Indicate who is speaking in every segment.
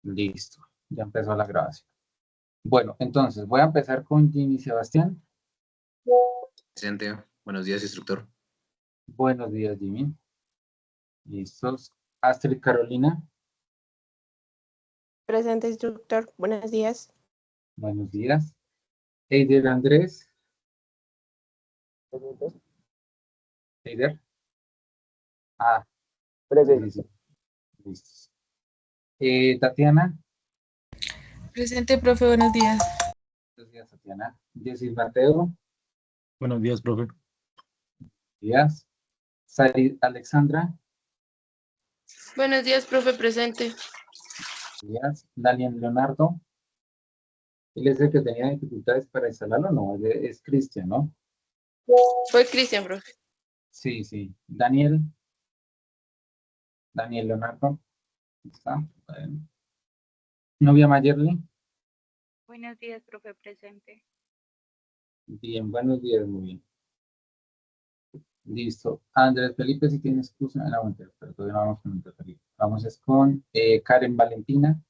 Speaker 1: Listo, ya empezó la grabación. Bueno, entonces voy a empezar con Jimmy Sebastián.
Speaker 2: Presente. Buenos días, instructor.
Speaker 1: Buenos días, Jimmy. Listos. Astrid Carolina.
Speaker 3: Presente, instructor. Buenos días.
Speaker 1: Buenos días. Eider Andrés. Eider. Ah,
Speaker 4: Presente.
Speaker 1: sí. Listos. Tatiana.
Speaker 5: Presente, profe, buenos días.
Speaker 1: Buenos días, Tatiana. Jessis Mateo.
Speaker 6: Buenos días, profe.
Speaker 1: Días. Sari Alexandra.
Speaker 5: Buenos días, profe, presente.
Speaker 1: Días. Daniel Leonardo. Él es el que tenía dificultades para instalarlo, no, es Cristian, ¿no?
Speaker 5: Fue Cristian, profe.
Speaker 1: Sí. Daniel Leonardo. ¿Está? Bueno. Novia Mayerly.
Speaker 7: Buenos días, profe, presente.
Speaker 1: Bien, buenos días, muy bien. Listo. Andrés Felipe, si tienes excusa en la vuelta, pero todavía no vamos con Andrés Felipe. Vamos es con Karen Valentina.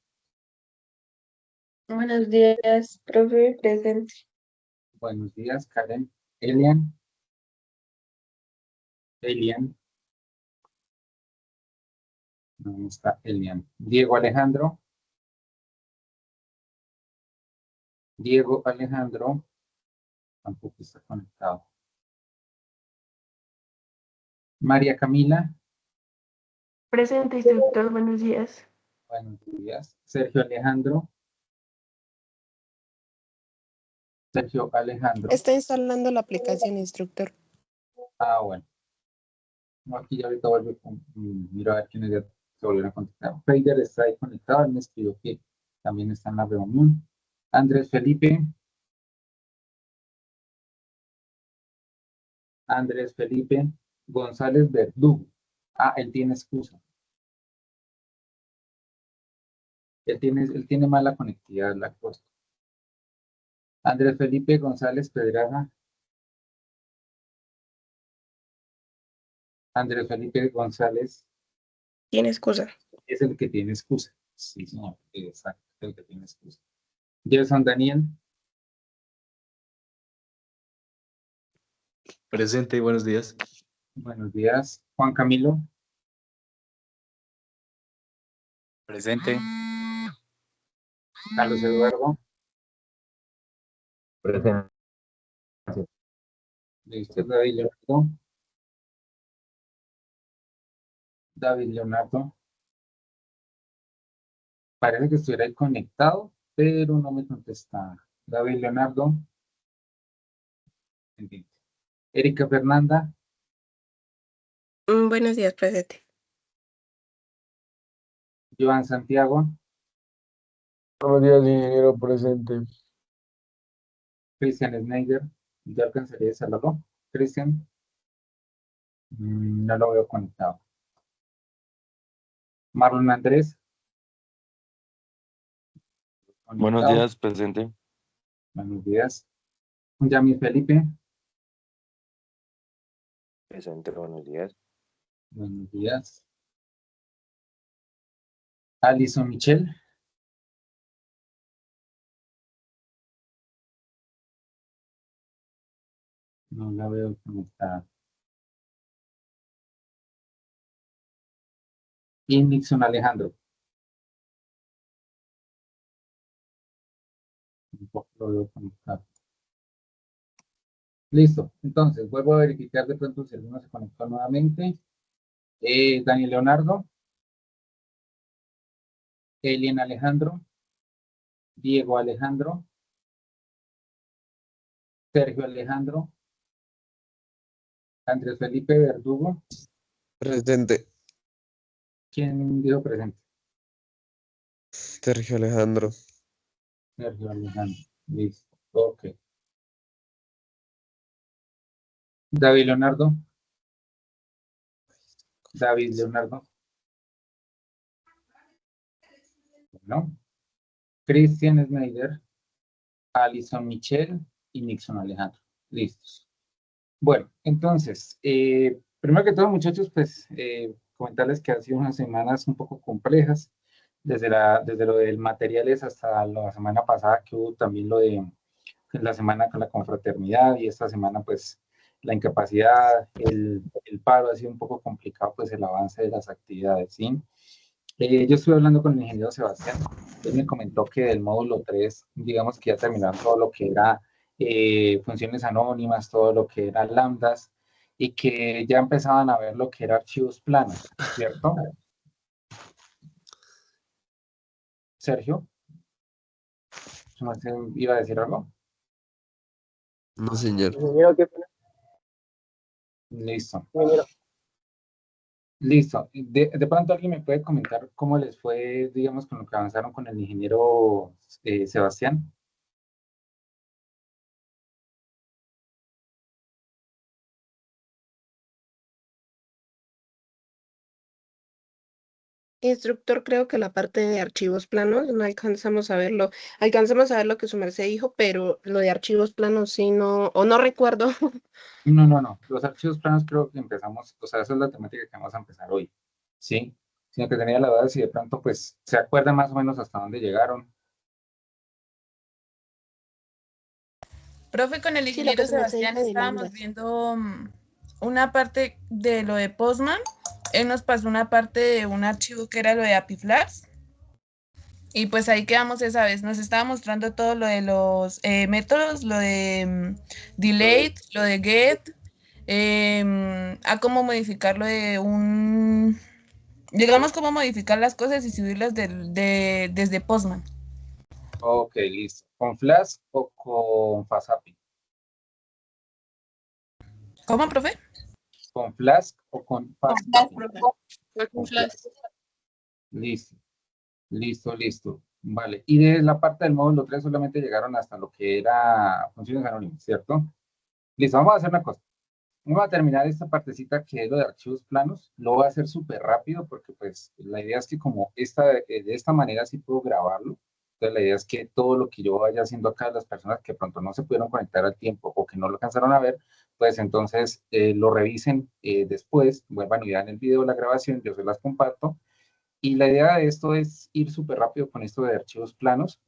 Speaker 3: Buenos días, profe, presente.
Speaker 1: Buenos días, Karen. Elian. No está Elian. Diego Alejandro. Tampoco está conectado. María Camila.
Speaker 3: Presente, instructor. Buenos días.
Speaker 1: Buenos días. Sergio Alejandro.
Speaker 3: Está instalando la aplicación, instructor.
Speaker 1: Ah, bueno. No, aquí ya ahorita vuelvo con, miro a ver quiénes ya se volvieron a conectar. Feider está ahí conectado, él me escribió que también está en la reunión. Andrés Felipe. González Verdugo. Ah, él tiene excusa. Él tiene mala conectividad, la cosa. Andrés Felipe González Pedraza. Andrés Felipe González
Speaker 3: Tiene excusa.
Speaker 1: es el que tiene excusa. Sí, señor, exacto, el que tiene excusa. Gerson Daniel.
Speaker 2: Presente, buenos días.
Speaker 1: Buenos días. Juan Camilo.
Speaker 6: Presente.
Speaker 1: Carlos Eduardo.
Speaker 4: Presente.
Speaker 1: Listo, David Leonardo. Parece que estuviera ahí conectado, pero no me contesta. David Leonardo. Pendiente. Erika Fernanda.
Speaker 3: Buenos días, presente.
Speaker 1: Joan Santiago.
Speaker 4: Buenos días, ingeniero presente.
Speaker 1: Christian Schneider. ¿Ya alcanzaría a saludarlo? Christian. No lo veo conectado. Marlon Andrés.
Speaker 6: Buenos
Speaker 1: Conectado.
Speaker 6: días, presente.
Speaker 1: Buenos días. Yami Felipe.
Speaker 4: Presente, buenos días.
Speaker 1: Buenos días. Alison Michelle. No la veo conectada. Y Nixon Alejandro. Tampoco lo veo conectado. Listo. Entonces, vuelvo a verificar de pronto si alguno se conectó nuevamente. Daniel Leonardo. Elian Alejandro. Diego Alejandro. Sergio Alejandro. Andrés Felipe Verdugo.
Speaker 8: Presente,
Speaker 1: ¿Quién dijo presente?
Speaker 8: Sergio Alejandro.
Speaker 1: Sergio Alejandro. Listo. Ok. David Leonardo. Bueno. Christian Schneider. Alison Michelle y Nixon Alejandro. Listos. Bueno, entonces, primero que todo, muchachos, pues comentarles que han sido unas semanas un poco complejas. desde lo del materiales hasta la semana pasada que hubo también lo de la semana con la confraternidad y esta semana pues la incapacidad, el paro ha sido un poco complicado pues el avance de las actividades, ¿sí? Yo estuve hablando con el ingeniero Sebastián, él me comentó que del módulo 3 digamos que ya terminaron todo lo que era funciones anónimas, todo lo que era lambdas, y que ya empezaban a ver lo que era archivos planos, ¿cierto? Sergio, ¿se me iba a decir algo?
Speaker 8: No, señor.
Speaker 4: Ingeniero, ¿qué pena?
Speaker 1: Listo.
Speaker 4: Ingeniero.
Speaker 1: Listo. De pronto alguien me puede comentar cómo les fue, digamos, con lo que avanzaron con el ingeniero Sebastián.
Speaker 3: Instructor, creo que la parte de archivos planos no alcanzamos a verlo. Alcanzamos a ver lo que su merced dijo, pero lo de archivos planos sí no, o no recuerdo.
Speaker 1: No, no, no. Los archivos planos creo que empezamos, o sea, esa es la temática que vamos a empezar hoy, ¿sí? Sino que tenía la duda de si de pronto, pues, se acuerdan más o menos hasta dónde llegaron.
Speaker 5: Profe, con el
Speaker 3: Sí, lo que
Speaker 5: ingeniero
Speaker 3: su merced
Speaker 5: Sebastián
Speaker 3: dijo de
Speaker 5: estábamos
Speaker 3: lambdas.
Speaker 5: viendo una parte de lo de Postman. Él nos pasó una parte de un archivo que era lo de API-Flags. Y pues ahí quedamos esa vez. Nos estaba mostrando todo lo de los métodos, lo de delete, lo de get, a cómo modificar lo de un... Digamos cómo modificar las cosas y subirlas desde Postman.
Speaker 1: Ok, listo. ¿Con Flash o con FastAPI?
Speaker 5: ¿Cómo, profe?
Speaker 1: ¿Con Flash o con
Speaker 5: Con Flash,
Speaker 1: FastAPI?
Speaker 5: profe. Fue con
Speaker 1: Con
Speaker 5: Flash.
Speaker 1: Flash. Listo. Listo, listo. Vale. Y de la parte del módulo 3 solamente llegaron hasta lo que era funciones anónimas, ¿cierto? Listo, vamos a hacer una cosa. Vamos a terminar esta partecita que es lo de archivos planos. Lo voy a hacer súper rápido porque pues la idea es que como de esta manera sí puedo grabarlo. Entonces la idea es que todo lo que yo vaya haciendo acá, las personas que pronto no se pudieron conectar al tiempo o que no lo alcanzaron a ver, pues entonces lo revisen después, vuelvan y vean el video, la grabación, yo se las comparto. Y la idea de esto es ir súper rápido con esto de archivos planos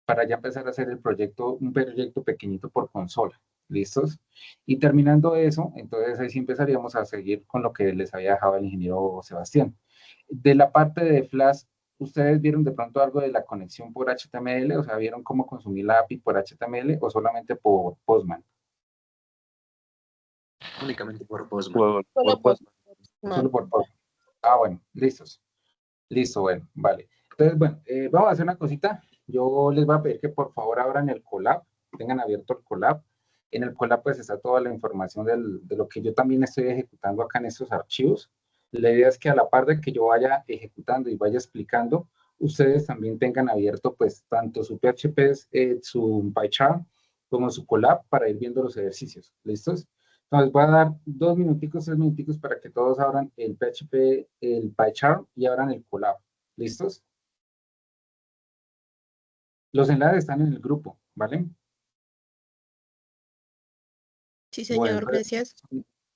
Speaker 1: para ya empezar a hacer el proyecto, un proyecto pequeñito por consola. ¿Listos? Y terminando eso, entonces ahí sí empezaríamos a seguir con lo que les había dejado el ingeniero Sebastián. De la parte de Flash, ¿ustedes vieron de pronto algo de la conexión por HTML? O sea, ¿vieron cómo consumir la API por HTML o solamente por Postman?
Speaker 2: Únicamente por Postman.
Speaker 3: Solo por
Speaker 1: Solo por Postman. Ah, bueno, listos. Listo, bueno, vale. Entonces, bueno, vamos a hacer una cosita. Yo les voy a pedir que por favor abran el Colab, tengan abierto el Colab. En el Colab pues está toda la información de lo que yo también estoy ejecutando acá en estos archivos. La idea es que a la par de que yo vaya ejecutando y vaya explicando, ustedes también tengan abierto pues tanto su PHP, su PyCharm, como su Colab para ir viendo los ejercicios. ¿Listos? Entonces voy a dar 2 minuticos, 3 minuticos para que todos abran el PHP, el PyCharm y abran el Colab. ¿Listos? Los enlaces están en el grupo, ¿vale?
Speaker 3: Sí,
Speaker 1: Bueno,
Speaker 3: señor,
Speaker 1: entonces,
Speaker 3: gracias.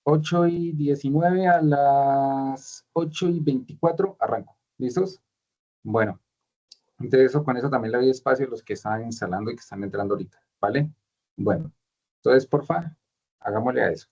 Speaker 1: 8:19 a las 8:24 arranco. ¿Listos? Bueno, entonces con eso también le doy espacio a los que están instalando y que están entrando ahorita, ¿vale? Bueno, entonces porfa, hagámosle a eso.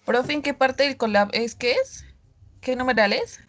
Speaker 5: Profe, ¿en qué parte del collab es? ¿Qué es? ¿Qué numeral es?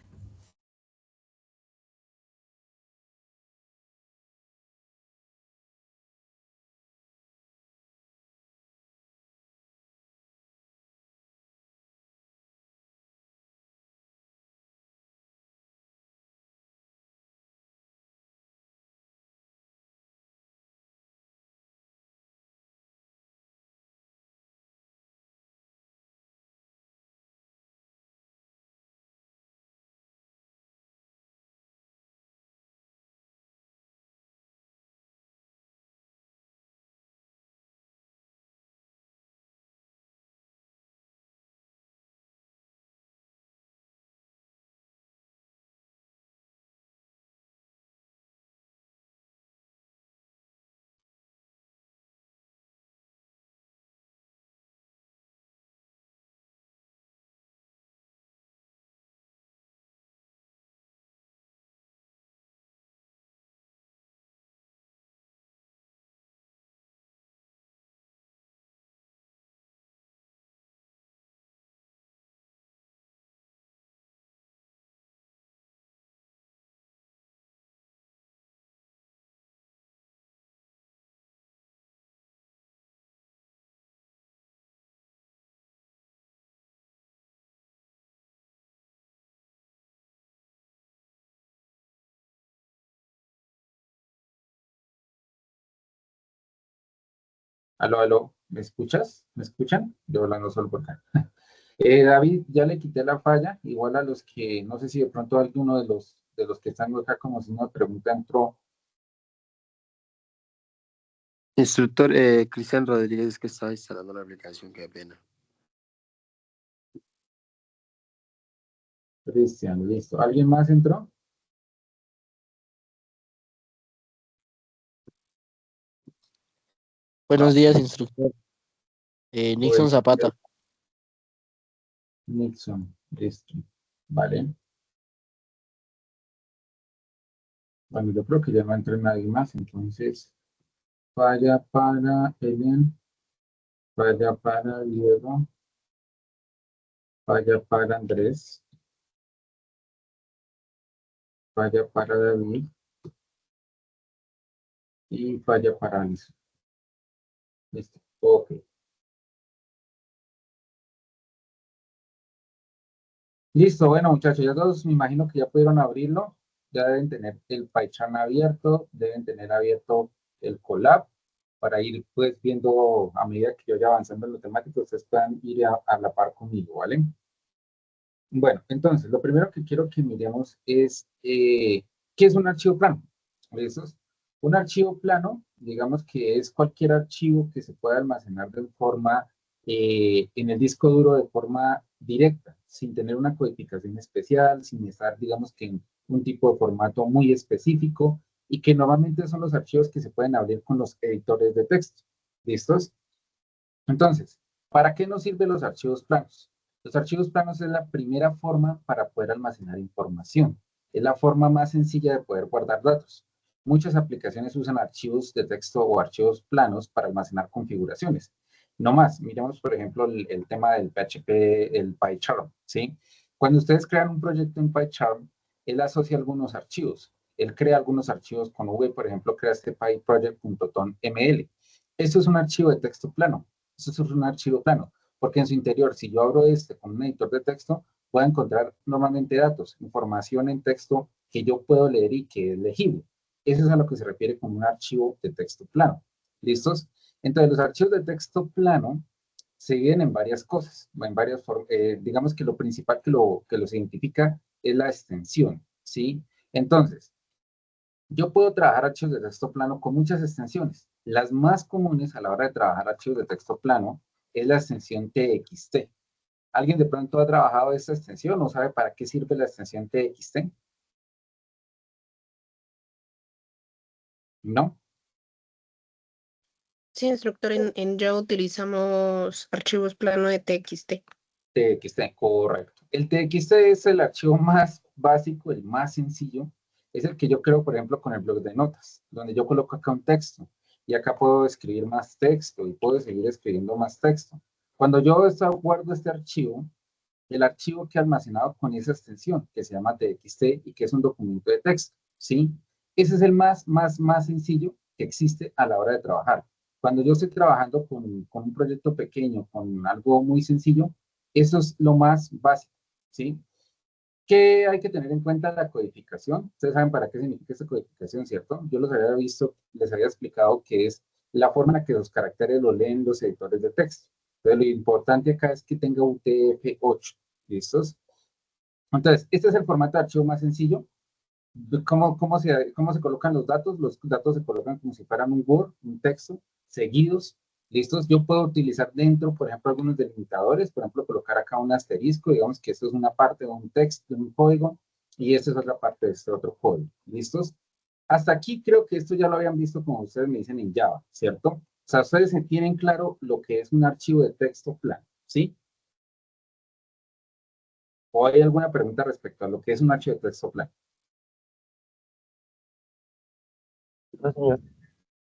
Speaker 1: Aló, aló, ¿me escuchas? ¿Me escuchan? Yo hablando solo por acá. David, ya le quité la falla, igual a los que, no sé si de pronto alguno de los que están acá como si una pregunta entró.
Speaker 8: Instructor, Cristian Rodríguez que estaba instalando la aplicación, qué pena.
Speaker 1: Cristian, listo. ¿Alguien más entró?
Speaker 9: Buenos días, instructor. Nixon
Speaker 1: Pues,
Speaker 9: Zapata.
Speaker 1: Nixon, listo. Vale. Bueno, yo creo que ya no entra nadie más, entonces, falla para Elian, falla para Diego, falla para Andrés, falla para David y falla para Alison. Listo. Ok. Listo, bueno, muchachos, ya todos me imagino que ya pudieron abrirlo. Ya deben tener el PyCharm abierto, deben tener abierto el Colab para ir pues viendo a medida que yo vaya avanzando en los temáticos, ustedes puedan ir a la par conmigo, ¿vale? Bueno, entonces, lo primero que quiero que miremos es ¿qué es un archivo plano? Eso es, un archivo plano, digamos que es cualquier archivo que se pueda almacenar de forma, en el disco duro de forma directa, sin tener una codificación especial, sin estar, digamos que en un tipo de formato muy específico, y que normalmente son los archivos que se pueden abrir con los editores de texto. ¿Listos? Entonces, ¿para qué nos sirven los archivos planos? Los archivos planos es la primera forma para poder almacenar información. Es la forma más sencilla de poder guardar datos. Muchas aplicaciones usan archivos de texto o archivos planos para almacenar configuraciones. No más, miremos por ejemplo el tema del PHP, el PyCharm, ¿sí? Cuando ustedes crean un proyecto en PyCharm, él asocia algunos archivos. Él crea algunos archivos con V, por ejemplo, crea este pyproject.ml. Esto es un archivo de texto plano. Eso es un archivo plano, porque en su interior, si yo abro este con un editor de texto, voy a encontrar normalmente datos, información en texto que yo puedo leer y que es legible. Eso es a lo que se refiere con un archivo de texto plano. ¿Listos? Entonces, los archivos de texto plano se dividen en varias cosas, en varias formas. Digamos que lo principal que los identifica es la extensión, ¿sí? Entonces, yo puedo trabajar archivos de texto plano con muchas extensiones. Las más comunes a la hora de trabajar archivos de texto plano es la extensión TXT. ¿Alguien de pronto ha trabajado esta extensión o sabe para qué sirve la extensión TXT? ¿No?
Speaker 3: Sí, instructor, en Java utilizamos archivos plano de TXT.
Speaker 1: TXT, correcto. El TXT es el archivo más básico, el más sencillo. Es el que yo creo, por ejemplo, con el blog de notas, donde yo coloco acá un texto y acá puedo escribir más texto y puedo seguir escribiendo más texto. Cuando yo guardo este archivo, el archivo queda almacenado con esa extensión que se llama txt y que es un documento de texto, ¿sí? Ese es el más sencillo que existe a la hora de trabajar. Cuando yo estoy trabajando con un proyecto pequeño, con algo muy sencillo, eso es lo más básico, ¿sí? ¿Qué hay que tener en cuenta? La codificación. Ustedes saben para qué significa esta codificación, ¿cierto? Yo los había visto, les había explicado que es la forma en la que los caracteres lo leen los editores de texto. Entonces, lo importante acá es que tenga UTF-8. ¿Listos? Entonces, este es el formato de archivo más sencillo. ¿Cómo se colocan los datos? Los datos se colocan como si fueran un Word, un texto, seguidos. ¿Listos? Yo puedo utilizar dentro, por ejemplo, algunos delimitadores. Por ejemplo, colocar acá un asterisco. Digamos que esto es una parte de un texto, de un código. Y esta es otra parte de este otro código. ¿Listos? Hasta aquí creo que esto ya lo habían visto como ustedes me dicen en Java, ¿cierto? O sea, ustedes tienen claro lo que es un archivo de texto plano, ¿sí? ¿O hay alguna pregunta respecto a lo que es un archivo de texto plano?
Speaker 4: No, señor.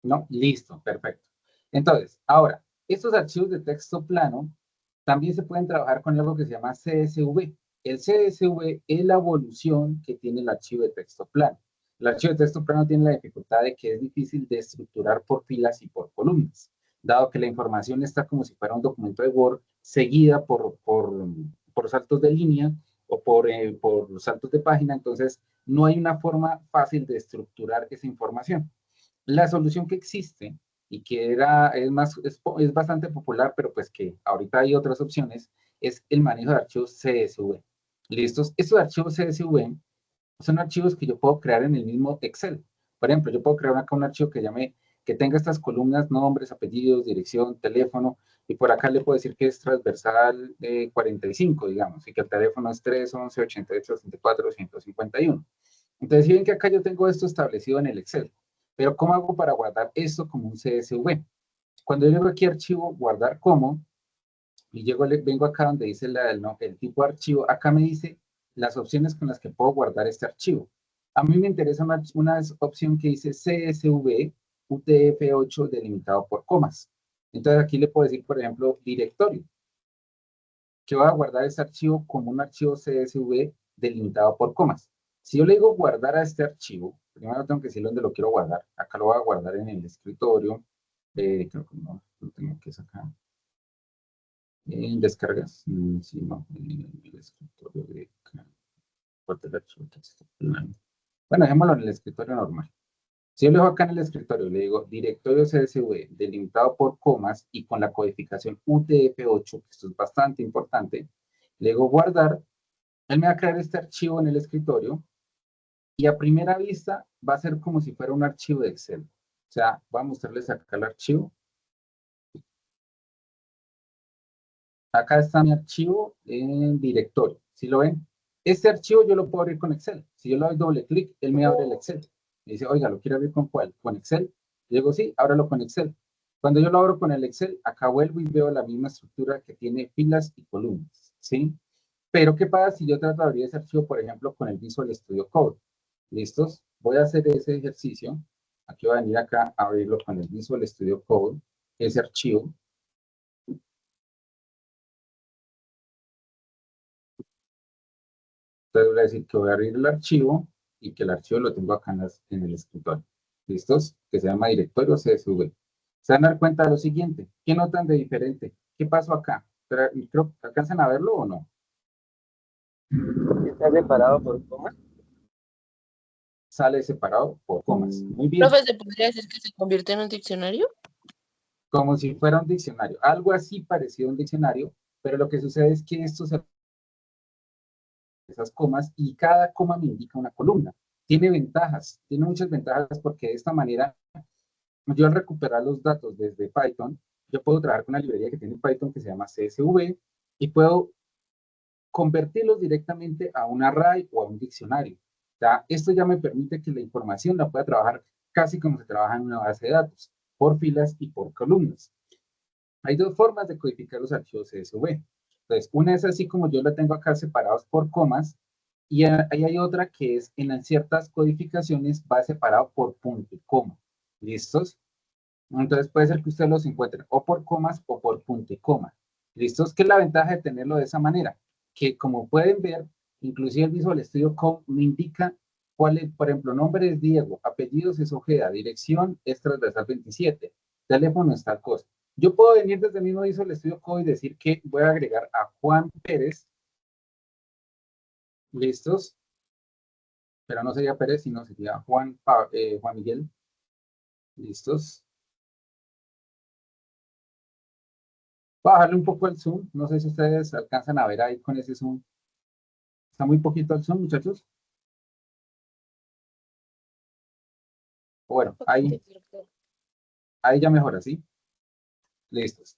Speaker 1: ¿No? Listo, perfecto. Entonces, ahora, estos archivos de texto plano también se pueden trabajar con algo que se llama CSV. El CSV es la evolución que tiene el archivo de texto plano. El archivo de texto plano tiene la dificultad de que es difícil de estructurar por filas y por columnas, dado que la información está como si fuera un documento de Word, seguida por saltos de línea o por saltos de página, entonces no hay una forma fácil de estructurar esa información. La solución que existe y que es bastante popular, pero pues que ahorita hay otras opciones, es el manejo de archivos CSV. ¿Listos? Estos archivos CSV son archivos que yo puedo crear en el mismo Excel. Por ejemplo, yo puedo crear acá un archivo que tenga estas columnas, nombres, apellidos, dirección, teléfono, y por acá le puedo decir que es transversal 45, digamos, y que el teléfono es 311 88 64 151. Entonces, si ven que acá yo tengo esto establecido en el Excel, pero ¿cómo hago para guardar esto como un CSV? Cuando yo llego aquí a archivo, guardar como, y vengo acá donde dice el tipo de archivo, acá me dice las opciones con las que puedo guardar este archivo. A mí me interesa una opción que dice CSV UTF-8 delimitado por comas. Entonces aquí le puedo decir, por ejemplo, directorio, que voy a guardar este archivo como un archivo CSV delimitado por comas. Si yo le digo guardar a este archivo, primero tengo que decirle dónde lo quiero guardar. Acá lo voy a guardar en el escritorio. Creo que no, lo tengo que sacar. En descargas. Sí, no, en el escritorio de acá. El archivo texto plano. Bueno, dejémoslo en el escritorio normal. Si yo le dejo acá en el escritorio, le digo directorio CSV delimitado por comas y con la codificación UTF-8, que esto es bastante importante, le digo guardar, él me va a crear este archivo en el escritorio y a primera vista va a ser como si fuera un archivo de Excel. O sea, voy a mostrarles acá el archivo. Acá está mi archivo en directorio. ¿Sí lo ven? Este archivo yo lo puedo abrir con Excel. Si yo le doy doble clic, él me abre el Excel. Me dice, oiga, ¿lo quiere abrir con cuál? ¿Con Excel? Yo digo, sí, ábralo con Excel. Cuando yo lo abro con el Excel, acá vuelvo y veo la misma estructura que tiene filas y columnas, ¿sí? Pero, ¿qué pasa si yo trato de abrir ese archivo, por ejemplo, con el Visual Studio Code? ¿Listos? Voy a hacer ese ejercicio. Aquí voy a venir acá a abrirlo con el Visual Studio Code, ese archivo. Entonces voy a decir que voy a abrir el archivo y que el archivo lo tengo acá en el escritorio. ¿Listos? Que se llama directorio CSV. Se van a dar cuenta de lo siguiente. ¿Qué notan de diferente? ¿Qué pasó acá? Pero, creo que ¿alcanzan a verlo o no?
Speaker 4: ¿Está separado por comas?
Speaker 1: Sale separado por comas. Muy bien.
Speaker 3: Profe, ¿se podría decir que se convierte en un diccionario?
Speaker 1: Como si fuera un diccionario. Algo así parecido a un diccionario, pero lo que sucede es que esas comas y cada coma me indica una columna. Tiene ventajas, tiene muchas ventajas porque de esta manera yo al recuperar los datos desde Python, yo puedo trabajar con una librería que tiene Python que se llama CSV y puedo convertirlos directamente a un array o a un diccionario. Esto ya me permite que la información la pueda trabajar casi como se trabaja en una base de datos, por filas y por columnas. Hay dos formas de codificar los archivos CSV. Entonces, una es así como yo la tengo acá separados por comas, y ahí hay otra que es en ciertas codificaciones va separado por punto y coma. ¿Listos? Entonces puede ser que ustedes los encuentren o por comas o por punto y coma. ¿Listos? ¿Qué es la ventaja de tenerlo de esa manera? Que como pueden ver, inclusive el Visual Studio Code me indica cuál es, por ejemplo, nombre es Diego, apellidos es Ojeda, dirección es transversal 27, teléfono es tal cosa. Yo puedo venir desde el mismo Visual Studio Code y decir que voy a agregar a Juan Pérez. ¿Listos? Pero no sería Pérez, sino sería Juan Miguel. ¿Listos? Voy a bajarle un poco el zoom. No sé si ustedes alcanzan a ver ahí con ese zoom. Está muy poquito el zoom, muchachos. Bueno, ahí ya mejora, ¿sí? Listos.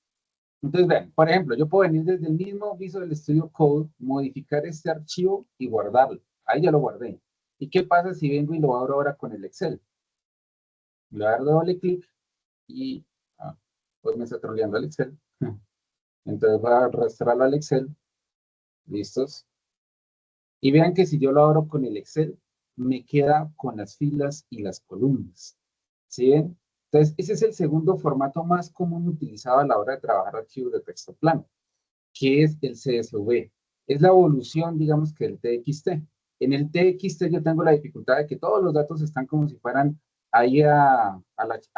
Speaker 1: Entonces, vean, por ejemplo, yo puedo venir desde el mismo Visual Studio Code, modificar este archivo y guardarlo. Ahí ya lo guardé. ¿Y qué pasa si vengo y lo abro ahora con el Excel? Le voy a dar doble clic y pues me está troleando el Excel. Entonces voy a arrastrarlo al Excel. ¿Listos? Y vean que si yo lo abro con el Excel, me queda con las filas y las columnas. ¿Sí ven? Entonces, ese es el segundo formato más común utilizado a la hora de trabajar archivos de texto plano, que es el CSV. Es la evolución, digamos, que del TXT. En el TXT yo tengo la dificultad de que todos los datos están como si fueran ahí a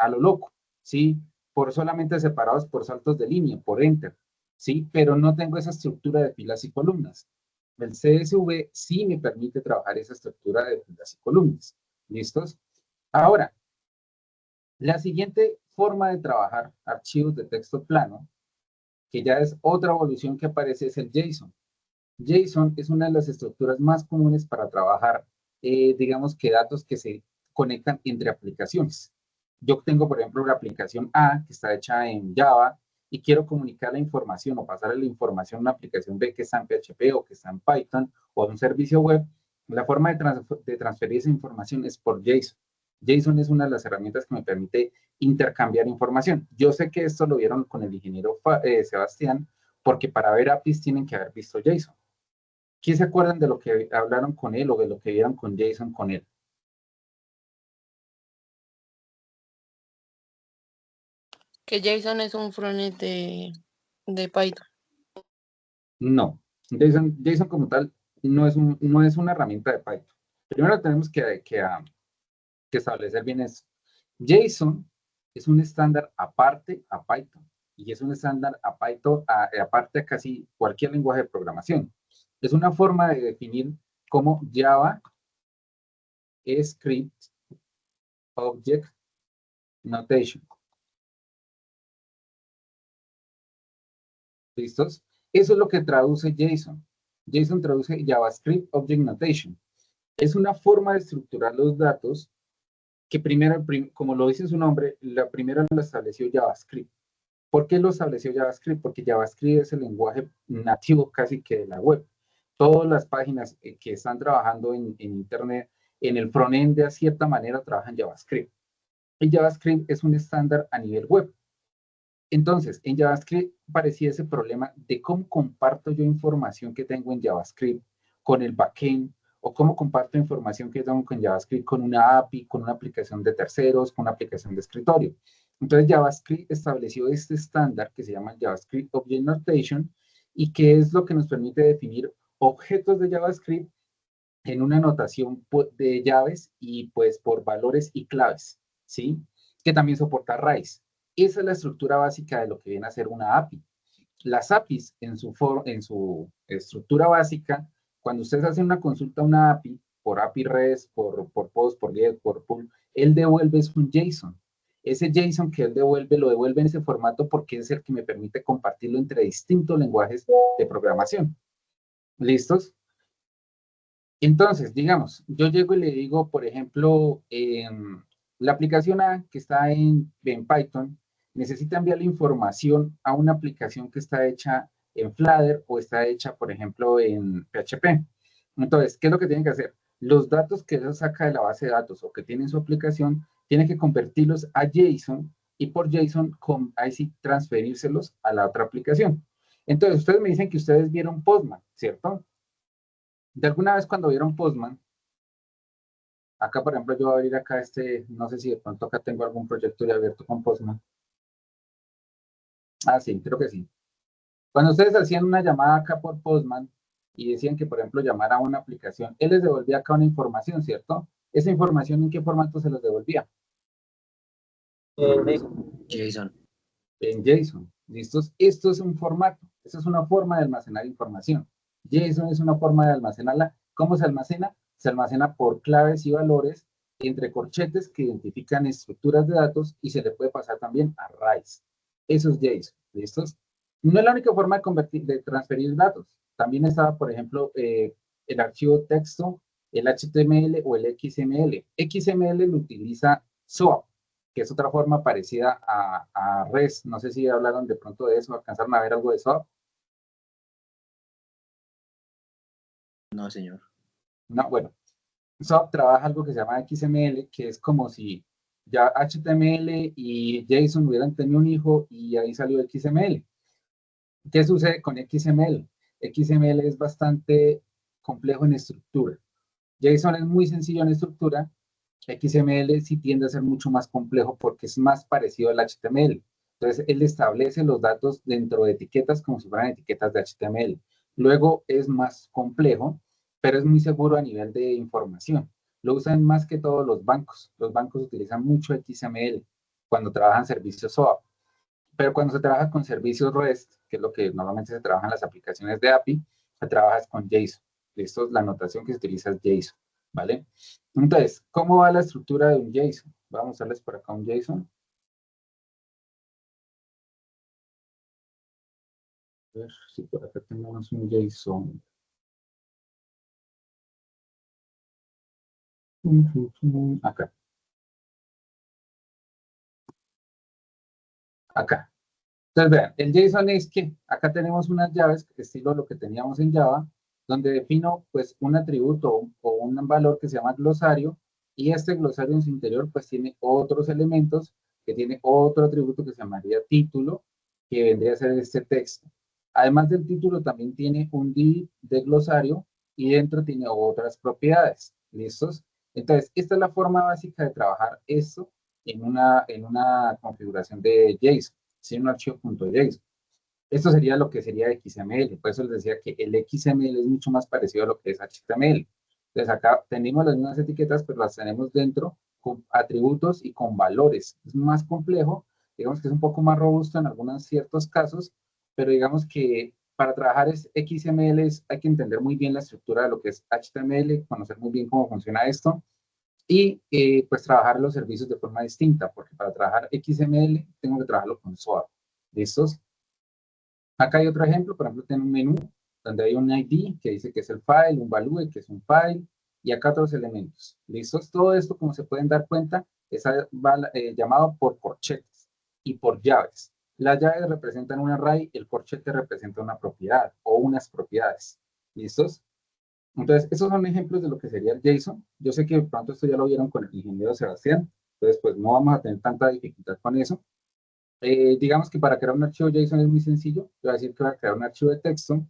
Speaker 1: lo loco, ¿sí? Por solamente separados por saltos de línea, por enter, ¿sí? Pero no tengo esa estructura de filas y columnas. El CSV sí me permite trabajar esa estructura de filas y columnas. ¿Listos? Ahora, la siguiente forma de trabajar archivos de texto plano, que ya es otra evolución que aparece, es el JSON. JSON es una de las estructuras más comunes para trabajar, digamos que datos que se conectan entre aplicaciones. Yo tengo, por ejemplo, la aplicación A, que está hecha en Java, y quiero comunicar la información o pasarle la información a una aplicación B que está en PHP o que está en Python o en un servicio web. La forma de transferir esa información es por JSON. JSON es una de las herramientas que me permite intercambiar información. Yo sé que esto lo vieron con el ingeniero Sebastián, porque para ver APIs tienen que haber visto JSON. ¿Quién se acuerdan de lo que hablaron con él o de lo que vieron con JSON con él?
Speaker 3: Que JSON es un frontend de Python.
Speaker 1: No, JSON como tal no es una herramienta de Python. Primero tenemos que establecer bien eso. JSON es un estándar aparte a Python y es un estándar a Python aparte a casi cualquier lenguaje de programación. Es una forma de definir cómo Java Script Object Notation. ¿Listos? Eso es lo que traduce JSON. JSON traduce JavaScript Object Notation. Es una forma de estructurar los datos que primero, como lo dice su nombre, la primera lo estableció JavaScript. ¿Por qué lo estableció JavaScript? Porque JavaScript es el lenguaje nativo casi que de la web. Todas las páginas que están trabajando en Internet, en el frontend de cierta manera trabajan JavaScript. Y JavaScript es un estándar a nivel web. Entonces, en JavaScript parecía ese problema de cómo comparto yo información que tengo en JavaScript con el backend, o cómo comparto información que tengo con JavaScript con una API, con una aplicación de terceros, con una aplicación de escritorio. Entonces, JavaScript estableció este estándar que se llama JavaScript Object Notation y que es lo que nos permite definir objetos de JavaScript en una notación de llaves y pues por valores y claves, ¿sí? Que también soporta arrays. Esa es la estructura básica de lo que viene a ser una API. Las APIs en su estructura básica, cuando ustedes hacen una consulta a una API, por API REST, por POST, por GET, por PUL, él devuelve es un JSON. Ese JSON que él devuelve, lo devuelve en ese formato porque es el que me permite compartirlo entre distintos lenguajes de programación. ¿Listos? Entonces, digamos, yo llego y le digo, por ejemplo, la aplicación A que está en Python necesita enviarle información a una aplicación que está hecha en Flutter o está hecha, por ejemplo, en PHP. Entonces, ¿qué es lo que tienen que hacer? Los datos que ella saca de la base de datos o que tiene en su aplicación, tiene que convertirlos a JSON y por JSON, ahí sí, transferírselos a la otra aplicación. Entonces, ustedes me dicen que ustedes vieron Postman, ¿cierto? De alguna vez cuando vieron Postman, acá por ejemplo yo voy a abrir acá no sé si de pronto acá tengo algún proyecto ya abierto con Postman. Ah, sí, creo que sí. Cuando ustedes hacían una llamada acá por Postman y decían que, por ejemplo, llamar a una aplicación, él les devolvía acá una información, ¿cierto? ¿Esa información en qué formato se los devolvía?
Speaker 2: JSON.
Speaker 1: En JSON. ¿Listos? Esto es un formato. Esta es una forma de almacenar información. JSON es una forma de almacenarla. ¿Cómo se almacena? Se almacena por claves y valores entre corchetes que identifican estructuras de datos y se le puede pasar también a arrays. Eso es JSON. ¿Listos? No es la única forma de transferir datos. También estaba, por ejemplo, el archivo texto, el HTML o el XML. XML lo utiliza SOAP, que es otra forma parecida a REST. No sé si hablaron de pronto de eso, alcanzaron a ver algo de SOAP.
Speaker 2: No, señor.
Speaker 1: No, bueno, SOAP trabaja algo que se llama XML, que es como si ya HTML y JSON hubieran tenido un hijo y ahí salió XML. ¿Qué sucede con XML? XML es bastante complejo en estructura. JSON es muy sencillo en estructura. XML sí tiende a ser mucho más complejo porque es más parecido al HTML. Entonces, él establece los datos dentro de etiquetas como si fueran etiquetas de HTML. Luego es más complejo, pero es muy seguro a nivel de información. Lo usan más que todos los bancos. Los bancos utilizan mucho XML cuando trabajan servicios SOAP. Pero cuando se trabaja con servicios REST, que es lo que normalmente se trabaja en las aplicaciones de API, se trabaja con JSON. Esto es la notación que se utiliza es JSON, ¿vale? Entonces, ¿cómo va la estructura de un JSON? Vamos a mostrarles por acá un JSON. A ver si por acá tenemos un JSON. Acá. Acá. Entonces, vean, el JSON es que acá tenemos unas llaves, estilo lo que teníamos en Java, donde defino pues un atributo o un valor que se llama glosario, y este glosario en su interior pues tiene otros elementos que tiene otro atributo que se llamaría título, que vendría a ser este texto. Además del título también tiene un div de glosario y dentro tiene otras propiedades. ¿Listos? Entonces, esta es la forma básica de trabajar esto en una configuración de JSON. ¿Sí? Un archivo .json. Esto sería lo que sería XML. Por eso les decía que el XML es mucho más parecido a lo que es HTML. Entonces acá tenemos las mismas etiquetas, pero las tenemos dentro con atributos y con valores. Es más complejo, digamos que es un poco más robusto en algunos ciertos casos, pero digamos que para trabajar XML hay que entender muy bien la estructura de lo que es HTML, conocer muy bien cómo funciona esto, y pues trabajar los servicios de forma distinta, porque para trabajar XML tengo que trabajarlo con SOAP. ¿Listos? Acá hay otro ejemplo, por ejemplo, tiene un menú donde hay un ID que dice que es el file, un value que es un file, y acá otros elementos. ¿Listos? Todo esto, como se pueden dar cuenta, es llamado por corchetes y por llaves. Las llaves representan un array, el corchete representa una propiedad o unas propiedades. ¿Listos? Entonces, esos son ejemplos de lo que sería el JSON. Yo sé que de pronto esto ya lo vieron con el ingeniero Sebastián, entonces pues no vamos a tener tanta dificultad con eso. Digamos que para crear un archivo JSON es muy sencillo. Voy a decir que voy a crear un archivo de texto.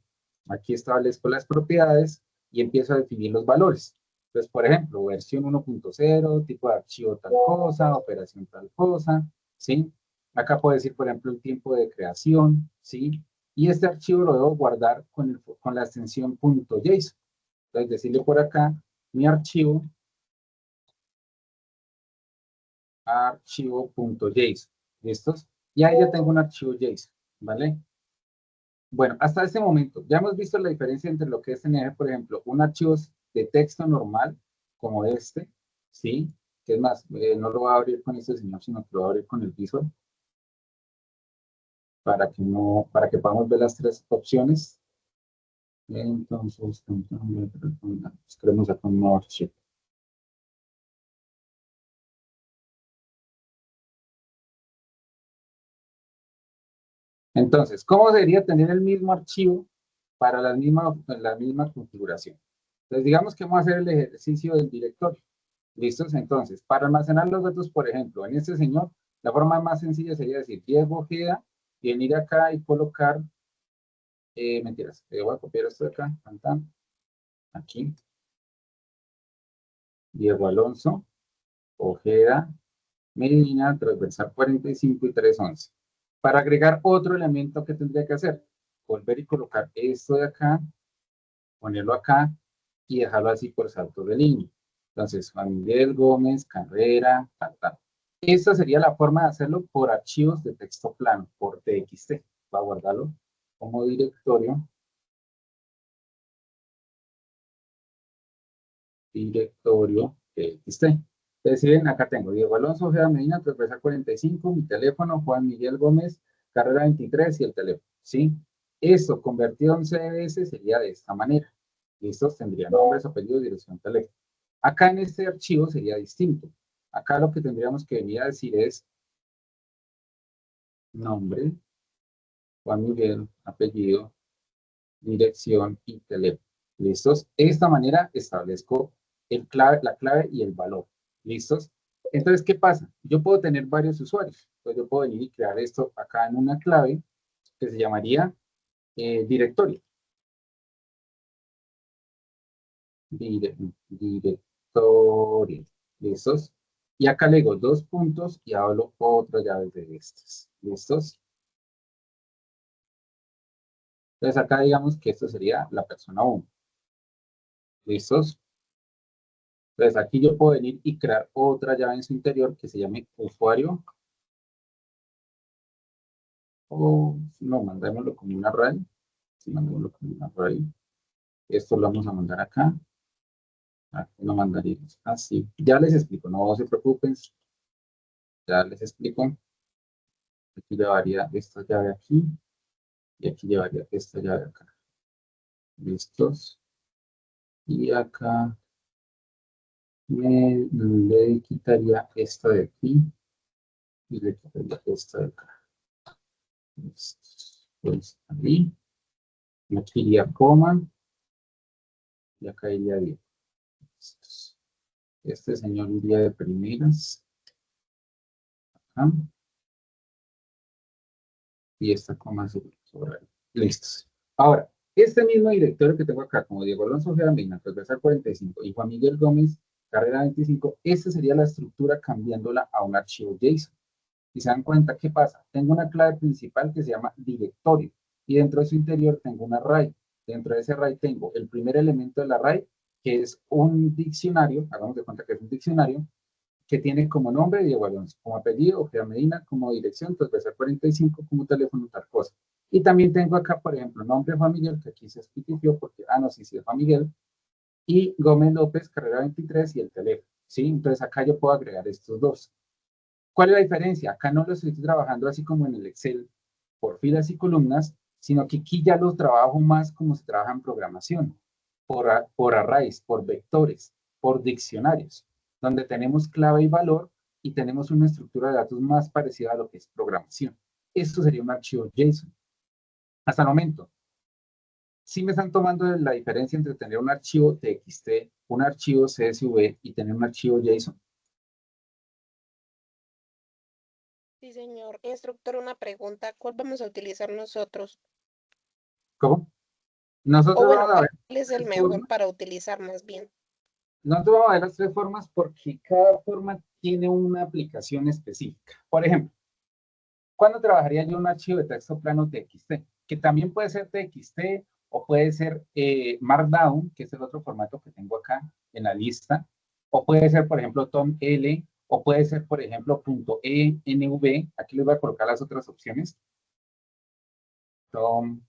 Speaker 1: Aquí establezco las propiedades y empiezo a definir los valores. Entonces, por ejemplo, versión 1.0, tipo de archivo tal cosa, operación tal cosa, ¿sí? Acá puedo decir, por ejemplo, el tiempo de creación, ¿sí? Y este archivo lo debo guardar con la extensión .json. Entonces, decirle por acá, mi archivo.json, ¿listos? Y ahí ya tengo un archivo JSON, ¿vale? Bueno, hasta este momento ya hemos visto la diferencia entre lo que es tener, por ejemplo, un archivo de texto normal, como este, ¿sí? Que es más, no lo voy a abrir con este señor, sino que lo voy a abrir con el Visual, para que podamos ver las tres opciones. Entonces, queremos sacar un nuevo archivo. Entonces, ¿cómo sería tener el mismo archivo para la misma configuración? Entonces, digamos que vamos a hacer el ejercicio del directorio. ¿Listos? Entonces, para almacenar los datos, por ejemplo, en este señor, la forma más sencilla sería decir Diego Ojeda y venir acá y colocar, mentiras, voy a copiar esto de acá, aquí, Diego Alonso, Ojeda, Medina, transversal 45 y 311. Para agregar otro elemento que tendría que hacer, volver y colocar esto de acá, ponerlo acá y dejarlo así por salto de línea. Entonces, Juan Miguel Gómez, carrera, tal, tal. Esta sería la forma de hacerlo por archivos de texto plano, por TXT. Va a guardarlo como directorio. Directorio TXT. Entonces, si ven, acá tengo Diego Alonso Ojeda Medina, transversal 45, mi teléfono, Juan Miguel Gómez, carrera 23 y el teléfono, ¿sí? Esto convertido en CSV sería de esta manera. Listos, tendría nombres, apellidos, dirección, teléfono. Acá en este archivo sería distinto. Acá lo que tendríamos que venir a decir es nombre, Juan Miguel, apellido, dirección y teléfono. ¿Listos? De esta manera establezco la clave y el valor. ¿Listos? Entonces, ¿qué pasa? Yo puedo tener varios usuarios. Entonces, yo puedo venir y crear esto acá en una clave que se llamaría directorio. Directorio. ¿Listos? Y acá le digo 2 puntos y hablo otra llave de estas. ¿Listos? Entonces, acá digamos que esto sería la persona 1. ¿Listos? Entonces, aquí yo puedo venir y crear otra llave en su interior que se llame usuario. O no, mandémoslo como un array. Sí, mandémoslo como un array. Esto lo vamos a mandar acá. Aquí lo mandaríamos así. Ya les explico, no se preocupen. Ya les explico. Aquí llevaría esta llave aquí. Y aquí llevaría esta llave acá. ¿Listos? Y acá le quitaría esta de aquí. Y le quitaría esta de acá. Pues ahí. Aquí iría coma. Y acá iría 10. Este señor iría de primeras. Acá. Y esta coma sobre ahí. Listos. Ahora, este mismo directorio que tengo acá, como Diego Alonso Ojeda Medina, transversal 45, y Juan Miguel Gómez, carrera 25, esta sería la estructura cambiándola a un archivo JSON. Y se dan cuenta, ¿qué pasa? Tengo una clave principal que se llama directorio, y dentro de su interior tengo un array. Dentro de ese array tengo el primer elemento del array, que es un diccionario, hagamos de cuenta que es un diccionario, que tiene como nombre Diego Alonso, como apellido Ojeda Medina, como dirección, transversal 45, como teléfono, tal cosa. Y también tengo acá, por ejemplo, nombre Juan Miguel, que aquí se especificó porque, no, sí es Juan Miguel, y Gómez López, carrera 23 y el teléfono, ¿sí? Entonces acá yo puedo agregar estos dos. ¿Cuál es la diferencia? Acá no lo estoy trabajando así como en el Excel, por filas y columnas, sino que aquí ya los trabajo más como se trabaja en programación, por arrays, por vectores, por diccionarios, donde tenemos clave y valor y tenemos una estructura de datos más parecida a lo que es programación. Esto sería un archivo JSON. Hasta el momento, sí me están tomando la diferencia entre tener un archivo TXT, un archivo CSV y tener un archivo JSON.
Speaker 3: Sí, señor. Instructor, una pregunta. ¿Cuál vamos a utilizar nosotros?
Speaker 1: ¿Cómo? Nosotros
Speaker 3: O bueno,
Speaker 1: vamos a ver
Speaker 3: ¿cuál es el
Speaker 1: tres
Speaker 3: mejor
Speaker 1: formas.
Speaker 3: para utilizar más bien?
Speaker 1: Nosotros vamos a ver las 3 formas porque cada forma tiene una aplicación específica. Por ejemplo, ¿cuándo trabajaría yo un archivo de texto plano TXT? Que también puede ser TXT o puede ser Markdown, que es el otro formato que tengo acá en la lista, o puede ser, por ejemplo, TOM-L, o puede ser, por ejemplo, .env. Aquí les voy a colocar las otras opciones. TOM-L,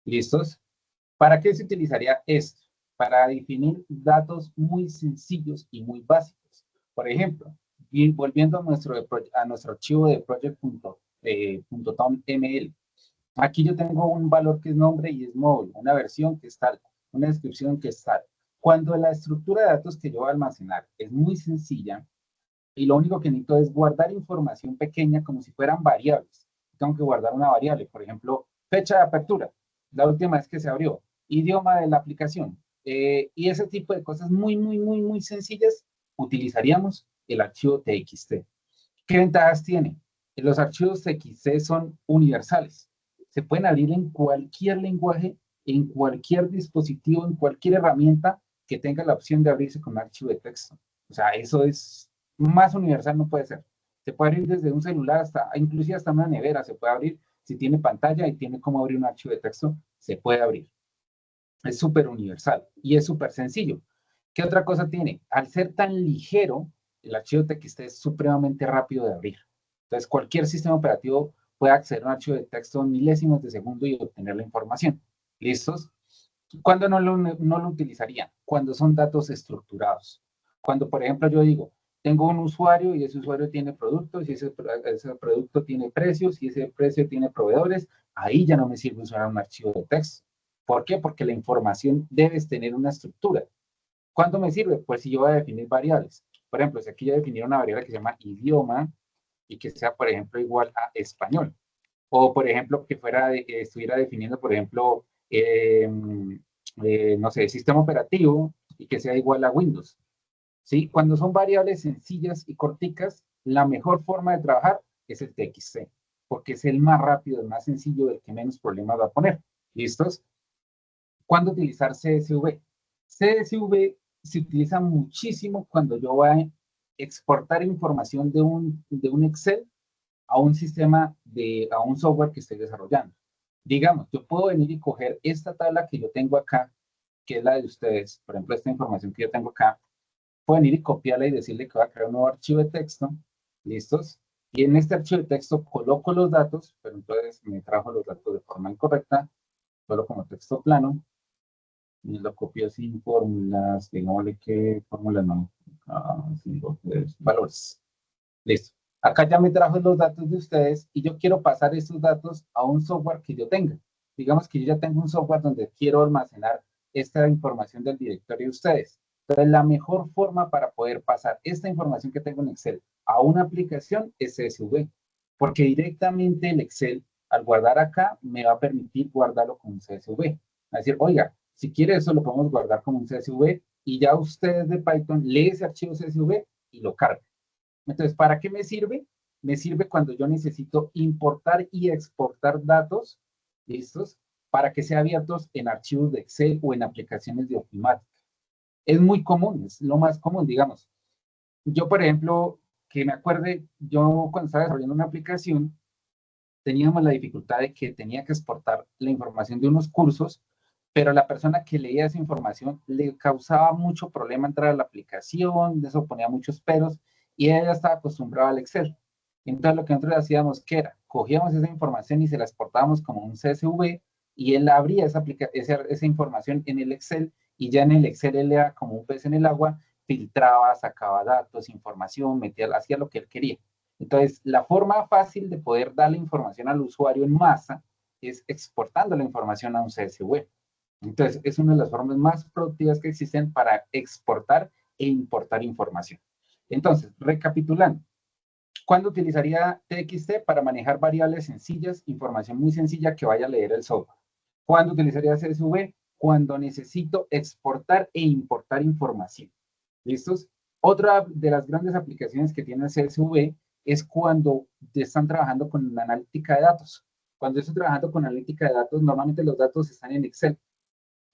Speaker 1: ¿listos? ¿Para qué se utilizaría esto? Para definir datos muy sencillos y muy básicos. Por ejemplo, y volviendo a nuestro archivo de project.tom.ml. Aquí yo tengo un valor que es nombre y es móvil, una versión que es tal, una descripción que es tal. Cuando la estructura de datos que yo voy a almacenar es muy sencilla y lo único que necesito es guardar información pequeña como si fueran variables. Tengo que guardar una variable, por ejemplo, fecha de apertura, la última vez que se abrió, idioma de la aplicación, y ese tipo de cosas muy sencillas, utilizaríamos el archivo TXT. ¿Qué ventajas tiene? Los archivos TXT son universales. Se pueden abrir en cualquier lenguaje, en cualquier dispositivo, en cualquier herramienta que tenga la opción de abrirse con un archivo de texto. O sea, eso es más universal, no puede ser. Se puede abrir desde un celular hasta, inclusive hasta una nevera, se puede abrir. Si tiene pantalla y tiene cómo abrir un archivo de texto, se puede abrir. Es súper universal y es súper sencillo. ¿Qué otra cosa tiene? Al ser tan ligero, el archivo TXT es supremamente rápido de abrir. Entonces, cualquier sistema operativo puede acceder a un archivo de texto en milésimas de segundo y obtener la información. ¿Listos? ¿Cuándo no lo utilizarían? Cuando son datos estructurados. Cuando, por ejemplo, yo digo, tengo un usuario y ese usuario tiene productos y ese producto tiene precios y ese precio tiene proveedores, ahí ya no me sirve usar un archivo de texto. ¿Por qué? Porque la información debe tener una estructura. ¿Cuándo me sirve? Pues si yo voy a definir variables. Por ejemplo, si aquí yo definiera una variable que se llama idioma y que sea, por ejemplo, igual a español. O, por ejemplo, que estuviera definiendo, por ejemplo, no sé, sistema operativo y que sea igual a Windows. ¿Sí? Cuando son variables sencillas y corticas, la mejor forma de trabajar es el TXT, porque es el más rápido, el más sencillo, el que menos problemas va a poner. ¿Listos? ¿Cuándo utilizar CSV? CSV se utiliza muchísimo cuando yo voy a exportar información de un Excel a un sistema, a un software que estoy desarrollando. Digamos, yo puedo venir y coger esta tabla que yo tengo acá, que es la de ustedes, por ejemplo, esta información que yo tengo acá, puedo venir y copiarla y decirle que voy a crear un nuevo archivo de texto, ¿listos? Y en este archivo de texto coloco los datos, pero entonces me trajo los datos de forma incorrecta, solo como texto plano, y lo copio sin fórmulas, digámosle que fórmulas no, valores. Listo. Acá ya me trajo los datos de ustedes y yo quiero pasar estos datos a un software que yo tenga. Digamos que yo ya tengo un software donde quiero almacenar esta información del directorio de ustedes. Entonces, la mejor forma para poder pasar esta información que tengo en Excel a una aplicación es CSV, porque directamente el Excel, al guardar acá, me va a permitir guardarlo como un CSV. Es decir, oiga, si quiere eso lo podemos guardar como un CSV y ya ustedes de Python leen ese archivo CSV y lo cargan. Entonces, ¿para qué me sirve? Me sirve cuando yo necesito importar y exportar datos, ¿listos? Para que sean abiertos en archivos de Excel o en aplicaciones de ofimática. Es muy común, es lo más común, digamos. Yo, por ejemplo, que me acuerde, yo cuando estaba desarrollando una aplicación, teníamos la dificultad de que tenía que exportar la información de unos cursos, pero la persona que leía esa información le causaba mucho problema entrar a la aplicación, eso ponía muchos peros, y ella estaba acostumbrada al Excel. Entonces lo que nosotros hacíamos que era, cogíamos esa información y se la exportábamos como un CSV, y él abría esa información en el Excel, y ya en el Excel él era como un pez en el agua, filtraba, sacaba datos, información, hacía lo que él quería. Entonces, la forma fácil de poder darle información al usuario en masa es exportando la información a un CSV. Entonces, es una de las formas más productivas que existen para exportar e importar información. Entonces, recapitulando, ¿cuándo utilizaría TXT? Para manejar variables sencillas, información muy sencilla que vaya a leer el software. ¿Cuándo utilizaría CSV? Cuando necesito exportar e importar información. ¿Listos? Otra de las grandes aplicaciones que tiene el CSV es cuando están trabajando con la analítica de datos. Cuando estoy trabajando con analítica de datos, normalmente los datos están en Excel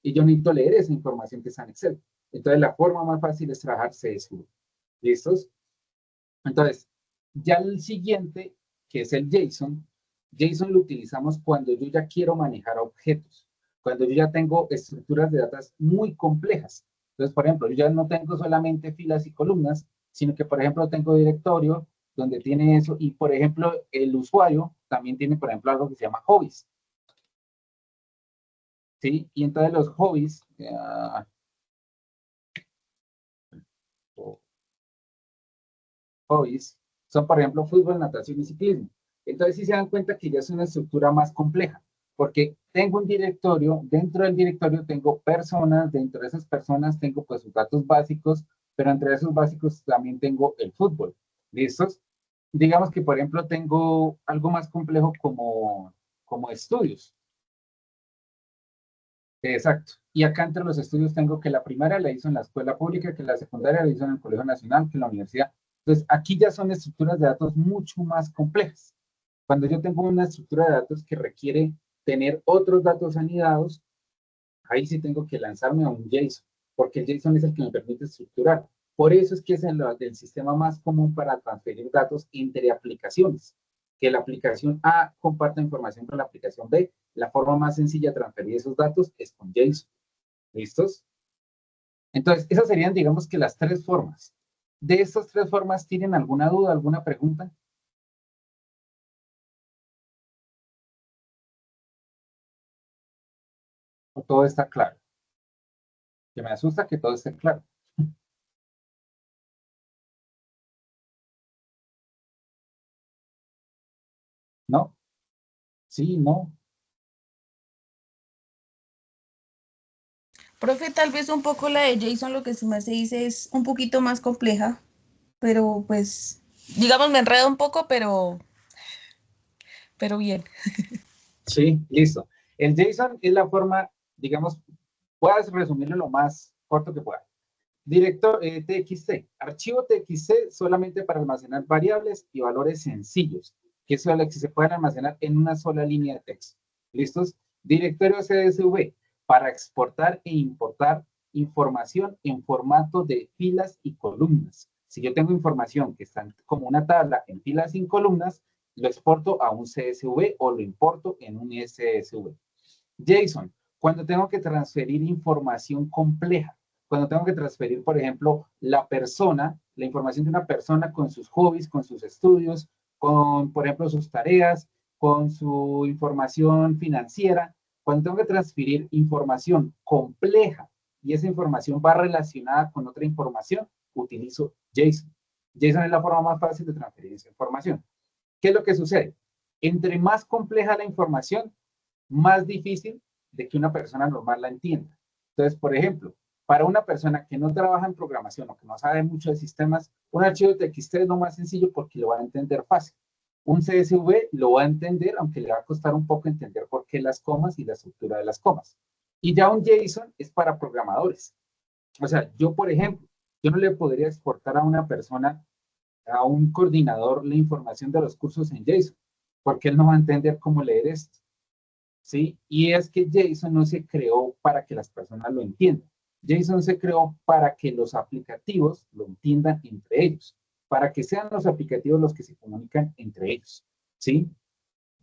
Speaker 1: y yo necesito leer esa información que está en Excel. Entonces, la forma más fácil es trabajar CSV. ¿Listos? Entonces, ya el siguiente, que es el JSON, JSON lo utilizamos cuando yo ya quiero manejar objetos, cuando yo ya tengo estructuras de datos muy complejas. Entonces, por ejemplo, yo ya no tengo solamente filas y columnas, sino que, por ejemplo, tengo directorio donde tiene eso, y, por ejemplo, el usuario también tiene, por ejemplo, algo que se llama hobbies. ¿Sí? Y entonces los hobbies, son, por ejemplo, fútbol, natación y ciclismo. Entonces, sí se dan cuenta que ya es una estructura más compleja, porque tengo un directorio, dentro del directorio tengo personas, dentro de esas personas tengo pues sus datos básicos, pero entre esos básicos también tengo el fútbol. ¿Listos? Digamos que, por ejemplo, tengo algo más complejo como estudios. Exacto. Y acá entre los estudios tengo que la primaria la hizo en la escuela pública, que la secundaria la hizo en el Colegio Nacional, que la universidad. Entonces, aquí ya son estructuras de datos mucho más complejas. Cuando yo tengo una estructura de datos que requiere tener otros datos anidados, ahí sí tengo que lanzarme a un JSON, porque el JSON es el que me permite estructurar. Por eso es que es el sistema más común para transferir datos entre aplicaciones. Que la aplicación A comparta información con la aplicación B. La forma más sencilla de transferir esos datos es con JSON. ¿Listos? Entonces, esas serían, digamos que las tres formas. De estas tres formas, ¿tienen alguna duda, alguna pregunta? ¿O todo está claro? Que me asusta que todo esté claro. ¿No? Sí, no.
Speaker 5: Profe, tal vez un poco la de Jason, lo que su merced dice es un poquito más compleja, pero pues, digamos, me enredo un poco, pero bien.
Speaker 1: Sí, listo. El JSON es la forma, digamos, puedas resumirlo lo más corto que pueda. Director TXT, archivo TXT solamente para almacenar variables y valores sencillos, que solo que se pueden almacenar en una sola línea de texto. ¿Listos? Directorio CSV, para exportar e importar información en formato de filas y columnas. Si yo tengo información que está como una tabla en filas y columnas, lo exporto a un CSV o lo importo en un SSV. JSON, cuando tengo que transferir información compleja, cuando tengo que transferir, por ejemplo, la información de una persona con sus hobbies, con sus estudios, con, por ejemplo, sus tareas, con su información financiera, cuando tengo que transferir información compleja y esa información va relacionada con otra información, utilizo JSON. JSON es la forma más fácil de transferir esa información. ¿Qué es lo que sucede? Entre más compleja la información, más difícil de que una persona normal la entienda. Entonces, por ejemplo, para una persona que no trabaja en programación o que no sabe mucho de sistemas, un archivo TXT es lo más sencillo porque lo va a entender fácil. Un CSV lo va a entender, aunque le va a costar un poco entender por qué las comas y la estructura de las comas. Y ya un JSON es para programadores. O sea, yo, por ejemplo, yo no le podría exportar a una persona, a un coordinador, la información de los cursos en JSON, porque él no va a entender cómo leer esto. ¿Sí? Y es que JSON no se creó para que las personas lo entiendan. JSON se creó para que los aplicativos lo entiendan entre ellos, para que sean los aplicativos los que se comunican entre ellos, ¿sí?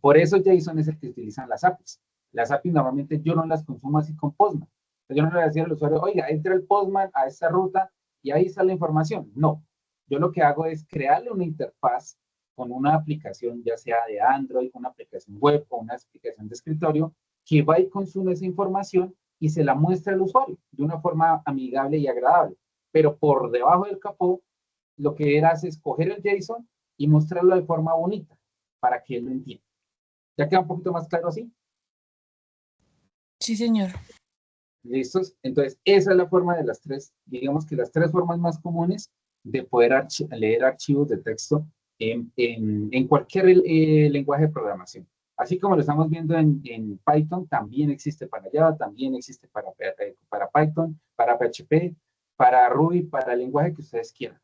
Speaker 1: Por eso JSON es el que utilizan las APIs. Las APIs normalmente yo no las consumo así con Postman. Yo no le voy a decir al usuario, oiga, entra el Postman a esta ruta y ahí está la información. No, yo lo que hago es crearle una interfaz con una aplicación, ya sea de Android, una aplicación web o una aplicación de escritorio, que va y consume esa información y se la muestra al usuario de una forma amigable y agradable. Pero por debajo del capó, lo que él hace es coger el JSON y mostrarlo de forma bonita para que él lo entienda. ¿Ya queda un poquito más claro así?
Speaker 5: Sí, señor.
Speaker 1: ¿Listos? Entonces, esa es la forma de las tres, digamos que las tres formas más comunes de poder leer archivos de texto en cualquier lenguaje de programación. Así como lo estamos viendo en Python, también existe para Java, también existe para Python, para PHP, para Ruby, para el lenguaje que ustedes quieran.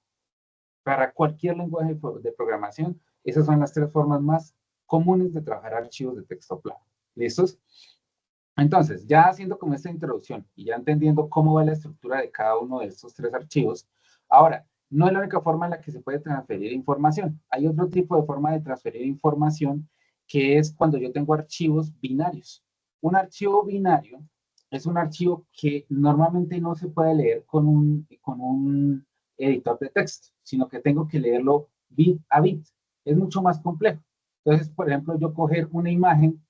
Speaker 1: Para cualquier lenguaje de programación, esas son las tres formas más comunes de trabajar archivos de texto plano. ¿Listos? Entonces, ya haciendo como esta introducción y ya entendiendo cómo va la estructura de cada uno de estos tres archivos, ahora, no es la única forma en la que se puede transferir información. Hay otro tipo de forma de transferir información que es cuando yo tengo archivos binarios. Un archivo binario es un archivo que normalmente no se puede leer con un editor de texto, sino que tengo que leerlo bit a bit. Es mucho más complejo. Entonces, por ejemplo, yo coger una imagen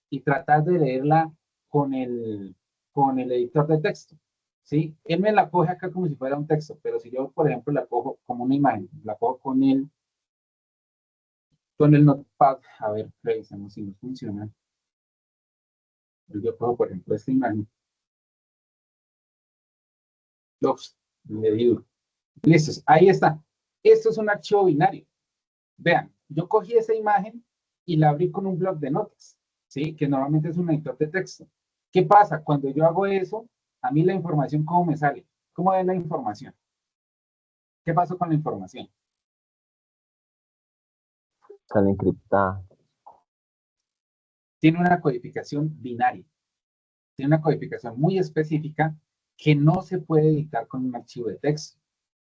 Speaker 1: y tratar de leerla con el editor de texto, ¿sí? Él me la coge acá como si fuera un texto, pero si yo, por ejemplo, la cojo como una imagen, la cojo con el notepad, a ver, revisemos si nos funciona. Yo cojo, por ejemplo, esta imagen. Le digo, listo, ahí está. Esto es un archivo binario. Vean, yo cogí esa imagen y la abrí con un bloc de notas, ¿sí? Que normalmente es un editor de texto. ¿Qué pasa? Cuando yo hago eso, a mí la información, ¿cómo me sale? ¿Cómo es la información? ¿Qué pasó con la información?
Speaker 9: Sale encriptada.
Speaker 1: Tiene una codificación binaria. Tiene una codificación muy específica que no se puede editar con un archivo de texto.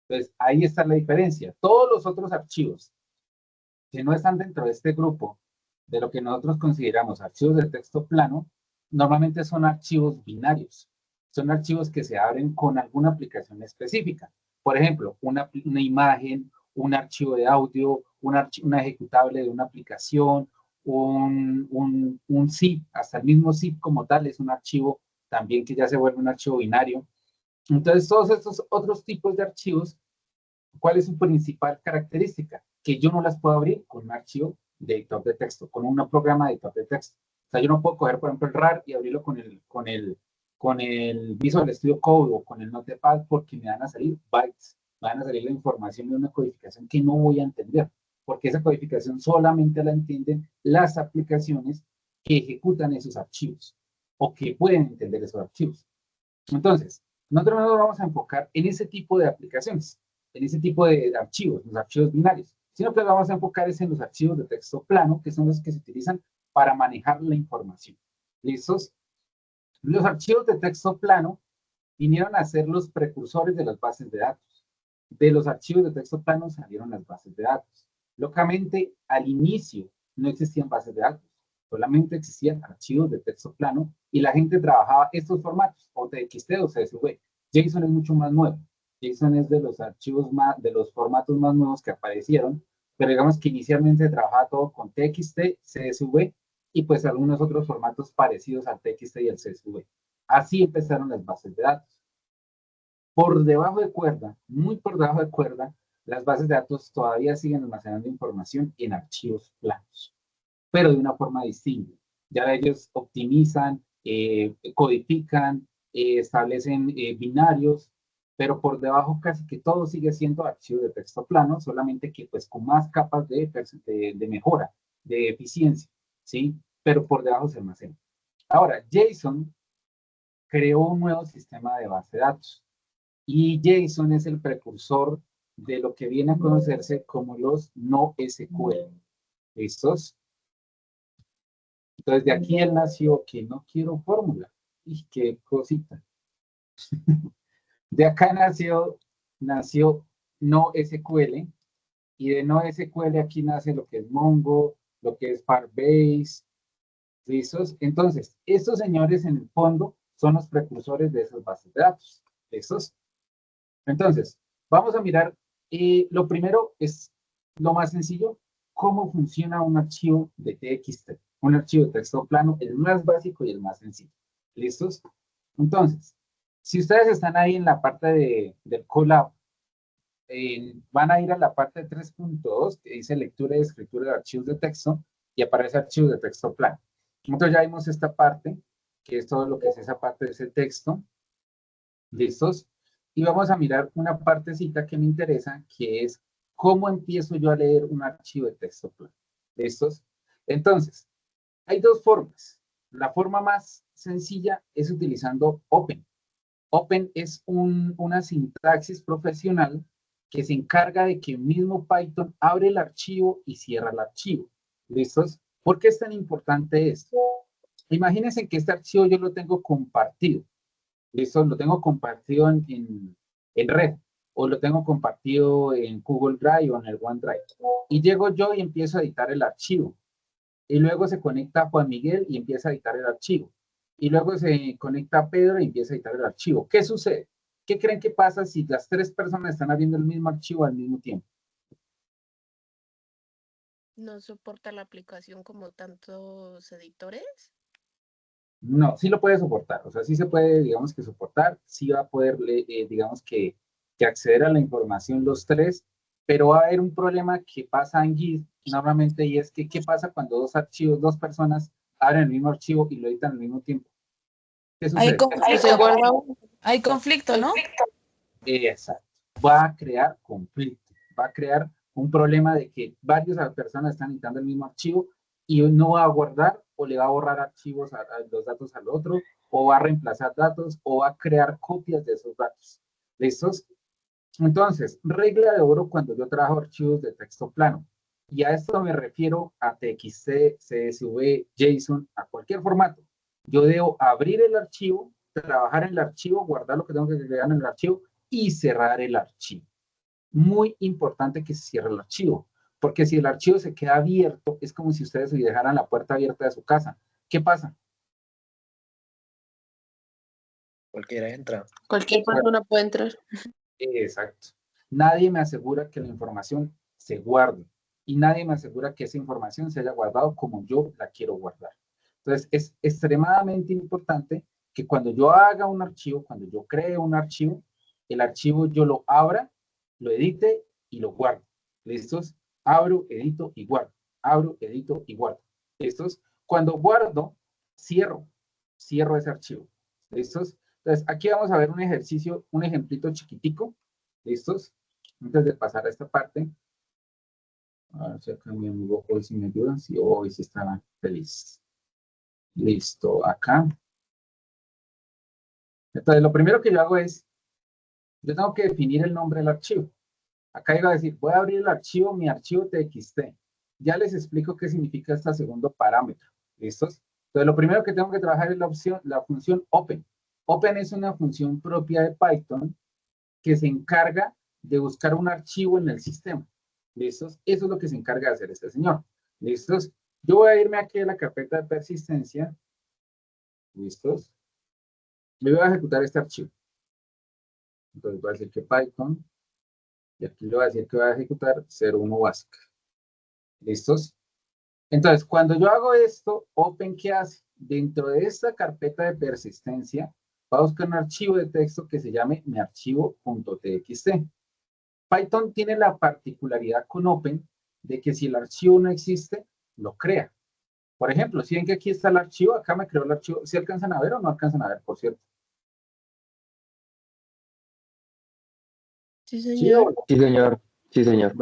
Speaker 1: Entonces, ahí está la diferencia. Todos los otros archivos que no están dentro de este grupo, de lo que nosotros consideramos archivos de texto plano, normalmente son archivos binarios. Son archivos que se abren con alguna aplicación específica. Por ejemplo, una imagen, un archivo de audio, una ejecutable de una aplicación, un zip, hasta el mismo zip como tal es un archivo también que ya se vuelve un archivo binario. Entonces, todos estos otros tipos de archivos, ¿cuál es su principal característica? Que yo no las puedo abrir con un archivo de editor de texto, con un programa de editor de texto. O sea, yo no puedo coger, por ejemplo, el RAR y abrirlo con el Visual Studio Code o con el Notepad porque me van a salir bytes, me van a salir la información de una codificación que no voy a entender, porque esa codificación solamente la entienden las aplicaciones que ejecutan esos archivos o que pueden entender esos archivos. Entonces, nosotros nos vamos a enfocar en ese tipo de aplicaciones, en ese tipo de archivos, los archivos binarios, sino que nos vamos a enfocar en los archivos de texto plano, que son los que se utilizan para manejar la información. ¿Listos? Los archivos de texto plano vinieron a ser los precursores de las bases de datos. De los archivos de texto plano salieron las bases de datos. Lógicamente, al inicio no existían bases de datos, solamente existían archivos de texto plano y la gente trabajaba estos formatos, o TXT o CSV. JSON es mucho más nuevo. JSON es de los archivos más, de los formatos más nuevos que aparecieron, pero digamos que inicialmente se trabajaba todo con TXT, CSV y pues algunos otros formatos parecidos al TXT y al CSV. Así empezaron las bases de datos. Por debajo de cuerda, muy por debajo de cuerda, las bases de datos todavía siguen almacenando información en archivos planos, pero de una forma distinta. Ya ellos optimizan, codifican, establecen binarios, pero por debajo casi que todo sigue siendo archivo de texto plano, solamente que pues con más capas de mejora, de eficiencia, ¿sí? Pero por debajo se almacena. Ahora, JSON creó un nuevo sistema de base de datos y JSON es el precursor de lo que viene a conocerse como los no SQL. ¿Listos? Entonces, de aquí él nació que no quiero fórmula. Y qué cosita. De acá nació no SQL. Y de no SQL aquí nace lo que es Mongo, lo que es Firebase. ¿Listos? Entonces, estos señores en el fondo son los precursores de esas bases de datos. ¿Listos? Entonces, vamos a mirar. Lo primero es lo más sencillo. ¿Cómo funciona un archivo de TXT? Un archivo de texto plano, el más básico y el más sencillo. ¿Listos? Entonces, si ustedes están ahí en la parte del Colab, van a ir a la parte 3.2 que dice lectura y escritura de archivos de texto y aparece archivos de texto plano. Nosotros ya vimos esta parte, que es todo lo que es esa parte de ese texto. ¿Listos? Y vamos a mirar una partecita que me interesa, que es cómo empiezo yo a leer un archivo de texto plano. ¿Listos? Entonces, hay dos formas. La forma más sencilla es utilizando Open. Open es una sintaxis profesional que se encarga de que el mismo Python abre el archivo y cierra el archivo. ¿Listos? ¿Por qué es tan importante esto? Imagínense que este archivo yo lo tengo compartido. ¿Listo? Lo tengo compartido en red o lo tengo compartido en Google Drive o en el OneDrive. Y llego yo y empiezo a editar el archivo. Y luego se conecta Juan Miguel y empieza a editar el archivo. Y luego se conecta Pedro y empieza a editar el archivo. ¿Qué sucede? ¿Qué creen que pasa si las tres personas están abriendo el mismo archivo al mismo tiempo?
Speaker 3: ¿No soporta la aplicación como tantos editores?
Speaker 1: No, sí lo puede soportar. O sea, sí se puede, digamos que soportar. Sí va a poder, digamos que acceder a la información los tres. Pero va a haber un problema que pasa en Git normalmente y es que ¿qué pasa cuando dos personas abren el mismo archivo y lo editan al mismo tiempo? ¿Qué sucede?
Speaker 5: Hay conflicto, ¿no?
Speaker 1: Exacto. Va a crear conflicto, va a crear un problema de que varias personas están editando el mismo archivo y no va a guardar o le va a borrar archivos a los datos al otro, o va a reemplazar datos, o va a crear copias de esos datos. ¿Listos? Entonces, regla de oro cuando yo trabajo archivos de texto plano. Y a esto me refiero a TXT, CSV, JSON, a cualquier formato. Yo debo abrir el archivo, trabajar en el archivo, guardar lo que tengo que crear en el archivo y cerrar el archivo. muy importante que se cierre el archivo, porque si el archivo se queda abierto, es como si ustedes dejaran la puerta abierta de su casa. ¿Qué pasa?
Speaker 2: Cualquiera entra.
Speaker 3: Cualquier persona puede entrar.
Speaker 1: Exacto. Nadie me asegura que la información se guarde y nadie me asegura que esa información se haya guardado como yo la quiero guardar. Entonces, es extremadamente importante que cuando yo haga un archivo, cuando yo cree un archivo, el archivo yo lo abra, lo edite y lo guardo. ¿Listos? Abro, edito y guardo. Abro, edito y guardo. ¿Listos? Cuando guardo, cierro ese archivo. ¿Listos? Entonces, aquí vamos a ver un ejercicio, un ejemplito chiquitico. ¿Listos? Antes de pasar a esta parte. A ver si acá mi amigo hoy sí me ayuda. Sí, hoy sí estaba feliz. Listo, acá. Entonces, lo primero que yo hago es, yo tengo que definir el nombre del archivo. Acá iba a decir, voy a abrir el archivo, mi archivo txt. Ya les explico qué significa este segundo parámetro. ¿Listos? Entonces, lo primero que tengo que trabajar es la función open. Open es una función propia de Python que se encarga de buscar un archivo en el sistema. ¿Listos? Eso es lo que se encarga de hacer este señor. ¿Listos? Yo voy a irme aquí a la carpeta de persistencia. ¿Listos? Me voy a ejecutar este archivo. Entonces voy a decir que Python, y aquí le voy a decir que voy a ejecutar 01 básica. ¿Listos? Entonces, cuando yo hago esto, Open, ¿qué hace? Dentro de esta carpeta de persistencia, va a buscar un archivo de texto que se llame miarchivo.txt. Python tiene la particularidad con Open de que si el archivo no existe, lo crea. Por ejemplo, si ven que aquí está el archivo, acá me creó el archivo. ¿Sí alcanzan a ver o no alcanzan a ver, por cierto?
Speaker 3: Sí, señor.
Speaker 8: Sí, señor. Sí, señor.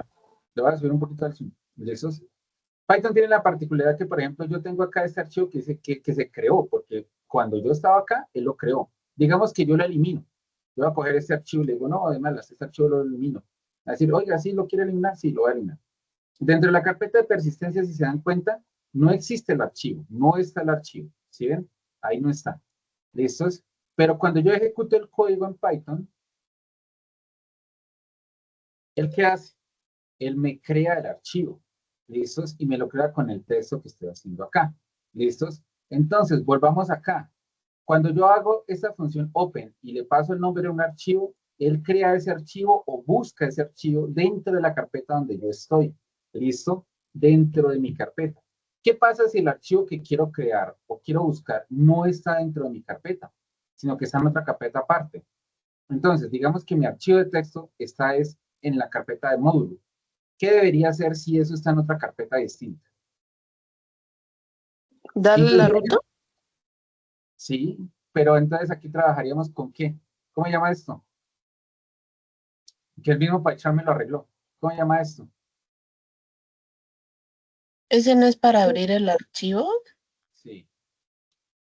Speaker 1: Le voy a subir un poquito al zoom. Python tiene la particularidad que, por ejemplo, yo tengo acá este archivo que dice que se creó, porque cuando yo estaba acá, él lo creó. Digamos que yo lo elimino. Yo voy a coger este archivo y le digo, no, además, este archivo lo elimino. A decir, oiga, ¿sí lo quiere eliminar? Sí, lo voy a eliminar. Dentro de la carpeta de persistencia, si se dan cuenta, no existe el archivo, no está el archivo. ¿Sí ven? Ahí no está. ¿Listos? Pero cuando yo ejecuto el código en Python, ¿él qué hace? Él me crea el archivo. ¿Listos? Y me lo crea con el texto que estoy haciendo acá. ¿Listos? Entonces, volvamos acá. Cuando yo hago esta función open y le paso el nombre de un archivo, él crea ese archivo o busca ese archivo dentro de la carpeta donde yo estoy. ¿Listo? Dentro de mi carpeta. ¿Qué pasa si el archivo que quiero crear o quiero buscar no está dentro de mi carpeta, sino que está en otra carpeta aparte? Entonces, digamos que mi archivo de texto está en la carpeta de módulo. ¿Qué debería hacer si eso está en otra carpeta distinta?
Speaker 3: ¿Darle la ruta?
Speaker 1: Sí, pero entonces aquí trabajaríamos con ¿qué? ¿Cómo se llama esto? Que el mismo Paychan me lo arregló. ¿Cómo se llama esto?
Speaker 3: ¿Ese no es para abrir el archivo?
Speaker 1: Sí.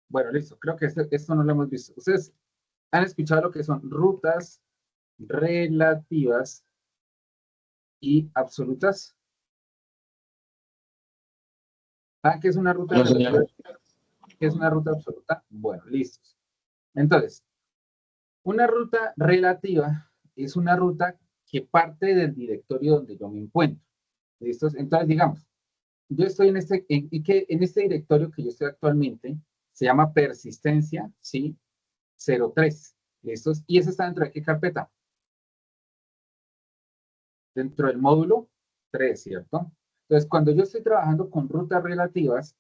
Speaker 1: Bueno, listo. Creo que esto no lo hemos visto. Ustedes han escuchado lo que son rutas relativas y absolutas. ¿Qué es una ruta relativa? ¿Qué es una ruta absoluta? Bueno, listos. Entonces, una ruta relativa es una ruta que parte del directorio donde yo me encuentro. ¿Listos? Entonces, digamos, yo estoy en este directorio que yo estoy actualmente, se llama persistencia, ¿sí? 03. ¿Listos? ¿Y eso está dentro de qué carpeta? Dentro del módulo 3, ¿cierto? Entonces, cuando yo estoy trabajando con rutas relativas,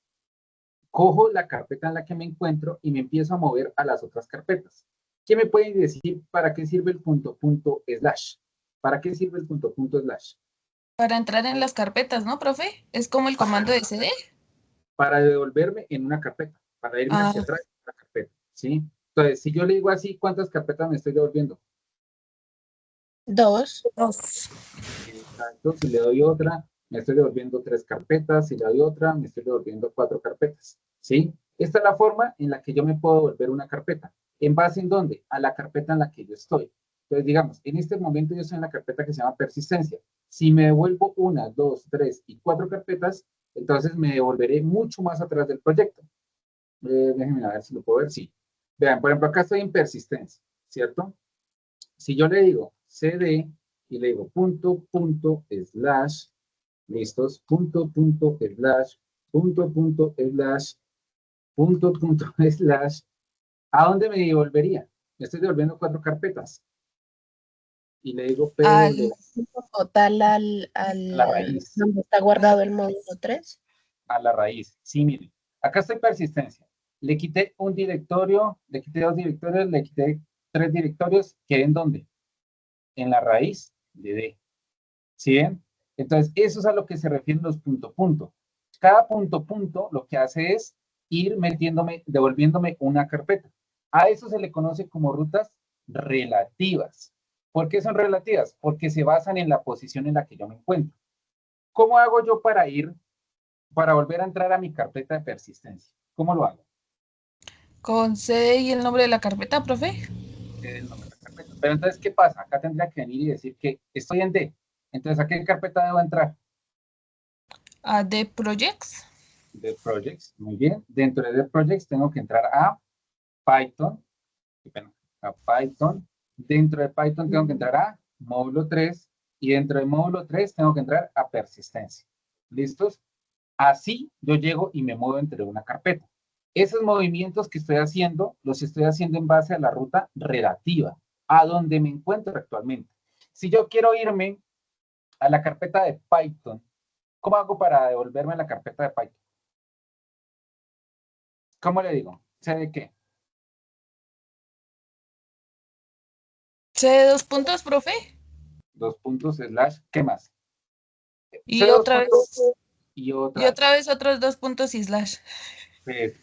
Speaker 1: cojo la carpeta en la que me encuentro y me empiezo a mover a las otras carpetas. ¿Qué me pueden decir para qué sirve el punto slash? ¿Para qué sirve el punto slash?
Speaker 5: Para entrar en las carpetas, ¿no, profe? Es como el comando de cd.
Speaker 1: Para devolverme en una carpeta, para irme hacia atrás en una carpeta, ¿sí? Entonces, si yo le digo así, ¿cuántas carpetas me estoy devolviendo?
Speaker 3: 2.
Speaker 1: Exacto. Si le doy otra, me estoy devolviendo 3 carpetas. Si le doy otra, me estoy devolviendo 4 carpetas, ¿sí? Esta es la forma en la que yo me puedo devolver una carpeta. ¿En base en dónde? A la carpeta en la que yo estoy. Entonces, digamos, en este momento yo estoy en la carpeta que se llama persistencia. Si me devuelvo 1, 2, 3 y 4 carpetas, entonces me devolveré mucho más atrás del proyecto. Déjenme ver si lo puedo ver. Sí. Vean, por ejemplo, acá estoy en persistencia, ¿cierto? Si yo le digo cd y le digo punto, punto, slash, listos, punto, punto, slash, punto, punto, slash, punto, punto, slash, ¿a dónde me devolvería? Me estoy devolviendo 4 carpetas. Y le digo
Speaker 3: Al
Speaker 1: PW
Speaker 3: total
Speaker 1: a la raíz,
Speaker 3: donde está guardado el módulo 3.
Speaker 1: a la raíz. Sí, miren, acá estoy persistencia. Le quité un directorio, le quité 2 directorios, le quité 3 directorios. ¿En dónde? En la raíz de D. ¿Sí ven? Entonces, eso es a lo que se refieren los punto, punto. Cada punto, punto, lo que hace es ir metiéndome, devolviéndome una carpeta. A eso se le conoce como rutas relativas. ¿Por qué son relativas? Porque se basan en la posición en la que yo me encuentro. ¿Cómo hago yo para volver a entrar a mi carpeta de persistencia? ¿Cómo lo hago?
Speaker 5: Con CD y el nombre de la carpeta, profe.
Speaker 1: El nombre de la carpeta. Pero entonces, ¿qué pasa? Acá tendría que venir y decir que estoy en D. Entonces, ¿a qué carpeta debo entrar?
Speaker 5: A de Projects.
Speaker 1: De Projects, muy bien. Dentro de Projects tengo que entrar a Python. A Python. Dentro de Python tengo que entrar a módulo 3. Y dentro de módulo 3 tengo que entrar a persistencia. ¿Listos? Así yo llego y me muevo entre una carpeta. Esos movimientos que estoy haciendo, los estoy haciendo en base a la ruta relativa, a donde me encuentro actualmente. Si yo quiero irme a la carpeta de Python, ¿cómo hago para devolverme a la carpeta de Python? ¿Cómo le digo? ¿Sé de qué?
Speaker 5: CD 2 puntos, profe.
Speaker 1: 2 puntos, slash, ¿qué más?
Speaker 5: Y
Speaker 1: C2
Speaker 5: otra vez.
Speaker 1: puntos y
Speaker 5: Y
Speaker 1: otra.
Speaker 5: otra vez otros 2 puntos y slash.
Speaker 1: Pues,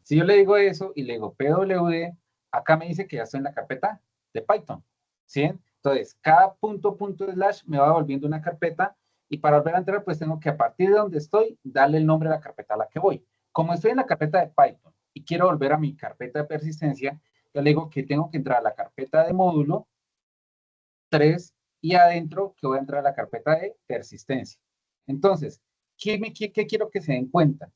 Speaker 1: si yo le digo eso y le digo pwd, acá me dice que ya estoy en la carpeta de Python. ¿Sí? Entonces, cada punto, punto, slash me va devolviendo una carpeta y para volver a entrar, pues tengo que a partir de donde estoy, darle el nombre a la carpeta a la que voy. Como estoy en la carpeta de Python y quiero volver a mi carpeta de persistencia, yo le digo que tengo que entrar a la carpeta de módulo 3 y adentro que voy a entrar a la carpeta de persistencia. Entonces, ¿qué quiero que se den cuenta?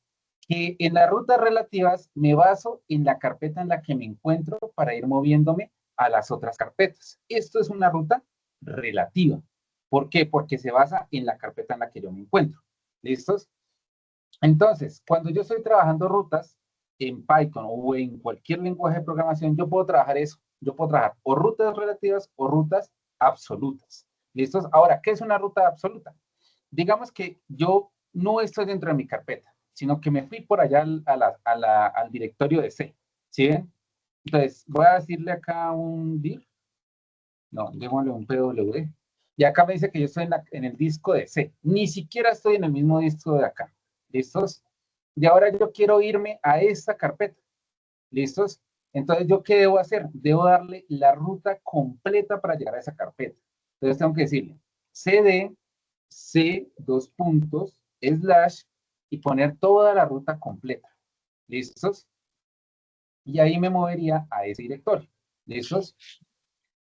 Speaker 1: Que en las rutas relativas me baso en la carpeta en la que me encuentro para ir moviéndome a las otras carpetas. Esto es una ruta relativa. ¿Por qué? Porque se basa en la carpeta en la que yo me encuentro. ¿Listos? Entonces, cuando yo estoy trabajando rutas en Python o en cualquier lenguaje de programación, yo puedo trabajar eso. Yo puedo trabajar o rutas relativas o rutas absolutas. ¿Listos? Ahora, ¿qué es una ruta absoluta? Digamos que yo no estoy dentro de mi carpeta, sino que me fui por allá al directorio de C. ¿Sí ven? Entonces, voy a decirle acá un dir. No, démosle un pwd. Y acá me dice que yo estoy en el disco de C. Ni siquiera estoy en el mismo disco de acá. ¿Listos? Y ahora yo quiero irme a esta carpeta. ¿Listos? Entonces, ¿yo qué debo hacer? Debo darle la ruta completa para llegar a esa carpeta. Entonces, tengo que decirle cd, c, 2 puntos, slash, y poner toda la ruta completa. ¿Listos? Y ahí me movería a ese directorio. ¿Listos?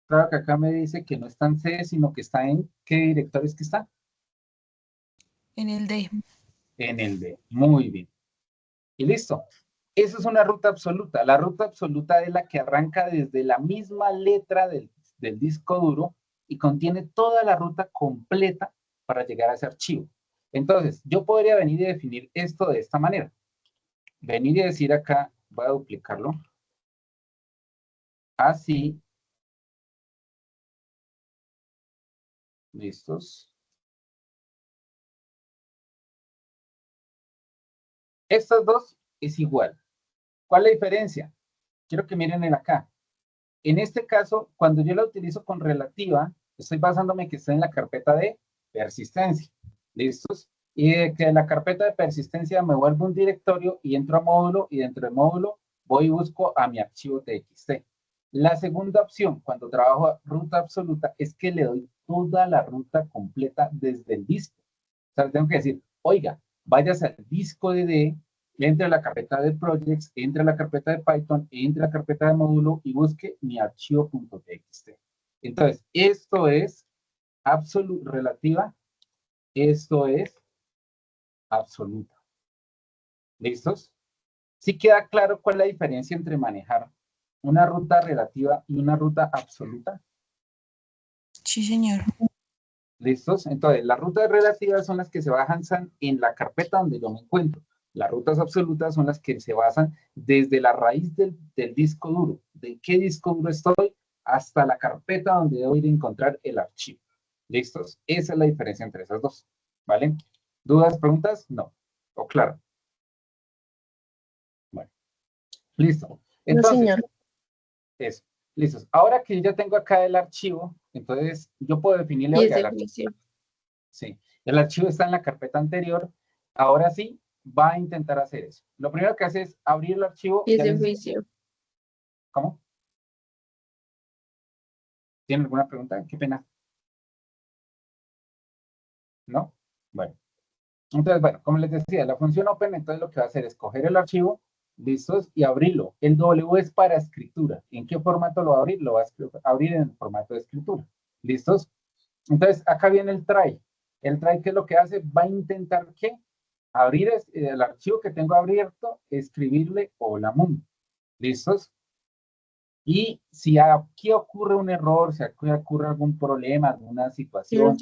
Speaker 1: Claro que acá me dice que no está en C, sino que está en ¿qué directorio es que está?
Speaker 5: En el D.
Speaker 1: En el D. Muy bien. Y listo. Eso es una ruta absoluta. La ruta absoluta es la que arranca desde la misma letra del disco duro y contiene toda la ruta completa para llegar a ese archivo. Entonces, yo podría venir y definir esto de esta manera. Venir y decir acá, voy a duplicarlo. Así. ¿Listos? Estas dos es igual. ¿Cuál es la diferencia? Quiero que miren en acá. En este caso, cuando yo la utilizo con relativa, estoy basándome que está en la carpeta de persistencia. ¿Listos? Y de que la carpeta de persistencia me vuelve un directorio y entro a módulo y dentro de módulo voy y busco a mi archivo txt. La segunda opción, cuando trabajo ruta absoluta, es que le doy toda la ruta completa desde el disco. O sea, tengo que decir, oiga, váyase al disco de D, entre a la carpeta de projects, entre a la carpeta de Python, entre a la carpeta de módulo y busque mi archivo.txt. Entonces, esto es relativa, esto es absoluta. ¿Listos? ¿Sí queda claro cuál es la diferencia entre manejar una ruta relativa y una ruta absoluta?
Speaker 5: Sí, señor.
Speaker 1: ¿Listos? Entonces, las rutas relativas son las que se basan en la carpeta donde yo me encuentro. Las rutas absolutas son las que se basan desde la raíz del disco duro. ¿De qué disco duro estoy? Hasta la carpeta donde debo ir a encontrar el archivo. ¿Listos? Esa es la diferencia entre esas dos. ¿Vale? ¿Dudas, preguntas? No. ¿O claro? Bueno. Listo. Entonces,
Speaker 3: no, señor.
Speaker 1: eso. Listos. Ahora que ya tengo acá el archivo, entonces yo puedo definirle,
Speaker 3: Y es
Speaker 1: oiga, el
Speaker 3: de
Speaker 1: archivo.
Speaker 3: juicio.
Speaker 1: Sí, el archivo está en la carpeta anterior. Ahora sí, va a intentar hacer eso. Lo primero que hace es abrir el archivo.
Speaker 3: Y es
Speaker 1: ya
Speaker 3: de
Speaker 1: les-
Speaker 3: juicio.
Speaker 1: ¿Cómo? ¿Tienen alguna pregunta? Qué pena. ¿No? Bueno. Entonces, bueno, como les decía, la función open, entonces lo que va a hacer es coger el archivo, listos, y abrirlo. El W es para escritura. ¿En qué formato lo va a abrir? Lo va a abrir en el formato de escritura. ¿Listos? Entonces, acá viene el try. El try, ¿qué es lo que hace? Va a intentar, ¿qué? Abrir el archivo que tengo abierto, escribirle hola mundo. ¿Listos? Y si aquí ocurre un error, si aquí ocurre algún problema, alguna situación,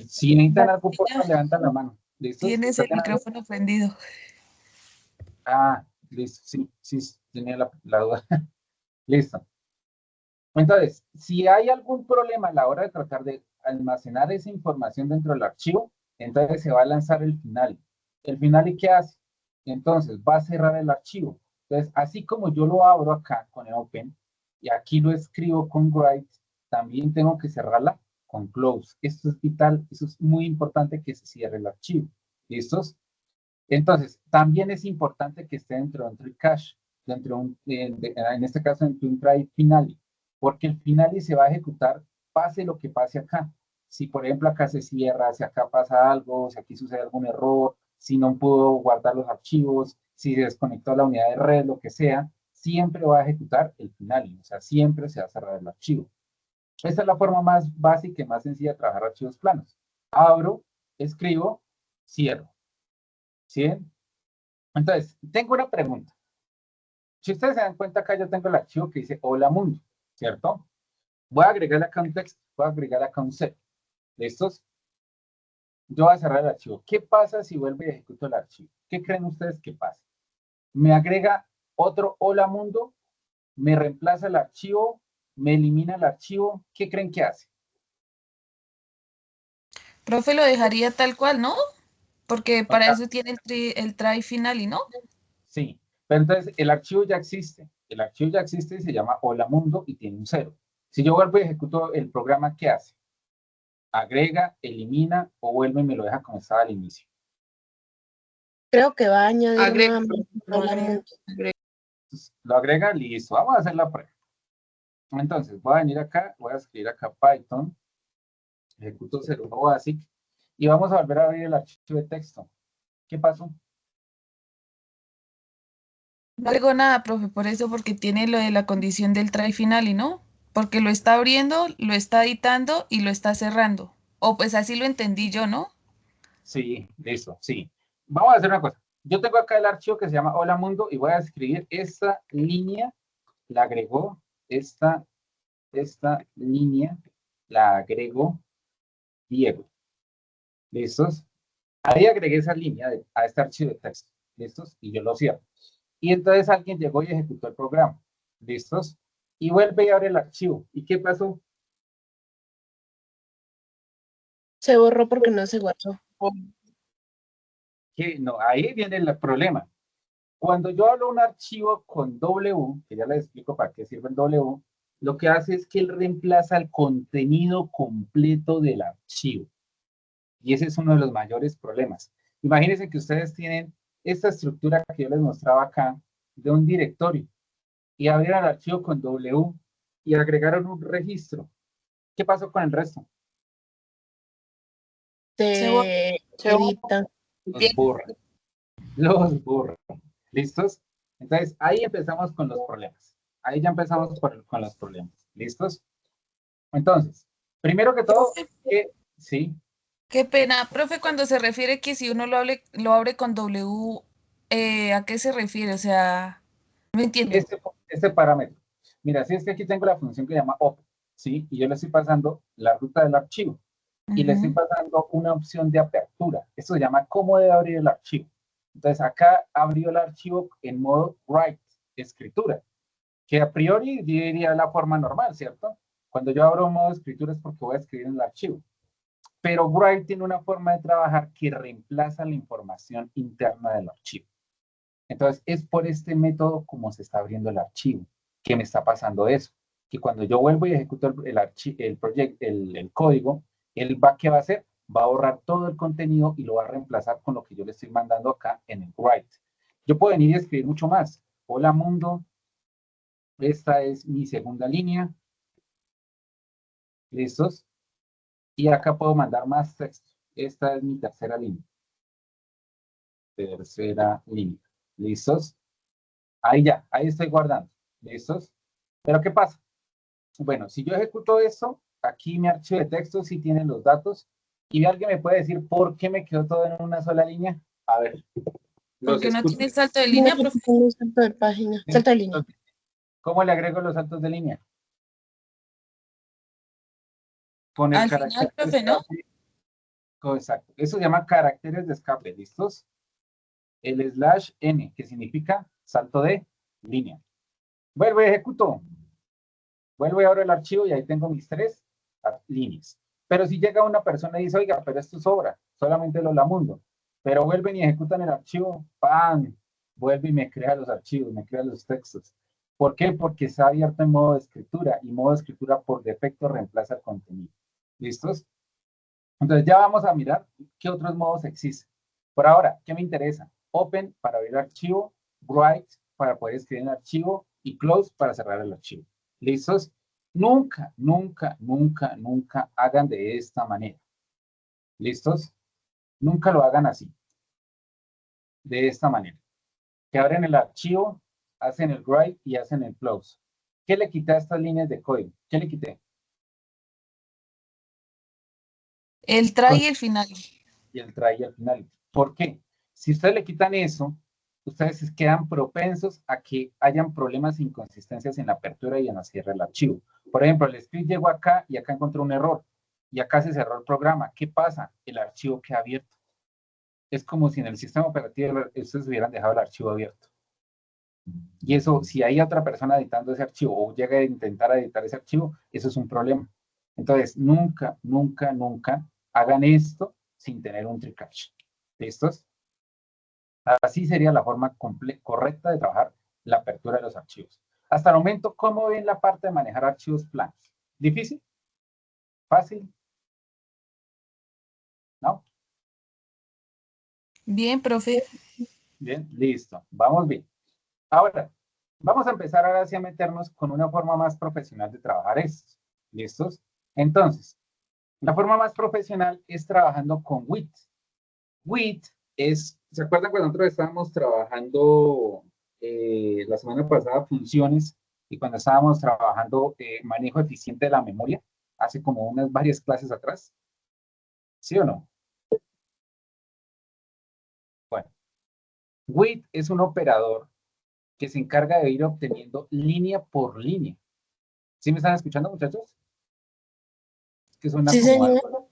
Speaker 1: si necesitan algo, por favor, levantan la mano. ¿Listos?
Speaker 5: Tienes el micrófono prendido.
Speaker 1: Ah, listo, sí, tenía la duda. Listo. Entonces, si hay algún problema a la hora de tratar de almacenar esa información dentro del archivo, entonces se va a lanzar el final. ¿El final y qué hace? Entonces, va a cerrar el archivo. Entonces, así como yo lo abro acá con el Open, y aquí lo escribo con Write, también tengo que cerrarla con Close. Esto es vital, eso es muy importante que se cierre el archivo. ¿Listos? Entonces, también es importante que esté dentro del cache, en este caso, dentro de un try final, porque el final se va a ejecutar pase lo que pase acá. Si, por ejemplo, acá se cierra, si acá pasa algo, si aquí sucede algún error, si no puedo guardar los archivos, si se desconectó la unidad de red, lo que sea, siempre va a ejecutar el final, o sea, siempre se va a cerrar el archivo. Esta es la forma más básica y más sencilla de trabajar archivos planos. Abro, escribo, cierro. ¿Sí? Entonces, tengo una pregunta. Si ustedes se dan cuenta, acá yo tengo el archivo que dice hola mundo, ¿cierto? Voy a agregar acá un texto, voy a agregar acá un set. ¿Listos? Yo voy a cerrar el archivo. ¿Qué pasa si vuelvo y ejecuto el archivo? ¿Qué creen ustedes que pasa? ¿Me agrega otro hola mundo? ¿Me reemplaza el archivo? ¿Me elimina el archivo? ¿Qué creen que hace?
Speaker 5: Profe, lo dejaría tal cual, ¿no? Porque para
Speaker 1: Acá.
Speaker 5: eso tiene el try final, ¿y no?
Speaker 1: Sí, pero entonces el archivo ya existe. El archivo ya existe y se llama hola mundo y tiene un 0. Si yo vuelvo y ejecuto el programa, ¿qué hace? Agrega, elimina o vuelve y me lo deja como estaba al inicio.
Speaker 3: Creo que va a añadir
Speaker 5: Agrega.
Speaker 3: nuevamente.
Speaker 1: Entonces, lo agrega, listo. Vamos a hacer la prueba. Entonces, voy a venir acá, voy a escribir acá Python, ejecuto 01 basic, y vamos a volver a abrir el archivo de texto. ¿Qué pasó?
Speaker 5: No digo nada, profe, por eso, porque tiene lo de la condición del try final, ¿y no? Porque lo está abriendo, lo está editando y lo está cerrando. O pues así lo entendí yo, ¿no?
Speaker 1: Sí, listo, sí. Vamos a hacer una cosa. Yo tengo acá el archivo que se llama Hola Mundo y voy a escribir esta línea, la agregó, esta línea, la agregó Diego. ¿Listos? Ahí agregué esa línea a este archivo de texto. ¿Listos? Y yo lo cierro. Y entonces alguien llegó y ejecutó el programa. ¿Listos? Y vuelve y abre el archivo. ¿Y qué pasó?
Speaker 3: Se borró porque no se guardó.
Speaker 1: Que no, ahí viene el problema. Cuando yo hablo un archivo con W, que ya les explico para qué sirve el W, lo que hace es que él reemplaza el contenido completo del archivo. Y ese es uno de los mayores problemas. Imagínense que ustedes tienen esta estructura que yo les mostraba acá de un directorio y abrieron el archivo con W y agregaron un registro. ¿Qué pasó con el resto?
Speaker 3: Se edita.
Speaker 1: Los borran. Los borran. ¿Listos? Entonces, ahí empezamos con los problemas. Ahí ya empezamos con los problemas. ¿Listos? Entonces, primero que todo, sí.
Speaker 5: Qué pena, profe, cuando se refiere que si uno lo abre con W, ¿a qué se refiere? O sea, no entiendo.
Speaker 1: Este parámetro. Mira, si es que aquí tengo la función que se llama open, ¿sí? Y yo le estoy pasando la ruta del archivo. Y le estoy pasando una opción de apertura. Esto se llama cómo debe abrir el archivo. Entonces acá abrió el archivo en modo write, escritura, que a priori diría la forma normal, ¿cierto? Cuando yo abro modo escritura es porque voy a escribir en el archivo. Pero write tiene una forma de trabajar que reemplaza la información interna del archivo. Entonces es por este método como se está abriendo el archivo, que me está pasando eso. Que cuando yo vuelvo y ejecuto el código, ¿qué va a hacer? Va a borrar todo el contenido y lo va a reemplazar con lo que yo le estoy mandando acá en el write. Yo puedo venir y escribir mucho más. Hola mundo, esta es mi segunda línea. ¿Listos? Y acá puedo mandar más texto. Esta es mi tercera línea. Tercera línea. ¿Listos? Ahí ya, ahí estoy guardando. ¿Listos? Pero ¿qué pasa? Bueno, si yo ejecuto esto, aquí mi archivo de texto sí tiene los datos. Y alguien me puede decir por qué me quedó todo en una sola línea. A ver.
Speaker 5: Porque no tiene salto de línea, profe.
Speaker 3: Salto de página, salto de línea.
Speaker 1: ¿Cómo le agrego los saltos de línea? Con el
Speaker 5: Al
Speaker 1: carácter
Speaker 5: final, profe, ¿no?
Speaker 1: Exacto. Eso se llama caracteres de escape. ¿Listos? El /n, que significa salto de línea. Vuelvo y ejecuto. Vuelvo y abro el archivo y ahí tengo mis 3 líneas. Pero si llega una persona y dice, oiga, pero esto sobra, solamente lo lamundo. Pero vuelven y ejecutan el archivo, ¡pam! Vuelve y me crea los archivos, me crea los textos. ¿Por qué? Porque está abierto en modo de escritura y modo de escritura por defecto reemplaza el contenido. ¿Listos? Entonces ya vamos a mirar qué otros modos existen. Por ahora, ¿qué me interesa? Open para abrir el archivo, write para poder escribir en el archivo y close para cerrar el archivo. ¿Listos? Nunca, nunca, nunca, nunca hagan de esta manera. ¿Listos? Nunca lo hagan así. De esta manera. Que abren el archivo, hacen el write y hacen el close. ¿Qué le quité a estas líneas de código? ¿Qué le quité?
Speaker 5: El try y el final.
Speaker 1: Y el try y el final. ¿Por qué? Si ustedes le quitan eso, ustedes quedan propensos a que hayan problemas e inconsistencias en la apertura y en la cierre del archivo. Por ejemplo, el script llegó acá y acá encontró un error. Y acá se cerró el programa. ¿Qué pasa? El archivo queda abierto. Es como si en el sistema operativo ustedes hubieran dejado el archivo abierto. Y eso, si hay otra persona editando ese archivo o llega a intentar editar ese archivo, eso es un problema. Entonces, nunca, nunca, nunca hagan esto sin tener un tricache. ¿Listos? Así sería la forma correcta de trabajar la apertura de los archivos. Hasta el momento, ¿cómo ven la parte de manejar archivos planos? ¿Difícil? ¿Fácil? ¿No?
Speaker 5: Bien, profe.
Speaker 1: Bien, listo. Vamos bien. Ahora, vamos a empezar ahora sí a meternos con una forma más profesional de trabajar esto. ¿Listos? Entonces, la forma más profesional es trabajando con WIT. WIT es, ¿se acuerdan cuando nosotros estábamos trabajando la semana pasada funciones y cuando estábamos trabajando manejo eficiente de la memoria? Hace como unas varias clases atrás. ¿Sí o no? Bueno, WIT es un operador que se encarga de ir obteniendo línea por línea. ¿Sí me están escuchando, muchachos? Es que suena
Speaker 3: Sí,
Speaker 1: como
Speaker 3: señor.
Speaker 1: algo.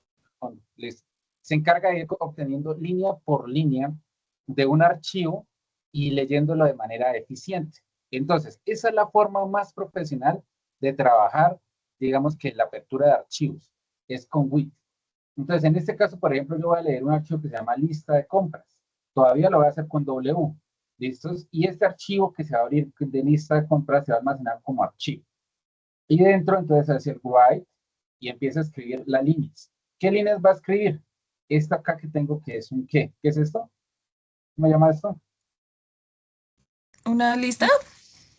Speaker 1: Listo. Se encarga de ir obteniendo línea por línea de un archivo y leyéndolo de manera eficiente. Entonces, esa es la forma más profesional de trabajar, digamos que la apertura de archivos, es con WIT. Entonces, en este caso, por ejemplo, yo voy a leer un archivo que se llama lista de compras. Todavía lo voy a hacer con W. ¿Listos? Y este archivo que se va a abrir de lista de compras se va a almacenar como archivo. Y dentro, entonces, hace el write y empieza a escribir las líneas. ¿Qué líneas va a escribir? Esta acá que tengo, que es un ¿qué? ¿Qué es esto? ¿Cómo se llama esto?
Speaker 5: ¿Una lista?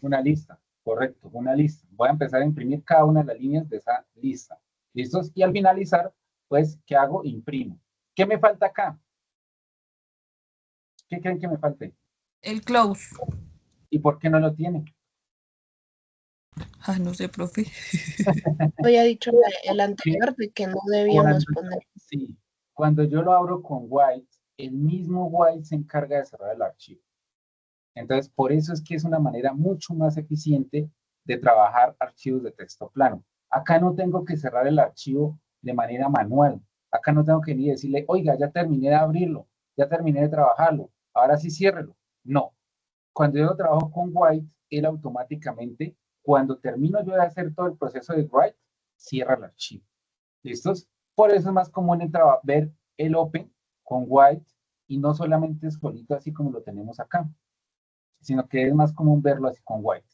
Speaker 1: Una lista, correcto, una lista. Voy a empezar a imprimir cada una de las líneas de esa lista. ¿Listos? Y al finalizar, pues, ¿qué hago? Imprimo. ¿Qué me falta acá? ¿Qué creen que me falte?
Speaker 5: El close.
Speaker 1: ¿Y por qué no lo tiene?
Speaker 5: Ah, no sé, profe.
Speaker 3: Había dicho el anterior de que no debíamos poner.
Speaker 1: Sí, cuando yo lo abro con White, el mismo White se encarga de cerrar el archivo. Entonces, por eso es que es una manera mucho más eficiente de trabajar archivos de texto plano. Acá no tengo que cerrar el archivo de manera manual. Acá no tengo que ni decirle, oiga, ya terminé de abrirlo, ya terminé de trabajarlo, ahora sí ciérrelo. No. Cuando yo trabajo con Write, él automáticamente, cuando termino yo de hacer todo el proceso de Write, cierra el archivo. ¿Listos? Por eso es más común ver el Open con Write y no solamente es solito así como lo tenemos acá, sino que es más común verlo así con Write.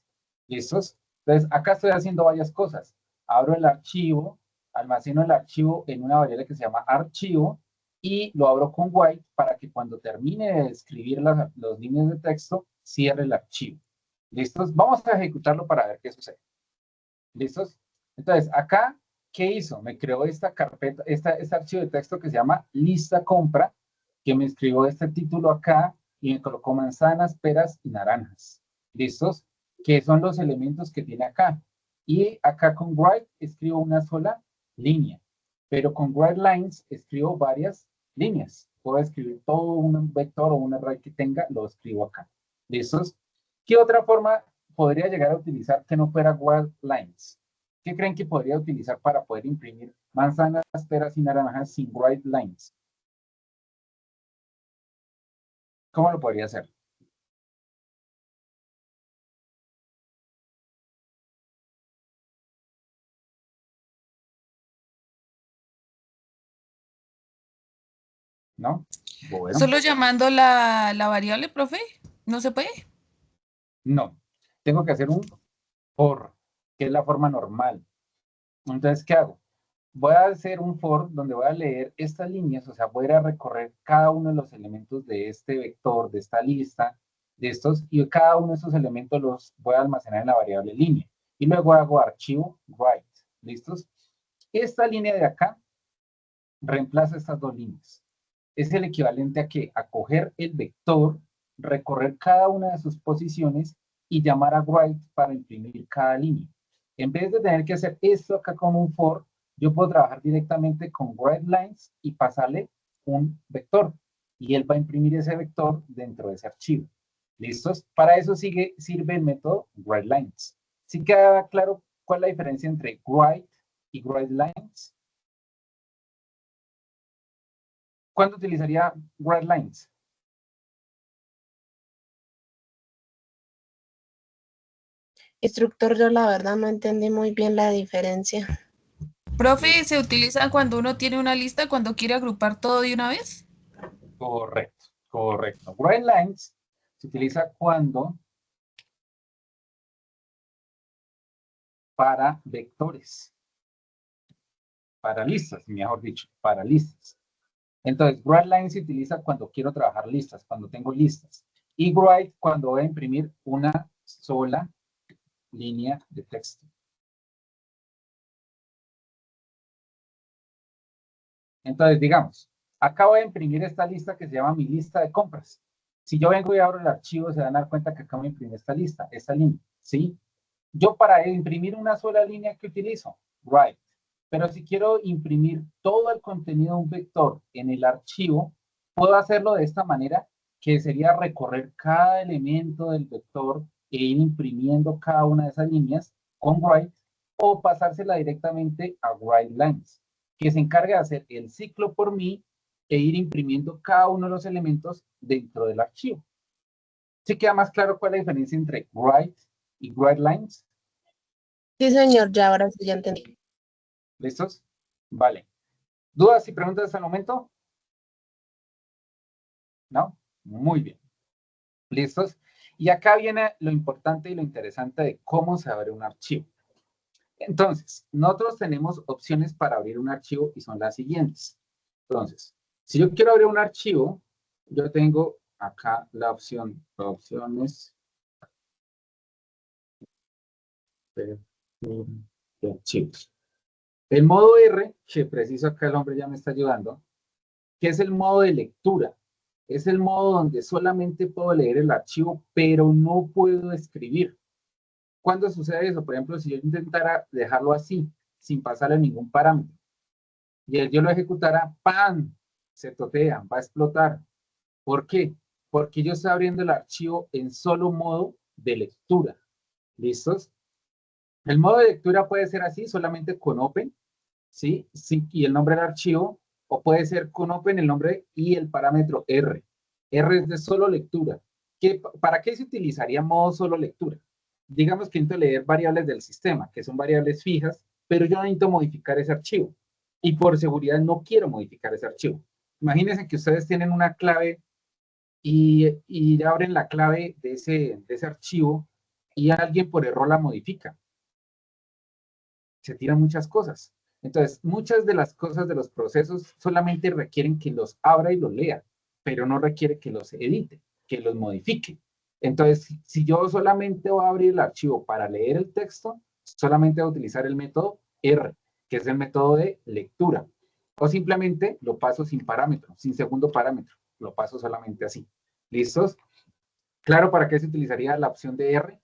Speaker 1: ¿Listos? Entonces, acá estoy haciendo varias cosas. Abro el archivo, almaceno el archivo en una variable que se llama archivo y lo abro con Write para que cuando termine de escribir las líneas de texto, cierre el archivo. ¿Listos? Vamos a ejecutarlo para ver qué sucede. ¿Listos? Entonces, acá, ¿qué hizo? Me creó esta carpeta, este archivo de texto que se llama lista compra, que me escribió este título acá y me colocó manzanas, peras y naranjas. ¿Listos? Que son los elementos que tiene acá. Y acá con Write escribo una sola línea, pero con WriteLines escribo varias líneas. Puedo escribir todo un vector o un array que tenga, lo escribo acá. ¿Listos? ¿Qué otra forma podría llegar a utilizar que no fuera WriteLines? ¿Qué creen que podría utilizar para poder imprimir manzanas, peras y naranjas sin WriteLines? ¿Cómo lo podría hacer? ¿No? Bueno.
Speaker 5: ¿Solo llamando la variable, profe? ¿No se puede?
Speaker 1: No. Tengo que hacer un for, que es la forma normal. Entonces, ¿qué hago? Voy a hacer un for donde voy a leer estas líneas, o sea, voy a ir a recorrer cada uno de los elementos de este vector, de esta lista, de estos, y cada uno de esos elementos los voy a almacenar en la variable línea. Y luego hago archivo write. ¿Listos? Esta línea de acá reemplaza estas dos líneas. Es el equivalente a que a coger el vector, recorrer cada una de sus posiciones y llamar a write para imprimir cada línea. En vez de tener que hacer esto acá como un for, yo puedo trabajar directamente con WriteLines y pasarle un vector. Y él va a imprimir ese vector dentro de ese archivo. ¿Listos? Para eso sirve el método WriteLines. ¿Sí queda claro cuál es la diferencia entre write y WriteLines? ¿Cuándo utilizaría WriteLines?
Speaker 3: Instructor, yo la verdad no entendí muy bien la diferencia.
Speaker 5: Profe, ¿se utiliza cuando uno tiene una lista, cuando quiere agrupar todo de una vez?
Speaker 1: Correcto, correcto. WriteLines se utiliza cuando para vectores, para listas, mejor dicho, para listas. Entonces, WriteLines se utiliza cuando quiero trabajar listas, cuando tengo listas. Y Write cuando voy a imprimir una sola línea de texto. Entonces, digamos, acá voy a imprimir esta lista que se llama mi lista de compras. Si yo vengo y abro el archivo, se van a dar cuenta que acá me imprimí esta lista, esta línea, ¿sí? Yo para imprimir una sola línea que utilizo, Write. Pero si quiero imprimir todo el contenido de un vector en el archivo, puedo hacerlo de esta manera, que sería recorrer cada elemento del vector e ir imprimiendo cada una de esas líneas con Write, o pasársela directamente a WriteLines, que se encarga de hacer el ciclo por mí e ir imprimiendo cada uno de los elementos dentro del archivo. ¿Sí queda más claro cuál es la diferencia entre Write y WriteLines?
Speaker 3: Sí, señor, ya ahora sí ya entendí.
Speaker 1: ¿Listos? Vale. ¿Dudas y preguntas hasta el momento? ¿No? Muy bien. ¿Listos? Y acá viene lo importante y lo interesante de cómo se abre un archivo. Entonces, nosotros tenemos opciones para abrir un archivo y son las siguientes. Entonces, si yo quiero abrir un archivo, yo tengo acá la opción, opciones de archivos. El modo R, que preciso acá el hombre ya me está ayudando, que es el modo de lectura. Es el modo donde solamente puedo leer el archivo, pero no puedo escribir. ¿Cuándo sucede eso? Por ejemplo, si yo intentara dejarlo así, sin pasarle ningún parámetro, y yo lo ejecutara, ¡pam! Se totea, va a explotar. ¿Por qué? Porque yo estoy abriendo el archivo en solo modo de lectura. ¿Listos? El modo de lectura puede ser así, solamente con open, ¿sí? Sí, y el nombre del archivo, o puede ser con open el nombre y el parámetro R. R es de solo lectura. ¿Para qué se utilizaría modo solo lectura? Digamos que necesito leer variables del sistema, que son variables fijas, pero yo necesito modificar ese archivo. Y por seguridad no quiero modificar ese archivo. Imagínense que ustedes tienen una clave y abren la clave de ese archivo y alguien por error la modifica. Se tiran muchas cosas. Entonces, muchas de las cosas de los procesos solamente requieren que los abra y los lea, pero no requiere que los edite, que los modifique. Entonces, si yo solamente voy a abrir el archivo para leer el texto, solamente voy a utilizar el método R, que es el método de lectura. O simplemente lo paso sin parámetro, sin segundo parámetro. Lo paso solamente así. ¿Listos? ¿Claro para qué se utilizaría la opción de R?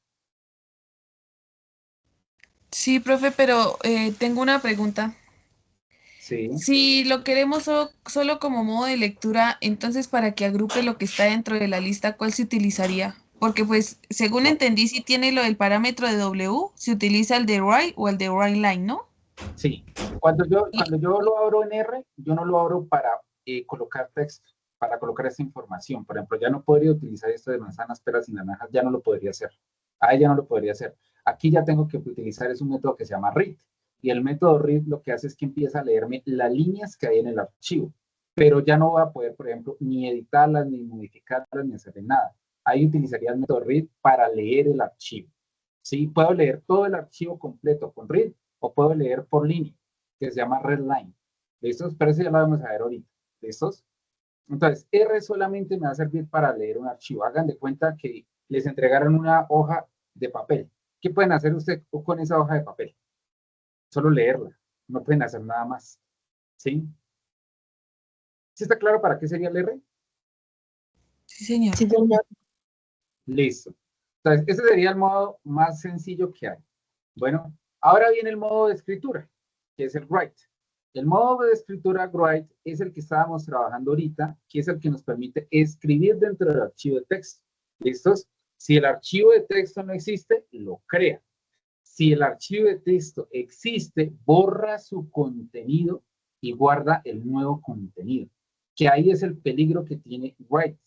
Speaker 5: Sí, profe, pero tengo una pregunta.
Speaker 1: Sí.
Speaker 5: Si lo queremos solo como modo de lectura, entonces para que agrupe lo que está dentro de la lista, ¿cuál se utilizaría? Porque pues, según
Speaker 1: No.
Speaker 5: entendí, si tiene lo del parámetro de W, se utiliza el de write o el de write line, ¿no?
Speaker 1: Sí, cuando yo lo abro en R, yo no lo abro para colocar texto, para colocar esa información. Por ejemplo, ya no podría utilizar esto de manzanas, peras y naranjas, ya no lo podría hacer. Ahí ya no lo podría hacer. Aquí ya tengo que utilizar es un método que se llama read. Y el método read lo que hace es que empieza a leerme las líneas que hay en el archivo. Pero ya no voy a poder, por ejemplo, ni editarlas, ni modificarlas, ni hacerle nada. Ahí utilizaría el método read para leer el archivo. ¿Sí? Puedo leer todo el archivo completo con read o puedo leer por línea, que se llama redline. ¿Listos? Pero eso ya lo vamos a ver ahorita. ¿Listos? Entonces, R solamente me va a servir para leer un archivo. Hagan de cuenta que les entregaron una hoja de papel. ¿Qué pueden hacer ustedes con esa hoja de papel? Solo leerla. No pueden hacer nada más. ¿Sí? ¿Sí está claro para qué sería el R?
Speaker 5: Sí, señor.
Speaker 3: Sí, señor.
Speaker 1: Listo. Entonces, ese sería el modo más sencillo que hay. Bueno, ahora viene el modo de escritura, que es el write. El modo de escritura write es el que estábamos trabajando ahorita, que es el que nos permite escribir dentro del archivo de texto. ¿Listos? Si el archivo de texto no existe, lo crea. Si el archivo de texto existe, borra su contenido y guarda el nuevo contenido. Que ahí es el peligro que tiene write.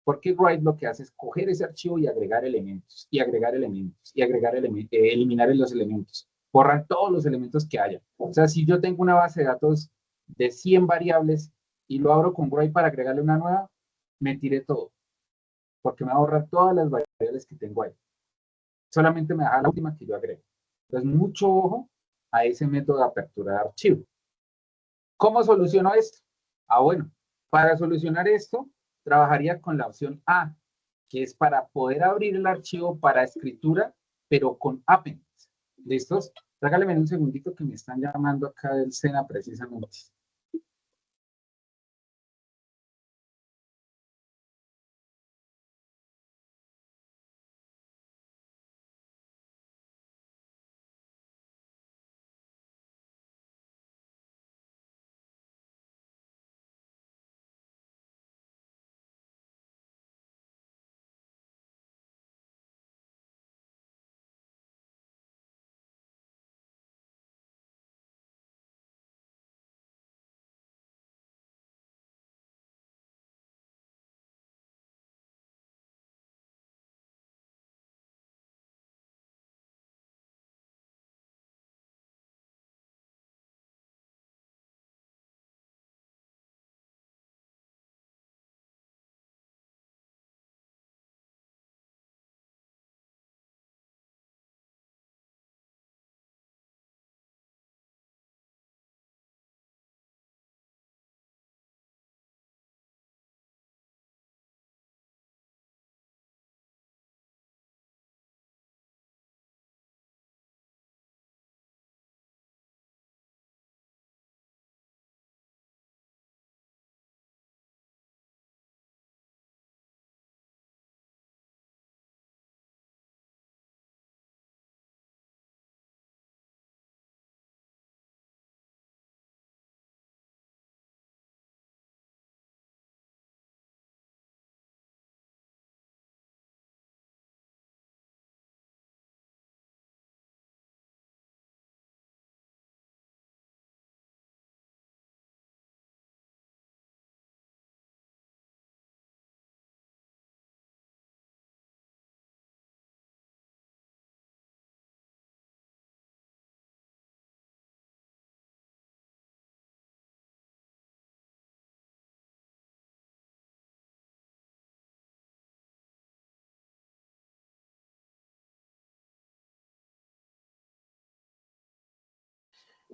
Speaker 1: Porque write lo que hace es coger ese archivo y agregar elementos, y agregar elementos, y agregar elementos, eliminar los elementos, borrar todos los elementos que haya. O sea, si yo tengo una base de datos de 100 variables y lo abro con write para agregarle una nueva, me tiré todo, porque me va a borrar todas las variables que tengo ahí. Solamente me deja la última que yo agrego. Entonces, mucho ojo a ese método de apertura de archivo. ¿Cómo soluciono esto? Bueno, para solucionar esto, trabajaría con la opción A, que es para poder abrir el archivo para escritura, pero con append. ¿Listos? Regálenme un segundito que me están llamando acá del SENA precisamente.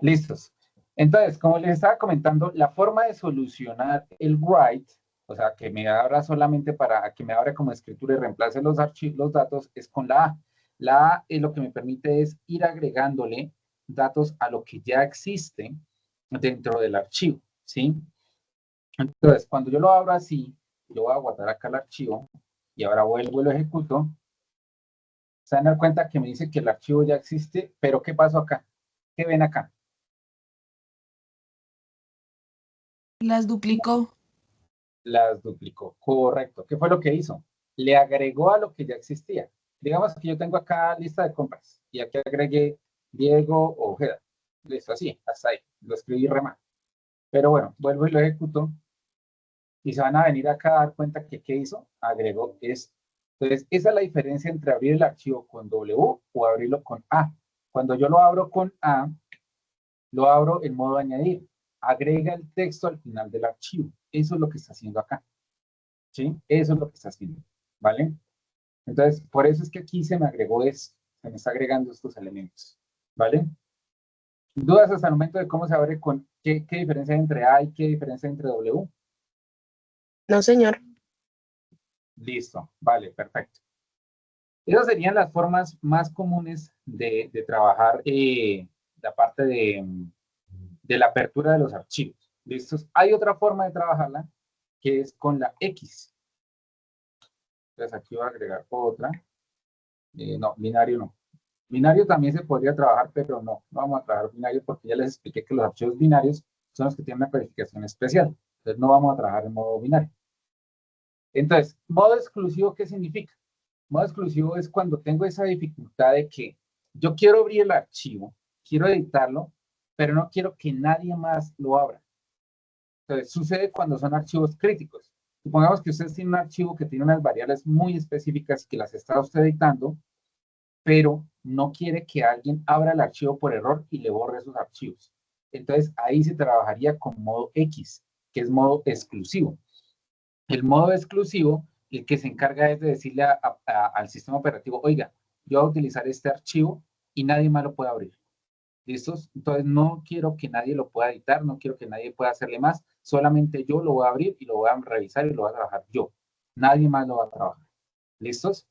Speaker 1: Listos. Entonces, como les estaba comentando, la forma de solucionar el write, o sea, que me abra solamente para que me abra como escritura y reemplace los datos, es con la A. La A lo que me permite es ir agregándole datos a lo que ya existe dentro del archivo, ¿sí? Entonces, cuando yo lo abro así, yo voy a guardar acá el archivo y ahora vuelvo y lo ejecuto. Se van a dar cuenta que me dice que el archivo ya existe, pero ¿qué pasó acá? ¿Qué ven acá?
Speaker 5: Las duplicó.
Speaker 1: Las duplicó, correcto. ¿Qué fue lo que hizo? Le agregó a lo que ya existía. Digamos que yo tengo acá lista de compras y aquí agregué Diego Ojeda. Listo, así, hasta ahí. Lo escribí re mal. Pero bueno, vuelvo y lo ejecuto y se van a venir acá a dar cuenta que ¿qué hizo? Agregó esto. Entonces, esa es la diferencia entre abrir el archivo con W o abrirlo con A. Cuando yo lo abro con A, lo abro en modo añadir. Agrega el texto al final del archivo. Eso es lo que está haciendo acá. ¿Sí? Eso es lo que está haciendo. ¿Vale? Entonces, por eso es que aquí se me agregó esto. Se me está agregando estos elementos. ¿Vale? ¿Dudas hasta el momento de cómo se abre con qué diferencia hay entre A y qué diferencia hay entre W?
Speaker 3: No, señor.
Speaker 1: Listo. Vale, perfecto. Esas serían las formas más comunes de trabajar la parte de la apertura de los archivos. ¿Listos? Hay otra forma de trabajarla que es con la X. Entonces aquí voy a agregar otra. No, binario no. Binario también se podría trabajar, pero no vamos a trabajar binario porque ya les expliqué que los archivos binarios son los que tienen una codificación especial. Entonces no vamos a trabajar en modo binario. Entonces, modo exclusivo, ¿qué significa? Modo exclusivo es cuando tengo esa dificultad de que yo quiero abrir el archivo, quiero editarlo, pero no quiero que nadie más lo abra. Entonces, sucede cuando son archivos críticos. Supongamos que usted tiene un archivo que tiene unas variables muy específicas que las está usted editando, pero no quiere que alguien abra el archivo por error y le borre esos archivos. Entonces, ahí se trabajaría con modo X, que es modo exclusivo. El modo exclusivo, el que se encarga es de decirle al sistema operativo, oiga, yo voy a utilizar este archivo y nadie más lo puede abrir. ¿Listos? Entonces no quiero que nadie lo pueda editar, no quiero que nadie pueda hacerle más, solamente yo lo voy a abrir y lo voy a revisar y lo voy a trabajar yo. Nadie más lo va a trabajar. ¿Listos?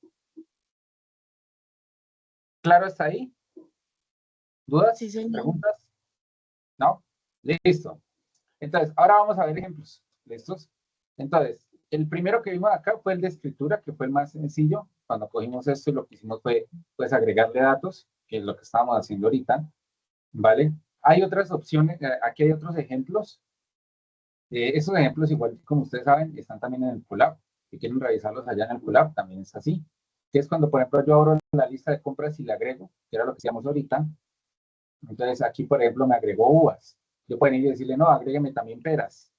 Speaker 1: ¿Claro hasta ahí? ¿Dudas?
Speaker 3: Sí, señor.
Speaker 1: ¿Preguntas? ¿No? Listo. Entonces, ahora vamos a ver ejemplos. ¿Listos? Entonces, el primero que vimos acá fue el de escritura, que fue el más sencillo. Cuando cogimos esto, lo que hicimos fue, pues, agregarle datos, que es lo que estábamos haciendo ahorita. ¿Vale? Hay otras opciones, aquí hay otros ejemplos. Esos ejemplos, igual como ustedes saben, están también en el Colab. Si quieren revisarlos allá en el Colab, también es así. Que es cuando, por ejemplo, yo abro la lista de compras y le agrego, que era lo que hacíamos ahorita. Entonces, aquí, por ejemplo, me agregó uvas. Yo puedo ir y decirle, no, agrégueme también peras.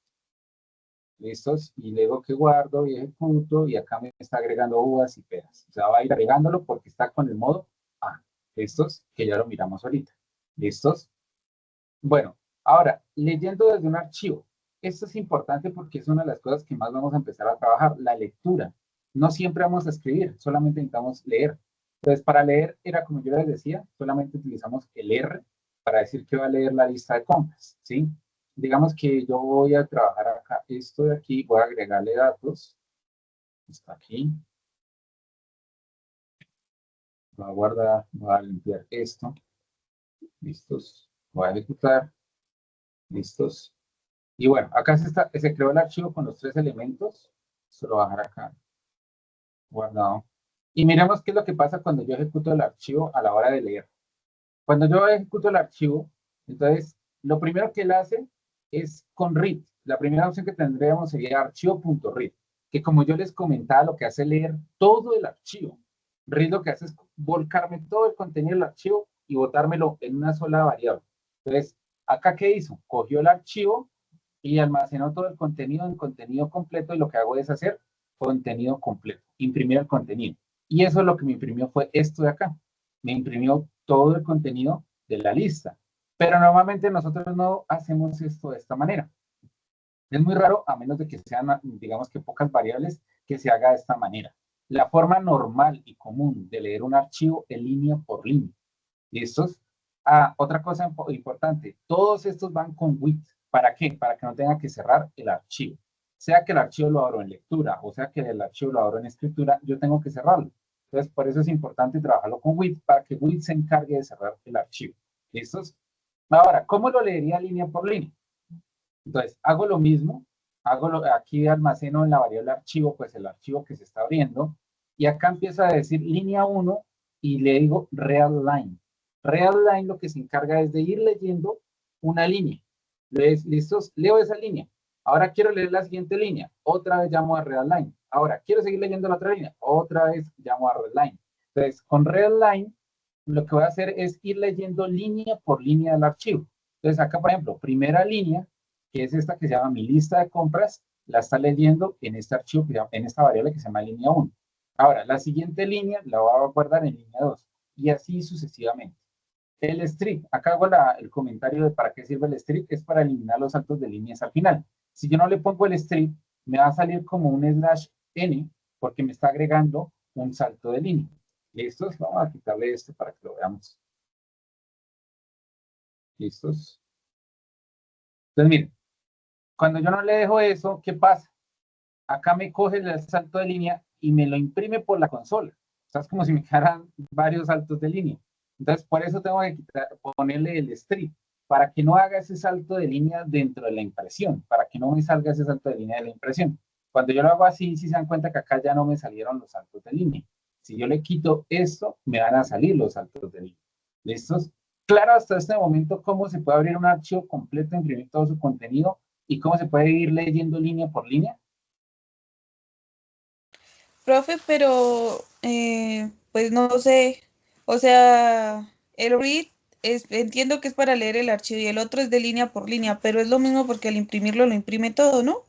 Speaker 1: ¿Listos? Y luego que guardo y ejecuto, y acá me está agregando uvas y peras. O sea, va a ir agregándolo porque está con el modo A. ¿Listos? Que ya lo miramos ahorita. ¿Listos? Bueno, ahora, leyendo desde un archivo. Esto es importante porque es una de las cosas que más vamos a empezar a trabajar, la lectura. No siempre vamos a escribir, solamente necesitamos leer. Entonces, para leer, era como yo les decía, solamente utilizamos el R para decir que va a leer la lista de compras, ¿sí? Digamos que yo voy a trabajar acá, esto de aquí, voy a agregarle datos. Está aquí. Voy a guardar, voy a limpiar esto. Listos. Voy a ejecutar. Listos. Y bueno, acá se creó el archivo con los 3 elementos. Se lo voy a dejar acá. Guardado. Y miremos qué es lo que pasa cuando yo ejecuto el archivo a la hora de leer. Cuando yo ejecuto el archivo, entonces, lo primero que él hace es con read. La primera opción que tendríamos sería archivo.read, que como yo les comentaba, lo que hace es leer todo el archivo. Read lo que hace es volcarme todo el contenido del archivo y botármelo en una sola variable. Entonces, ¿acá qué hizo? Cogió el archivo y almacenó todo el contenido en contenido completo, y lo que hago es hacer contenido completo, imprimir el contenido. Y eso es lo que me imprimió fue esto de acá. Me imprimió todo el contenido de la lista. Pero normalmente nosotros no hacemos esto de esta manera. Es muy raro, a menos de que sean, digamos que pocas variables, que se haga de esta manera. La forma normal y común de leer un archivo es línea por línea. ¿Listos? Otra cosa importante, todos estos van con with. ¿Para qué? Para que no tenga que cerrar el archivo. Sea que el archivo lo abro en lectura o sea que el archivo lo abro en escritura, yo tengo que cerrarlo. Entonces, por eso es importante trabajarlo con with para que with se encargue de cerrar el archivo. ¿Listos? Ahora, ¿cómo lo leería línea por línea? Entonces, hago lo mismo, aquí almaceno en la variable archivo, pues el archivo que se está abriendo, y acá empiezo a decir línea 1 y le digo real line. Real line lo que se encarga es de ir leyendo una línea. ¿Listos? Leo esa línea. Ahora quiero leer la siguiente línea. Otra vez llamo a real line. Ahora quiero seguir leyendo la otra línea. Otra vez llamo a real line. Entonces, con real line, lo que voy a hacer es ir leyendo línea por línea del archivo. Entonces, acá, por ejemplo, primera línea, que es esta que se llama mi lista de compras, la está leyendo en este archivo, en esta variable que se llama línea 1. Ahora, la siguiente línea la voy a guardar en línea 2 y así sucesivamente. El strip, acá hago el comentario de para qué sirve el strip, es para eliminar los saltos de líneas al final. Si yo no le pongo el strip, me va a salir como un /n porque me está agregando un salto de línea. ¿Listos? Vamos a quitarle esto para que lo veamos. ¿Listos? Entonces, miren, cuando yo no le dejo eso, ¿qué pasa? Acá me coge el salto de línea y me lo imprime por la consola. O sea, es como si me quedaran varios saltos de línea. Entonces, por eso tengo que ponerle el strip, para que no haga ese salto de línea dentro de la impresión, para que no me salga ese salto de línea de la impresión. Cuando yo lo hago así, si se dan cuenta que acá ya no me salieron los saltos de línea. Si yo le quito esto, me van a salir los saltos de línea. ¿Listos? Claro, hasta este momento, cómo se puede abrir un archivo completo, imprimir todo su contenido y cómo se puede ir leyendo línea por línea.
Speaker 5: Profe, pero pues no sé, o sea, el read entiendo que es para leer el archivo y el otro es de línea por línea, pero es lo mismo porque al imprimirlo lo imprime todo, ¿no?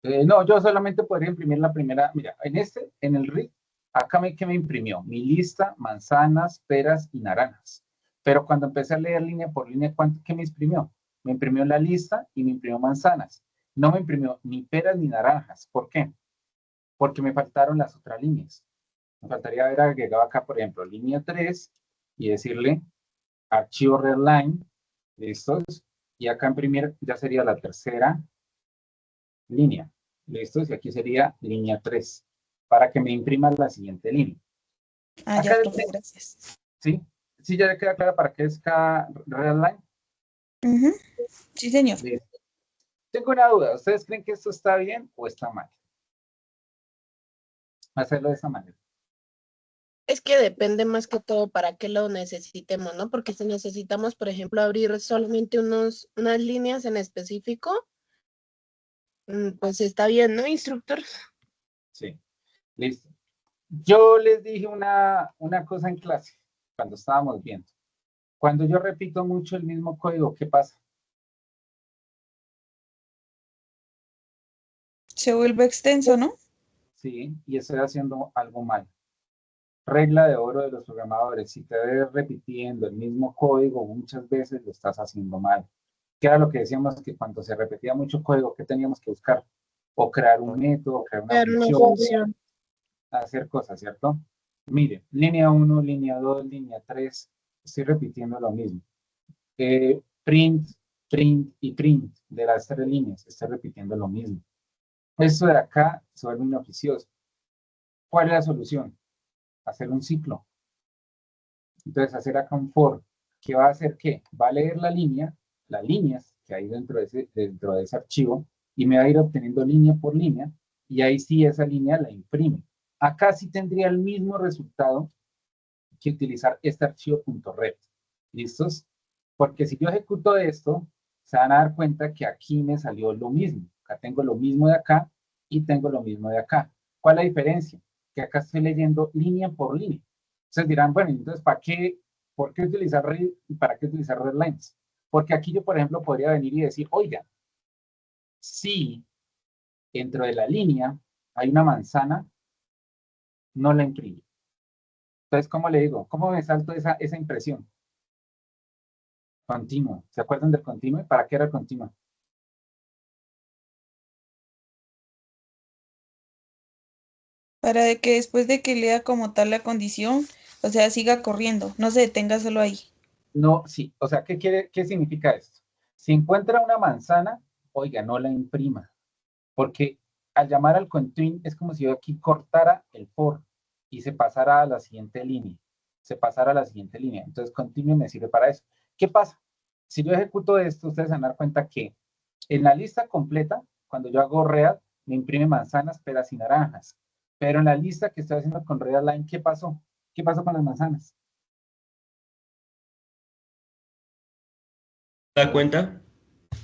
Speaker 1: No, yo solamente podría imprimir la primera, mira, en el read, acá que me imprimió mi lista, manzanas, peras y naranjas. Pero cuando empecé a leer línea por línea, ¿qué me imprimió? Me imprimió la lista y me imprimió manzanas. No me imprimió ni peras ni naranjas. ¿Por qué? Porque me faltaron las otras líneas. Me faltaría haber agregado acá, por ejemplo, línea 3 y decirle archivo redline, listos, y acá imprimir ya sería la tercera línea, listos, y aquí sería línea 3, para que me imprima la siguiente línea.
Speaker 5: Ah,
Speaker 1: Acá
Speaker 5: ya, profe, gracias.
Speaker 1: ¿sí? ¿Sí ya queda clara para qué es cada redline?
Speaker 5: Sí, señor.
Speaker 1: Listo. Tengo una duda, ¿ustedes creen que esto está bien o está mal? Hacerlo de esa manera.
Speaker 3: Es que depende más que todo para qué lo necesitemos, ¿no? Porque si necesitamos, por ejemplo, abrir solamente unas líneas en específico, pues está bien, ¿no, instructor?
Speaker 1: Sí, listo. Yo les dije una cosa en clase, cuando estábamos viendo. Cuando yo repito mucho el mismo código, ¿qué pasa?
Speaker 5: Se vuelve extenso, ¿no?
Speaker 1: Sí, y estoy haciendo algo mal. Regla de oro de los programadores, si te ves repitiendo el mismo código muchas veces, lo estás haciendo mal. ¿Qué era lo que decíamos? Que cuando se repetía mucho código, ¿qué teníamos que buscar? O crear un método, crear una
Speaker 3: Crear una
Speaker 1: función,
Speaker 3: función.
Speaker 1: hacer cosas, ¿cierto? Mire, línea 1, línea 2, línea 3, estoy repitiendo lo mismo. Print, print y print de las tres líneas, estoy repitiendo lo mismo. Esto de acá se vuelve inoficioso. ¿Cuál es la solución? Hacer un ciclo. Entonces, hacer acá un for, que va a hacer ¿qué? Va a leer la línea, las líneas que hay dentro de ese archivo, y me va a ir obteniendo línea por línea, y ahí sí esa línea la imprime. Acá sí tendría el mismo resultado que utilizar este archivo .red. ¿Listos? Porque si yo ejecuto esto, se van a dar cuenta que aquí me salió lo mismo. Acá tengo lo mismo de acá y tengo lo mismo de acá. ¿Cuál es la diferencia? Que acá estoy leyendo línea por línea. Entonces dirán, bueno, entonces, ¿por qué utilizar read y para qué utilizar redlines? Porque aquí yo, por ejemplo, podría venir y decir, oiga, si dentro de la línea hay una manzana, no la imprimo. Entonces, ¿cómo le digo? ¿Cómo me salto esa impresión? Continuo. ¿Se acuerdan del continuo? ¿Para qué era el continuo?
Speaker 5: Para que después de que lea como tal la condición, o sea, siga corriendo, no se detenga solo ahí.
Speaker 1: No, sí, o sea, ¿qué significa esto? Si encuentra una manzana, oiga, no la imprima, porque al llamar al continue es como si yo aquí cortara el for y se pasara a la siguiente línea, se pasara a la siguiente línea. Entonces, continue me sirve para eso. ¿Qué pasa? Si yo ejecuto esto, ustedes se van a dar cuenta que en la lista completa, cuando yo hago read, me imprime manzanas, peras y naranjas. Pero en la lista que estoy haciendo con readline, ¿qué pasó? ¿Qué pasó con las manzanas?
Speaker 10: ¿Da cuenta?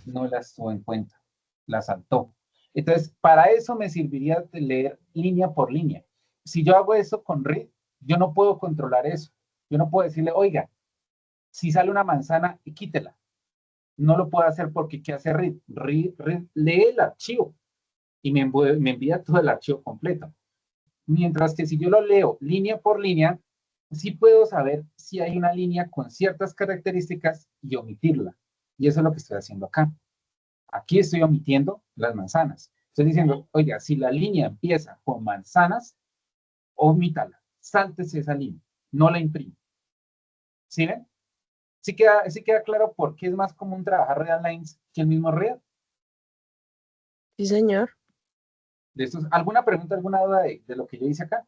Speaker 1: No las tuvo en cuenta, las saltó. Entonces, para eso me serviría de leer línea por línea. Si yo hago eso con read, yo no puedo controlar eso. Yo no puedo decirle, oiga, si sale una manzana, quítela. No lo puedo hacer porque ¿qué hace read? Read lee el archivo y me envía todo el archivo completo. Mientras que si yo lo leo línea por línea, sí puedo saber si hay una línea con ciertas características y omitirla. Y eso es lo que estoy haciendo acá. Aquí estoy omitiendo las manzanas. Estoy diciendo, oiga, si la línea empieza con manzanas, omítala, sáltese esa línea, no la imprime. ¿Sí ven? Sí queda claro por qué es más común trabajar real lines que el mismo real.
Speaker 3: Sí, señor.
Speaker 1: De estos, ¿alguna pregunta, alguna duda de lo que yo hice acá?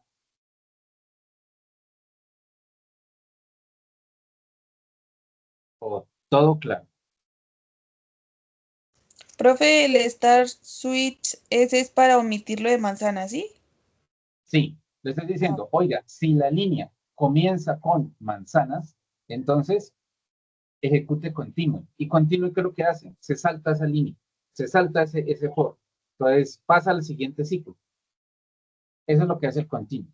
Speaker 1: ¿O todo claro?
Speaker 5: Profe, el Star Switch, ese es para omitirlo de manzana, ¿sí?
Speaker 1: Sí, le estoy diciendo, oiga, si la línea comienza con manzanas, entonces ejecute continuo. ¿Y continuo qué es lo que hace? Se salta esa línea, se salta ese for. Entonces pasa al siguiente ciclo. Eso es lo que hace el continuo.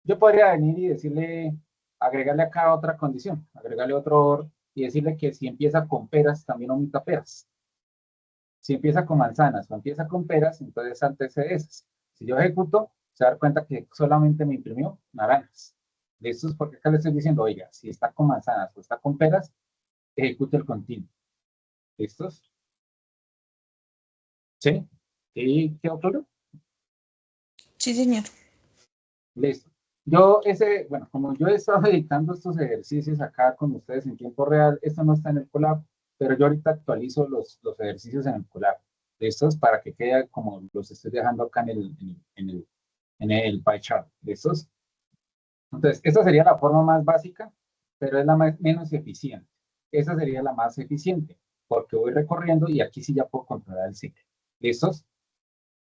Speaker 1: Yo podría venir y decirle, agregarle acá otra condición, agregarle otro or y decirle que si empieza con peras, también omita peras. Si empieza con manzanas o empieza con peras, entonces sáltese de esas. Si yo ejecuto, se va a dar cuenta que solamente me imprimió naranjas. Esto es porque acá le estoy diciendo, oiga, si está con manzanas o está con peras, ejecute el continuo. ¿Listos? ¿Sí? ¿Sí quedó claro?
Speaker 5: Sí, señor.
Speaker 1: Listo. Bueno, como yo he estado editando estos ejercicios acá con ustedes en tiempo real, esto no está en el Colab, pero yo ahorita actualizo los ejercicios en el Colab. ¿Listos? Para que quede como los estoy dejando acá en el pie chart. ¿Listos? Entonces, esta sería la forma más básica, pero es la menos eficiente. Esa sería la más eficiente, porque voy recorriendo y aquí sí ya puedo controlar el ciclo. ¿Listos?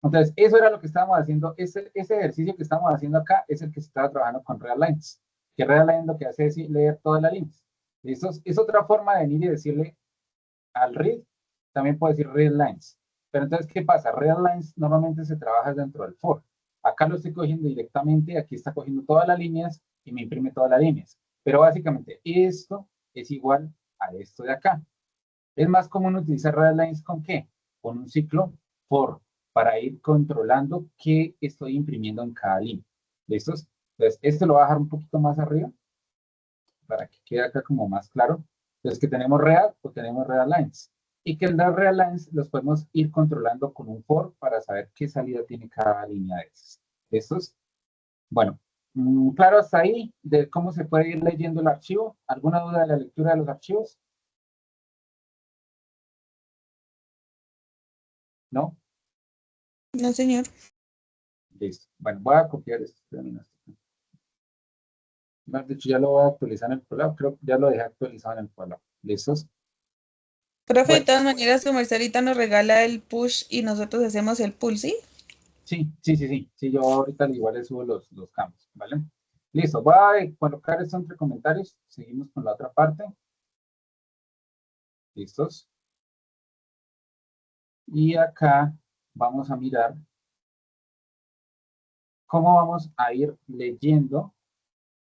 Speaker 1: Entonces, eso era lo que estábamos haciendo. Ese ejercicio que estamos haciendo acá es el que se estaba trabajando con Real Lines. Que Real Lines lo que hace es leer todas las líneas. ¿Listos? Es otra forma de venir y decirle al read, también puede decir read lines. Pero entonces, ¿qué pasa? Read lines normalmente se trabaja dentro del for. Acá lo estoy cogiendo directamente, aquí está cogiendo todas las líneas y me imprime todas las líneas. Pero básicamente esto es igual a esto de acá. Es más común utilizar read lines ¿con qué? Con un ciclo for, para ir controlando qué estoy imprimiendo en cada línea. ¿Listos? Entonces, este lo voy a dejar un poquito más arriba, para que quede acá como más claro. Entonces, que tenemos real o tenemos real lines. Y que el real lines los podemos ir controlando con un for para saber qué salida tiene cada línea de esas. ¿Estos? Bueno, claro hasta ahí de cómo se puede ir leyendo el archivo. ¿Alguna duda de la lectura de los archivos? ¿No?
Speaker 5: No, señor.
Speaker 1: Listo. Bueno, voy a copiar esto. De hecho, ya lo voy a actualizar en el Colab. Creo que ya lo dejé actualizado en el Colab. ¿Listos?
Speaker 5: Profe, de
Speaker 1: Bueno,
Speaker 5: todas maneras, su merced ahorita nos regala el push y nosotros hacemos el pull, ¿sí?
Speaker 1: sí. Sí, yo ahorita igual le subo los cambios, ¿vale? Listo, voy a colocar esto entre comentarios. Seguimos con la otra parte. ¿Listos? Y acá vamos a mirar cómo vamos a ir leyendo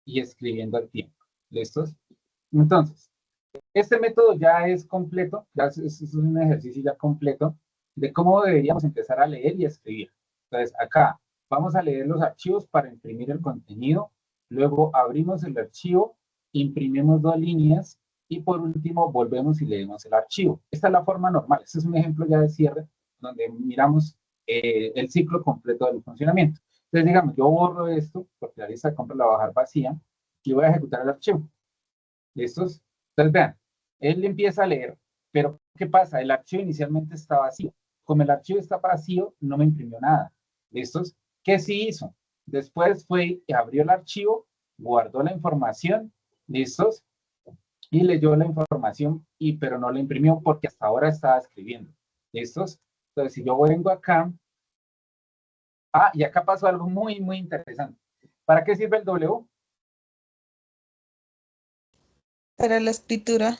Speaker 1: y escribiendo al tiempo. ¿Listos? Entonces, este método ya es completo, ya es un ejercicio ya completo de cómo deberíamos empezar a leer y escribir. Entonces, acá vamos a leer los archivos para imprimir el contenido, luego abrimos el archivo, imprimimos 2 líneas y por último volvemos y leemos el archivo. Esta es la forma normal. Este es un ejemplo ya de cierre donde miramos el ciclo completo del funcionamiento. Entonces, digamos, yo borro esto porque la lista de compra la voy a dejar vacía y voy a ejecutar el archivo. ¿Listos? Entonces vean, él empieza a leer, pero ¿qué pasa? El archivo inicialmente está vacío. Como el archivo está vacío, no me imprimió nada. ¿Listos? ¿Qué sí hizo? Después fue y abrió el archivo, guardó la información, ¿listos? Y leyó la información, pero no la imprimió porque hasta ahora estaba escribiendo. ¿Listos? Entonces, si yo vengo acá, y acá pasó algo muy, muy interesante. ¿Para qué sirve el W?
Speaker 5: Para la escritura.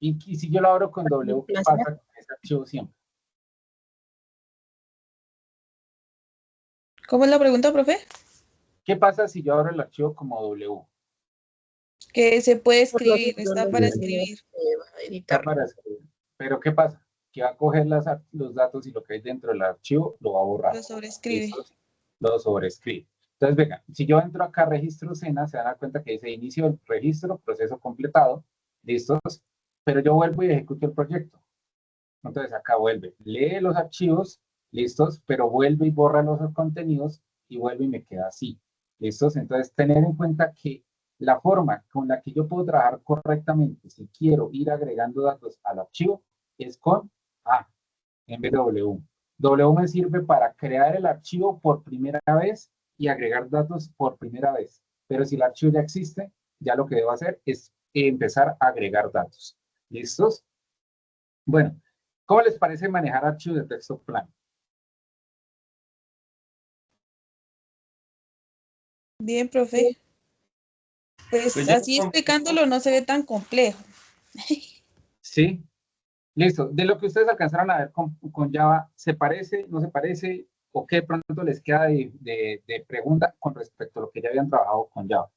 Speaker 1: Y si yo lo abro con W, ¿qué pasa con ese archivo siempre?
Speaker 5: ¿Cómo es la pregunta, profe?
Speaker 1: ¿Qué pasa si yo abro el archivo como W?
Speaker 5: Que se puede
Speaker 3: Por lo
Speaker 5: escribir,
Speaker 3: que yo
Speaker 5: está
Speaker 3: les
Speaker 5: para
Speaker 3: decía,
Speaker 5: escribir.
Speaker 3: va a
Speaker 1: Está
Speaker 3: editar.
Speaker 1: para escribir. Pero ¿qué pasa? Que va a coger los datos y lo que hay dentro del archivo lo va a borrar.
Speaker 5: Lo sobrescribe.
Speaker 1: ¿Listos? Lo sobrescribe. Entonces, venga, si yo entro acá a registro SENA, se van a dar cuenta que dice inicio del registro, proceso completado, ¿listos? Pero yo vuelvo y ejecuto el proyecto. Entonces acá vuelve, lee los archivos, ¿listos? Pero vuelve y borra los contenidos y vuelve y me queda así, ¿listos? Entonces tener en cuenta que la forma con la que yo puedo trabajar correctamente, si quiero ir agregando datos al archivo, es con A en vez de W. W me sirve para crear el archivo por primera vez y agregar datos por primera vez. Pero si el archivo ya existe, ya lo que debo hacer es empezar a agregar datos. ¿Listos? Bueno, ¿cómo les parece manejar archivos de texto plano?
Speaker 5: Bien, profe. Pues
Speaker 4: Pues yo
Speaker 5: así explicándolo no se ve tan complejo.
Speaker 1: Sí, listo. De lo que ustedes alcanzaron a ver con Java, ¿se parece, no se parece? ¿O qué pronto les queda de pregunta con respecto a lo que ya habían trabajado con Java?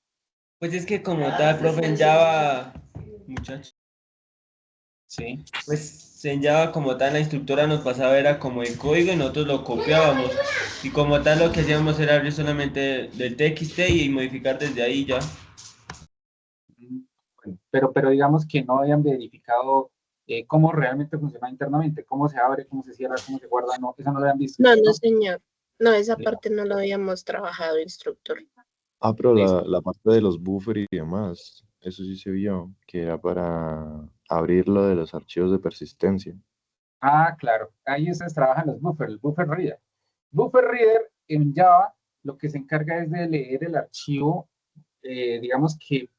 Speaker 4: Pues es que como tal, profe, en Java, muchachos,
Speaker 1: Sí,
Speaker 4: pues en Java como tal la instructora nos pasaba era como el código y nosotros lo copiábamos. Y como tal lo que hacíamos era abrir solamente del TXT y modificar desde ahí ya.
Speaker 1: bueno, pero digamos que no habían verificado cómo realmente funciona internamente, cómo se abre, cómo se cierra, cómo se guarda, no, eso no lo habían visto.
Speaker 3: No, no, señor. No, esa
Speaker 1: Sí.
Speaker 3: parte no lo habíamos trabajado, instructor.
Speaker 10: Ah, pero
Speaker 1: Listo.
Speaker 10: la parte de los buffers y demás, eso sí se vio, que era para abrir lo de los archivos de persistencia.
Speaker 1: Ah, claro. Ahí ustedes trabajan los buffers, el buffer reader. Buffer reader en Java lo que se encarga es de leer el archivo, digamos que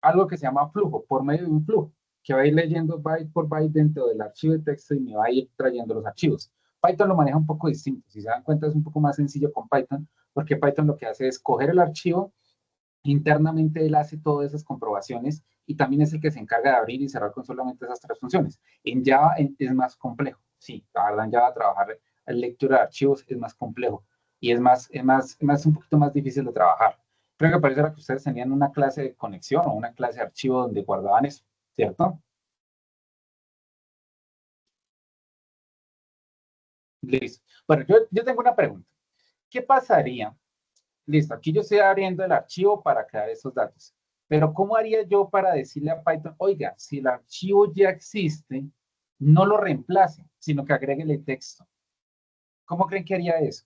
Speaker 1: algo que se llama flujo, por medio de un flujo, que va a ir leyendo byte por byte dentro del archivo de texto y me va a ir trayendo los archivos. Python lo maneja un poco distinto. Si se dan cuenta es un poco más sencillo con Python, porque Python lo que hace es coger el archivo, internamente él hace todas esas comprobaciones y también es el que se encarga de abrir y cerrar con solamente esas tres funciones. En Java es más complejo. Sí, la verdad en Java trabajar en lectura de archivos es más complejo y es un poquito más difícil de trabajar. Creo que parece que ustedes tenían una clase de conexión o una clase de archivo donde guardaban eso, ¿cierto? Listo. Bueno, yo tengo una pregunta. ¿Qué pasaría? Listo, aquí yo estoy abriendo el archivo para crear esos datos. Pero ¿cómo haría yo para decirle a Python, oiga, si el archivo ya existe, no lo reemplace, sino que agréguele texto? ¿Cómo creen que haría eso?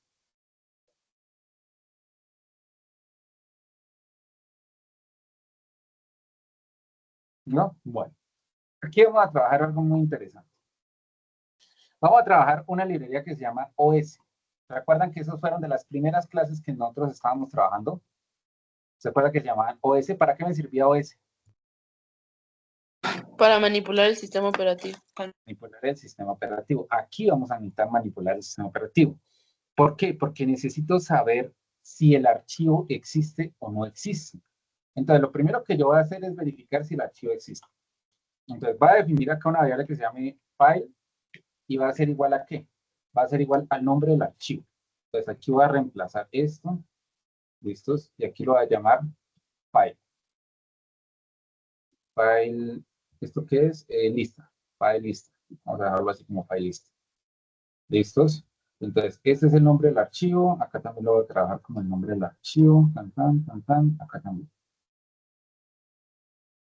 Speaker 1: ¿No? Bueno, aquí vamos a trabajar algo muy interesante. Vamos a trabajar una librería que se llama OS. ¿Se acuerdan que esos fueron de las primeras clases que nosotros estábamos trabajando? ¿Se acuerdan que se llamaban OS? ¿Para qué me servía OS?
Speaker 11: Para manipular el sistema operativo.
Speaker 1: Manipular el sistema operativo. Aquí vamos a necesitar manipular el sistema operativo. ¿Por qué? Porque necesito saber si el archivo existe o no existe. Entonces, lo primero que yo voy a hacer es verificar si el archivo existe. Entonces, voy a definir acá una variable que se llame file y va a ser igual a ¿qué? Va a ser igual al nombre del archivo. Entonces, aquí voy a reemplazar esto. ¿Listos? Y aquí lo voy a llamar file. File, ¿esto qué es? Lista. File lista. Vamos a dejarlo así como file lista. ¿Listos? Entonces, este es el nombre del archivo. Acá también lo voy a trabajar como el nombre del archivo. Acá también.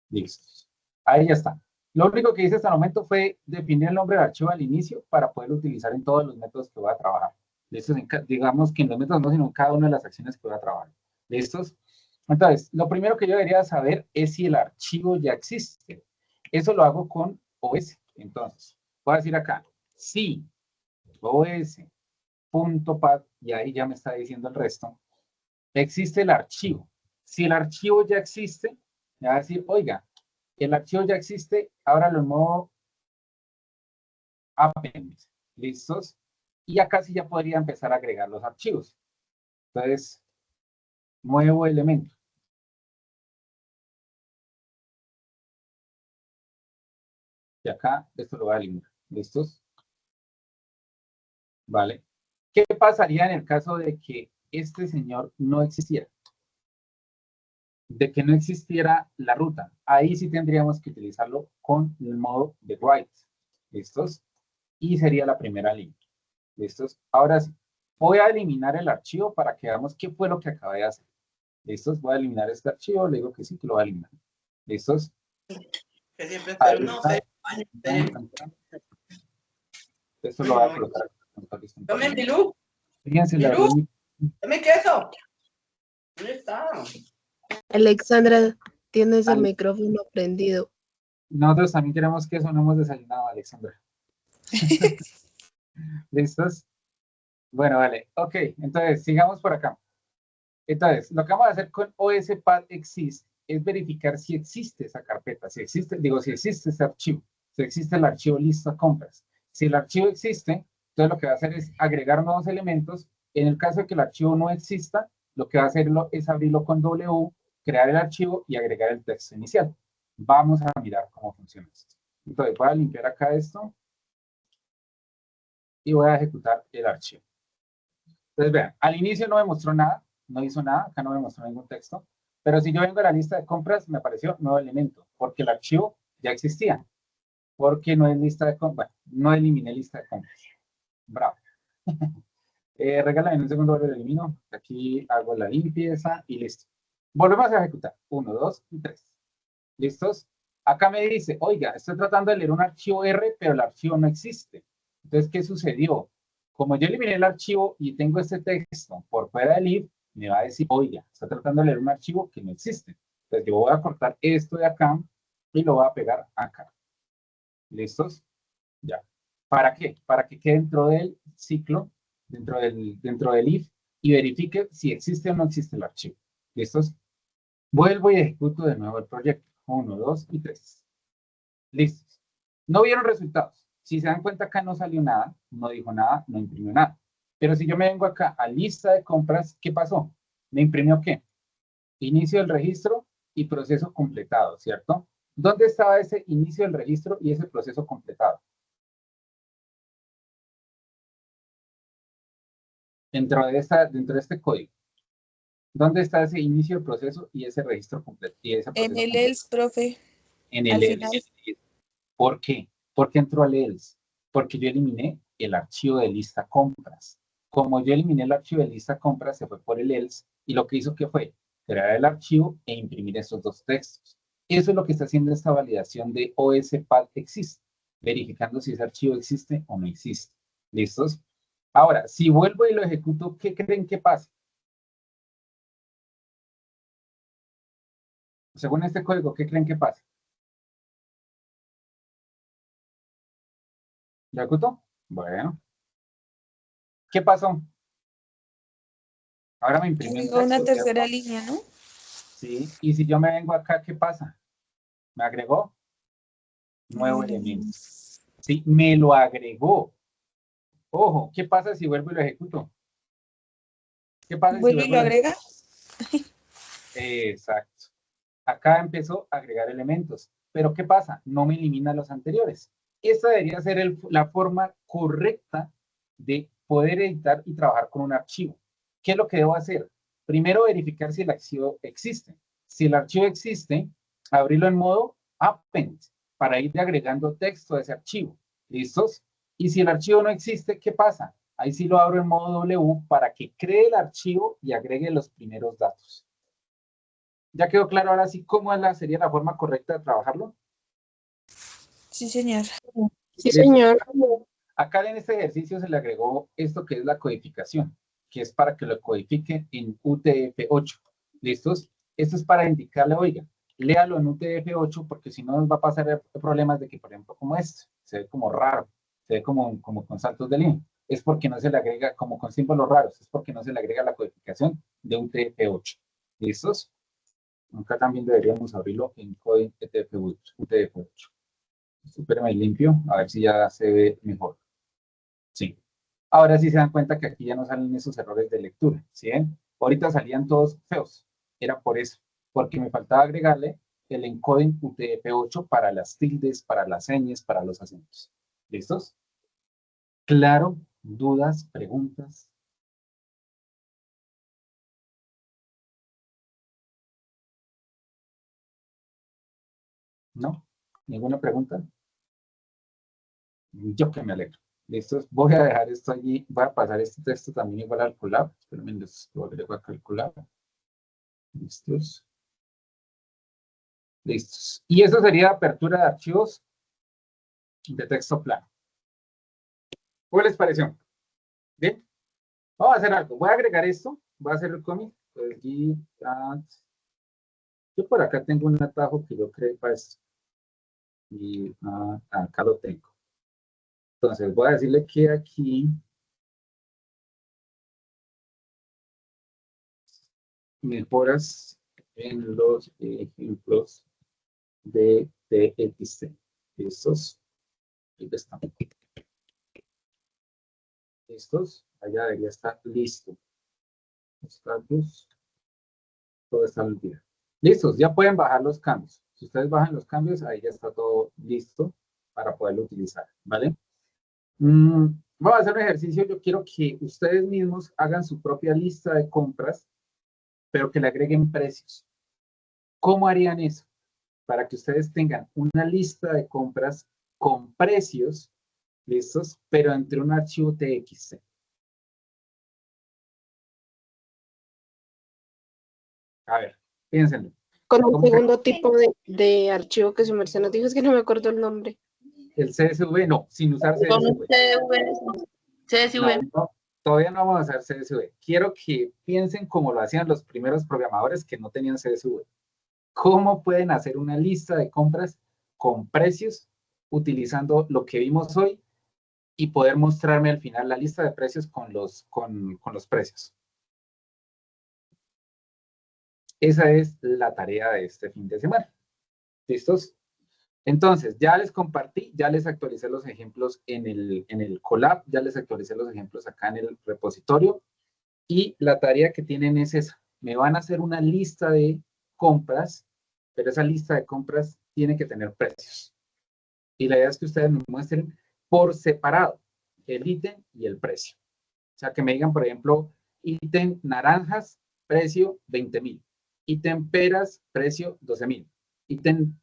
Speaker 1: Listos. Ahí ya está. Lo único que hice hasta el momento fue definir el nombre del archivo al inicio para poderlo utilizar en todos los métodos que voy a trabajar. ¿Listos? Digamos que en los métodos no, sino en cada una de las acciones que voy a trabajar. ¿Listos? Entonces, lo primero que yo debería saber es si el archivo ya existe. Eso lo hago con OS. Entonces, voy a decir acá, si os.pad, y ahí ya me está diciendo el resto, existe el archivo. Si el archivo ya existe, me va a decir, oiga, el archivo ya existe, ábralo en modo append. ¿Listos? Y acá sí ya podría empezar a agregar los archivos. Entonces, nuevo elemento. Y acá esto lo voy a eliminar. ¿Listos? Vale. ¿Qué pasaría en el caso de que este señor no existiera? De que no existiera la ruta. Ahí sí tendríamos que utilizarlo con el modo de write. ¿Listos? Y sería la primera línea. ¿Listos? Ahora sí. Voy a eliminar el archivo para que veamos qué fue lo que acabé de hacer. ¿Listos? Voy a eliminar este archivo. Le digo que sí, que lo voy a eliminar. ¿Listos? Ahí está. Esto lo voy a colocar. Fíjense, la
Speaker 12: Dame queso. ¿Dónde está?
Speaker 3: Alexandra, tienes el micrófono prendido.
Speaker 1: Nosotros también queremos queso, no hemos desayunado, Alexandra. ¿Listos? Bueno, vale. Ok, entonces sigamos por acá. Entonces, lo que vamos a hacer con OSPath exist es verificar si existe esa carpeta, si existe, digo, si existe ese archivo, si existe el archivo lista compras. Si el archivo existe, entonces lo que va a hacer es agregar nuevos elementos. En el caso de que el archivo no exista, lo que va a hacer es abrirlo con W, crear el archivo y agregar el texto inicial. Vamos a mirar cómo funciona esto. Entonces, voy a limpiar acá esto y voy a ejecutar el archivo. Entonces, vean, al inicio no me mostró nada, no hizo nada, acá no me mostró ningún texto, pero si yo vengo a la lista de compras, me apareció nuevo elemento, porque el archivo ya existía, porque no es lista de compras, bueno, no eliminé lista de compras. Bravo. Regálame un segundo, lo elimino, aquí hago la limpieza y listo. Volvemos a ejecutar, 1, 2 y 3. ¿Listos? Acá me dice, oiga, estoy tratando de leer un archivo R, pero el archivo no existe. Entonces, ¿qué sucedió? Como yo eliminé el archivo y tengo este texto por fuera del if, me va a decir, oiga, está tratando de leer un archivo que no existe. Entonces, yo voy a cortar esto de acá y lo voy a pegar acá. ¿Listos? Ya. ¿Para qué? Para que quede dentro del ciclo, dentro del if, y verifique si existe o no existe el archivo. ¿Listos? Vuelvo y ejecuto de nuevo el proyecto. 1, 2 y 3. Listos. No vieron resultados. Si se dan cuenta, acá no salió nada, no dijo nada, no imprimió nada. Pero si yo me vengo acá a lista de compras, ¿qué pasó? ¿Me imprimió qué? Inicio del registro y proceso completado, ¿cierto? ¿Dónde estaba ese inicio del registro y ese proceso completado? Dentro de este código. ¿Dónde está ese inicio del proceso y ese registro completo?
Speaker 5: En el else, profe.
Speaker 1: En el else. ¿Por qué? ¿Por qué entró al else? Porque yo eliminé el archivo de lista compras. Como yo eliminé el archivo de lista compras, se fue por el else y lo que hizo que fue crear el archivo e imprimir esos dos textos. Eso es lo que está haciendo esta validación de OSPath exist, verificando si ese archivo existe o no existe. ¿Listos? Ahora, si vuelvo y lo ejecuto, ¿qué creen que pasa? Según este código, ¿qué creen que pasa? ¿Lo ejecuto? Bueno. ¿Qué pasó? Ahora me imprimió un texto.
Speaker 5: Una tercera línea, ¿no?
Speaker 1: Sí, y si yo me vengo acá, ¿qué pasa? ¿Me agregó? Nuevo elemento. Sí, me lo agregó. Ojo, ¿qué pasa si vuelvo y lo ejecuto? ¿Qué pasa si
Speaker 5: ¿Vuelve y lo agrega?
Speaker 1: Exacto. Acá empezó a agregar elementos. Pero ¿qué pasa? No me elimina los anteriores. Esta debería ser la forma correcta de poder editar y trabajar con un archivo. ¿Qué es lo que debo hacer? Primero verificar si el archivo existe. Si el archivo existe, abrirlo en modo append para ir agregando texto a ese archivo. ¿Listos? Y si el archivo no existe, ¿qué pasa? Ahí sí lo abro en modo W para que cree el archivo y agregue los primeros datos. ¿Ya quedó claro ahora sí cómo sería la forma correcta de trabajarlo?
Speaker 5: Sí, señor.
Speaker 3: Sí, señor.
Speaker 1: Acá en este ejercicio se le agregó esto que es la codificación, que es para que lo codifique en UTF-8. ¿Listos? Esto es para indicarle, oiga, léalo en UTF-8 porque si no nos va a pasar problemas de que, por ejemplo, como este, se ve como raro, se ve como con saltos de línea. Es porque no se le agrega, como con símbolos raros, es porque no se le agrega la codificación de UTF-8. ¿Listos? Acá también deberíamos abrirlo en código UTF-8. Espérenme limpio, a ver si ya se ve mejor. Sí. Ahora sí se dan cuenta que aquí ya no salen esos errores de lectura. ¿Sí ven? Ahorita salían todos feos. Era por eso. Porque me faltaba agregarle el encoding UTF-8 para las tildes, para las señas, para los acentos. ¿Listos? Claro, dudas, preguntas. ¿No? ¿Ninguna pregunta? Yo que me alegro. ¿Listos? Voy a dejar esto allí. Voy a pasar este texto también igual al Colab. Espérenme, lo agrego acá al Colab. ¿Listos? Listos. Y eso sería apertura de archivos de texto plano. ¿Cómo les pareció? ¿Bien? Vamos a hacer algo. Voy a agregar esto. Voy a hacer el cómic. Yo por acá tengo un atajo que yo creo para esto. Y acá lo tengo. Entonces voy a decirle que aquí mejoras en los ejemplos de TXT. ¿Listos? Ahí están. ¿Listos? Allá debería estar listo. Status. Todo está al día. Listos, ya pueden bajar los cambios. Si ustedes bajan los cambios, ahí ya está todo listo para poderlo utilizar, ¿vale? Vamos a hacer un ejercicio. Yo quiero que ustedes mismos hagan su propia lista de compras, pero que le agreguen precios. ¿Cómo harían eso? Para que ustedes tengan una lista de compras con precios, ¿listos? Pero entre un archivo TXT. A ver, piénsenlo.
Speaker 3: Con el segundo tipo de archivo que su merced nos dijo, es que no me acuerdo el nombre.
Speaker 1: El CSV, no, sin usar CSV.
Speaker 11: CSV.
Speaker 1: No, todavía no vamos a hacer CSV. Quiero que piensen como lo hacían los primeros programadores que no tenían CSV. ¿Cómo pueden hacer una lista de compras con precios utilizando lo que vimos hoy y poder mostrarme al final la lista de precios con los precios? Esa es la tarea de este fin de semana. ¿Listos? Entonces, ya les compartí, ya les actualicé los ejemplos en el Colab, ya les actualicé los ejemplos acá en el repositorio y la tarea que tienen es esa. Me van a hacer una lista de compras, pero esa lista de compras tiene que tener precios. Y la idea es que ustedes me muestren por separado el ítem y el precio. O sea, que me digan, por ejemplo, ítem naranjas, precio 20.000. Ítem peras, precio 12.000. Ítem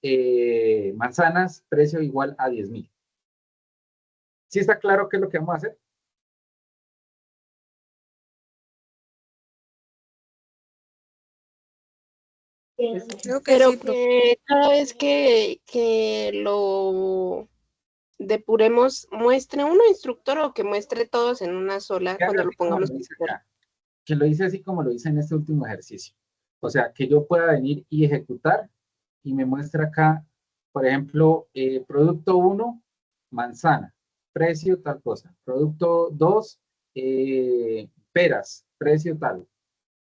Speaker 1: manzanas, precio igual a 10.000. ¿Sí está claro qué es lo que vamos a hacer?
Speaker 3: Pero que cada vez que lo depuremos, muestre uno instructor o que muestre todos en una sola cuando lo pongamos.
Speaker 1: Que lo hice así como lo hice en este último ejercicio. O sea, que yo pueda venir y ejecutar y me muestra acá, por ejemplo, producto 1, manzana, precio tal cosa. Producto 2, peras, precio tal.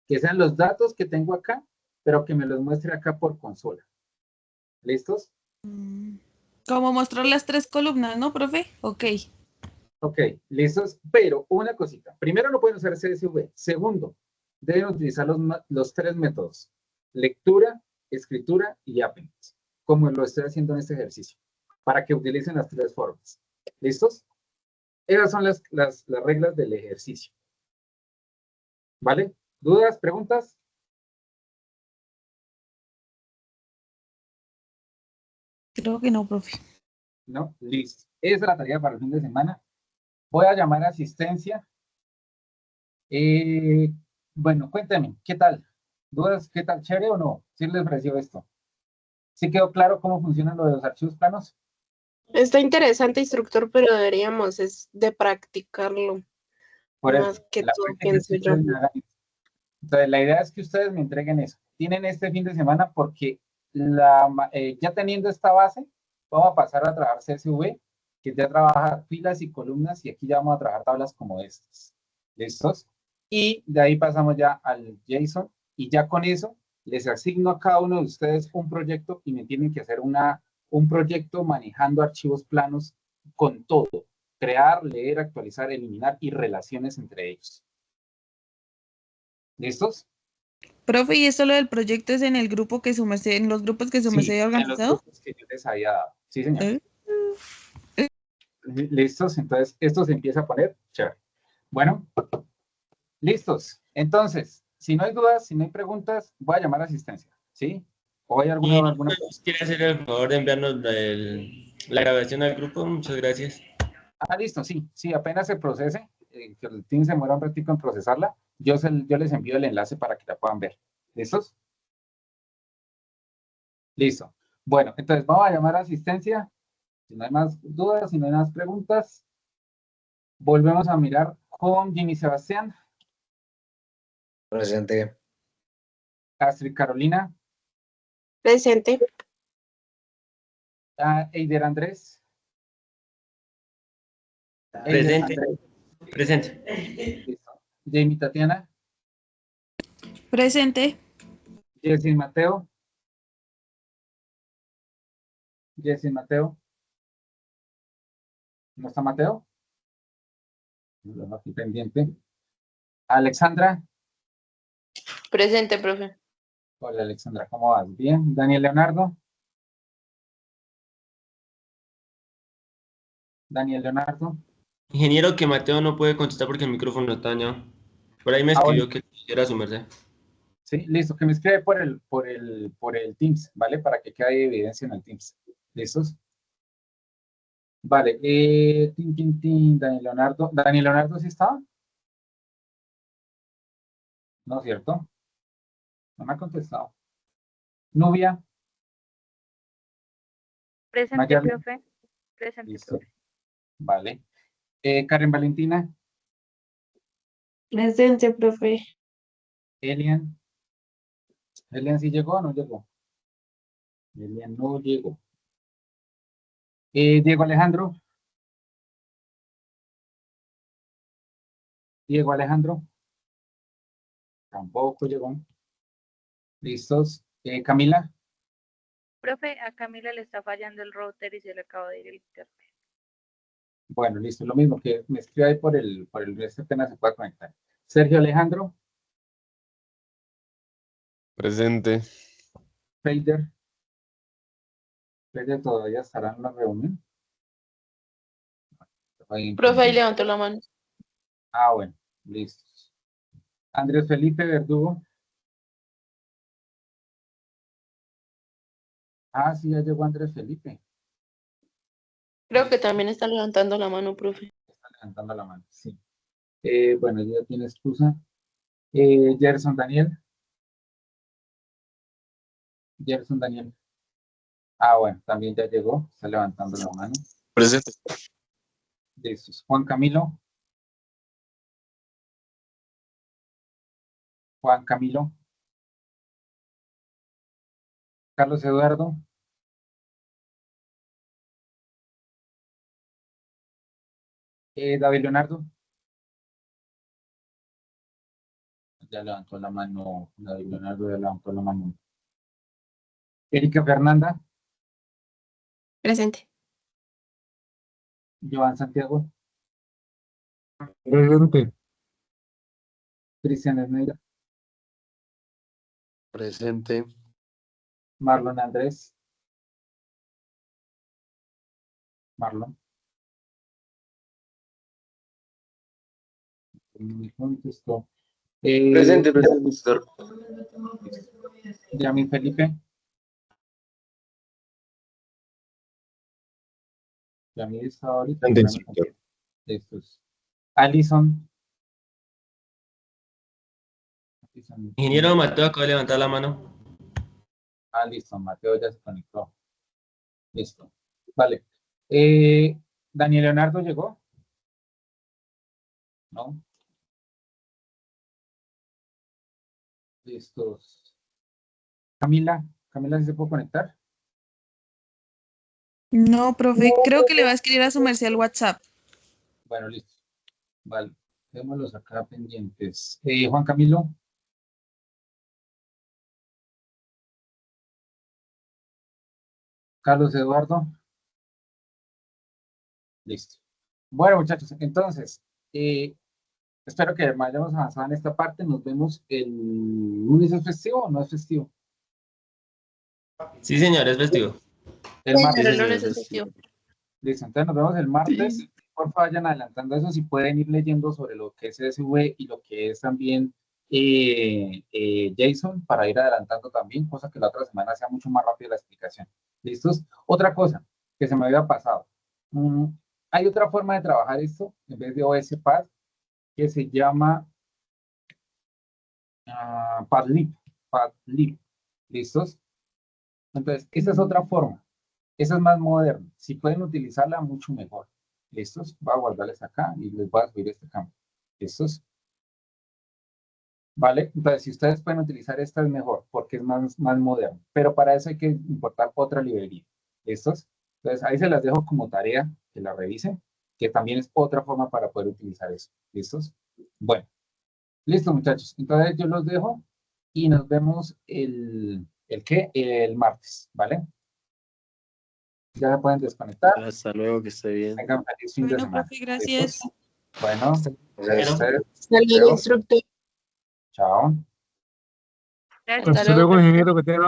Speaker 1: Que sean los datos que tengo acá, pero que me los muestre acá por consola. ¿Listos?
Speaker 5: Como mostrar las 3 columnas, ¿no, profe? Ok.
Speaker 1: Ok, listos. Pero una cosita. Primero, no pueden usar CSV. Segundo, deben utilizar los 3 métodos. Lectura, escritura y append. Como lo estoy haciendo en este ejercicio. Para que utilicen las 3 formas. ¿Listos? Esas son las reglas del ejercicio. ¿Vale? ¿Dudas? ¿Preguntas?
Speaker 5: Creo que no, profe.
Speaker 1: No, listo. Esa es la tarea para el fin de semana. Voy a llamar a asistencia. Bueno, cuéntame, ¿qué tal? ¿Dudas? ¿Qué tal? ¿Chévere o no? ¿Sí les pareció esto? ¿Sí quedó claro cómo funcionan lo de los archivos planos?
Speaker 3: Está interesante, instructor, pero deberíamos de practicarlo.
Speaker 1: Por eso,
Speaker 3: Más que
Speaker 1: la
Speaker 3: todo,
Speaker 1: práctica es
Speaker 3: pienso
Speaker 1: que
Speaker 3: yo.
Speaker 1: ustedes me hagan eso. Entonces, la idea es que ustedes me entreguen eso. tienen este fin de semana porque ya teniendo esta base, vamos a pasar a trabajar CSV, que ya trabaja filas y columnas, y aquí ya vamos a trabajar tablas como estas. ¿Listos? Y de ahí pasamos ya al JSON, y ya con eso les asigno a cada uno de ustedes un proyecto y me tienen que hacer un proyecto manejando archivos planos con todo. Crear, leer, actualizar, eliminar y relaciones entre ellos. ¿Listos?
Speaker 5: Profe, ¿y esto lo del proyecto es en el grupo que su merced, en los grupos que su merced
Speaker 1: Sí,
Speaker 5: ha
Speaker 1: en los
Speaker 5: organizado?
Speaker 1: grupos que yo les había dado. Sí, señor.
Speaker 5: ¿Eh?
Speaker 1: ¿Listos? Entonces, esto se empieza a poner chévere. Bueno, listos. Entonces, si no hay dudas, si no hay preguntas, voy a llamar a asistencia. ¿Sí? ¿O hay
Speaker 4: Y
Speaker 1: alguna
Speaker 4: pues, quiere hacer el favor de enviarnos la grabación al grupo. Muchas gracias.
Speaker 1: Ah, listo, sí, sí, apenas se procese, que el team se muera un ratito en procesarla, yo les envío el enlace para que la puedan ver. ¿Listos? Listo. Bueno, entonces vamos a llamar a asistencia. Si no hay más dudas, si no hay más preguntas, volvemos a mirar con Jimmy Sebastián,
Speaker 2: Presente.
Speaker 1: Astrid Carolina,
Speaker 3: Presente.
Speaker 1: Eider Andrés.
Speaker 4: Presente.
Speaker 1: Andrés.
Speaker 4: Presente.
Speaker 1: Listo. Jamie Tatiana,
Speaker 5: Presente.
Speaker 1: Jessy Mateo. Jessy Mateo. ¿No está Mateo? Lo dejo aquí pendiente. Alexandra.
Speaker 11: Presente, profe.
Speaker 1: Hola Alexandra, ¿cómo vas? Bien. Daniel Leonardo. Daniel Leonardo.
Speaker 4: Ingeniero, que Mateo no puede contestar porque el micrófono está dañado. Por ahí me escribió que era su merced.
Speaker 1: Sí, listo, que me escribe por el Teams, ¿vale? Para que quede evidencia en el Teams. ¿Listos? Vale, Daniel Leonardo. ¿Daniel Leonardo sí estaba? No, es ¿cierto? No me ha contestado. Nubia.
Speaker 7: Presente,
Speaker 1: Mayarle.
Speaker 7: profe. Presente,
Speaker 1: Listo.
Speaker 7: profe.
Speaker 1: Vale. Karen Valentina.
Speaker 3: Presente, profe.
Speaker 1: Elian. ¿Elian sí llegó o no llegó? Elian no llegó. Diego Alejandro. Diego Alejandro. Tampoco llegó. ¿Listos? Camila.
Speaker 7: Profe, a Camila le está fallando el router y se le acaba de ir el internet.
Speaker 1: Bueno, listo, lo mismo que me escribe ahí por el resto apenas se pueda conectar. Sergio Alejandro.
Speaker 6: Presente.
Speaker 1: Feider. Feider todavía estará en la reunión.
Speaker 11: Profe, ahí levantó la mano.
Speaker 1: Ah, bueno, listo. Andrés Felipe Verdugo. Ah, sí, ya llegó Andrés Felipe.
Speaker 11: Creo que también está levantando la mano, profe.
Speaker 1: Está levantando la mano, sí. Bueno, ya tiene excusa. Gerson Daniel. Gerson Daniel. Ah, bueno, también ya llegó. Está levantando la mano.
Speaker 6: Presente.
Speaker 1: Listo. Juan Camilo. Juan Camilo. Carlos Eduardo. David Leonardo. Ya levantó la mano. David Leonardo ya levantó la mano. Erika Fernanda.
Speaker 3: Presente.
Speaker 1: Joan Santiago.
Speaker 6: Presente.
Speaker 1: Cristian Esneira.
Speaker 8: Presente.
Speaker 1: Marlon Andrés. Marlon. Me contestó.
Speaker 8: Presente, profesor.
Speaker 1: Yamil Felipe. Yamil está ahorita.
Speaker 6: Presente,
Speaker 1: pero no me contestó. Estos. Alison.
Speaker 4: Ingeniero Mateo acaba de levantar la mano.
Speaker 1: Ah, listo. Mateo ya se conectó. Listo. Vale. Daniel Leonardo llegó. ¿No? Listos. Camila, ¿sí se puede conectar?
Speaker 5: No, profe, creo que le va a escribir a su merced al WhatsApp.
Speaker 1: Bueno, listo. Vale, démoslos acá pendientes. Juan Camilo. Carlos Eduardo. Listo. Bueno, muchachos, entonces, espero que hayamos avanzado en esta parte. Nos vemos el lunes. ¿Es festivo o no es festivo?
Speaker 4: Sí, señor, es festivo.
Speaker 1: El martes.
Speaker 11: Pero no necesito.
Speaker 1: Listo, entonces nos vemos el martes. Por favor, vayan adelantando eso. Si pueden ir leyendo sobre lo que es SV y lo que es también JSON para ir adelantando también, cosa que la otra semana sea mucho más rápida la explicación. ¿Listos? Otra cosa que se me había pasado. Hay otra forma de trabajar esto en vez de OSPath que se llama Padlib. ¿Listos? Entonces, esa es otra forma. Esa es más moderna. Si pueden utilizarla, mucho mejor. ¿Listos? Voy a guardarles acá y les voy a subir este campo. ¿Listos? ¿Vale? Entonces, si ustedes pueden utilizar esta es mejor porque es más moderno. Pero para eso hay que importar otra librería. ¿Listos? Entonces, ahí se las dejo como tarea que la revisen, que también es otra forma para poder utilizar eso. ¿Listos? Bueno. Listo, muchachos. Entonces, yo los dejo y nos vemos el martes. ¿Vale? Ya se pueden desconectar.
Speaker 8: Hasta luego, que esté bien.
Speaker 1: Tengan feliz fin de
Speaker 5: Bueno,
Speaker 1: semana.
Speaker 5: profe, gracias.
Speaker 1: ¿Listos? Bueno, gracias a ustedes.
Speaker 3: Hasta luego, instructor.
Speaker 1: Chao.
Speaker 7: Gracias.
Speaker 11: Hasta luego.
Speaker 12: ingeniero, que tenga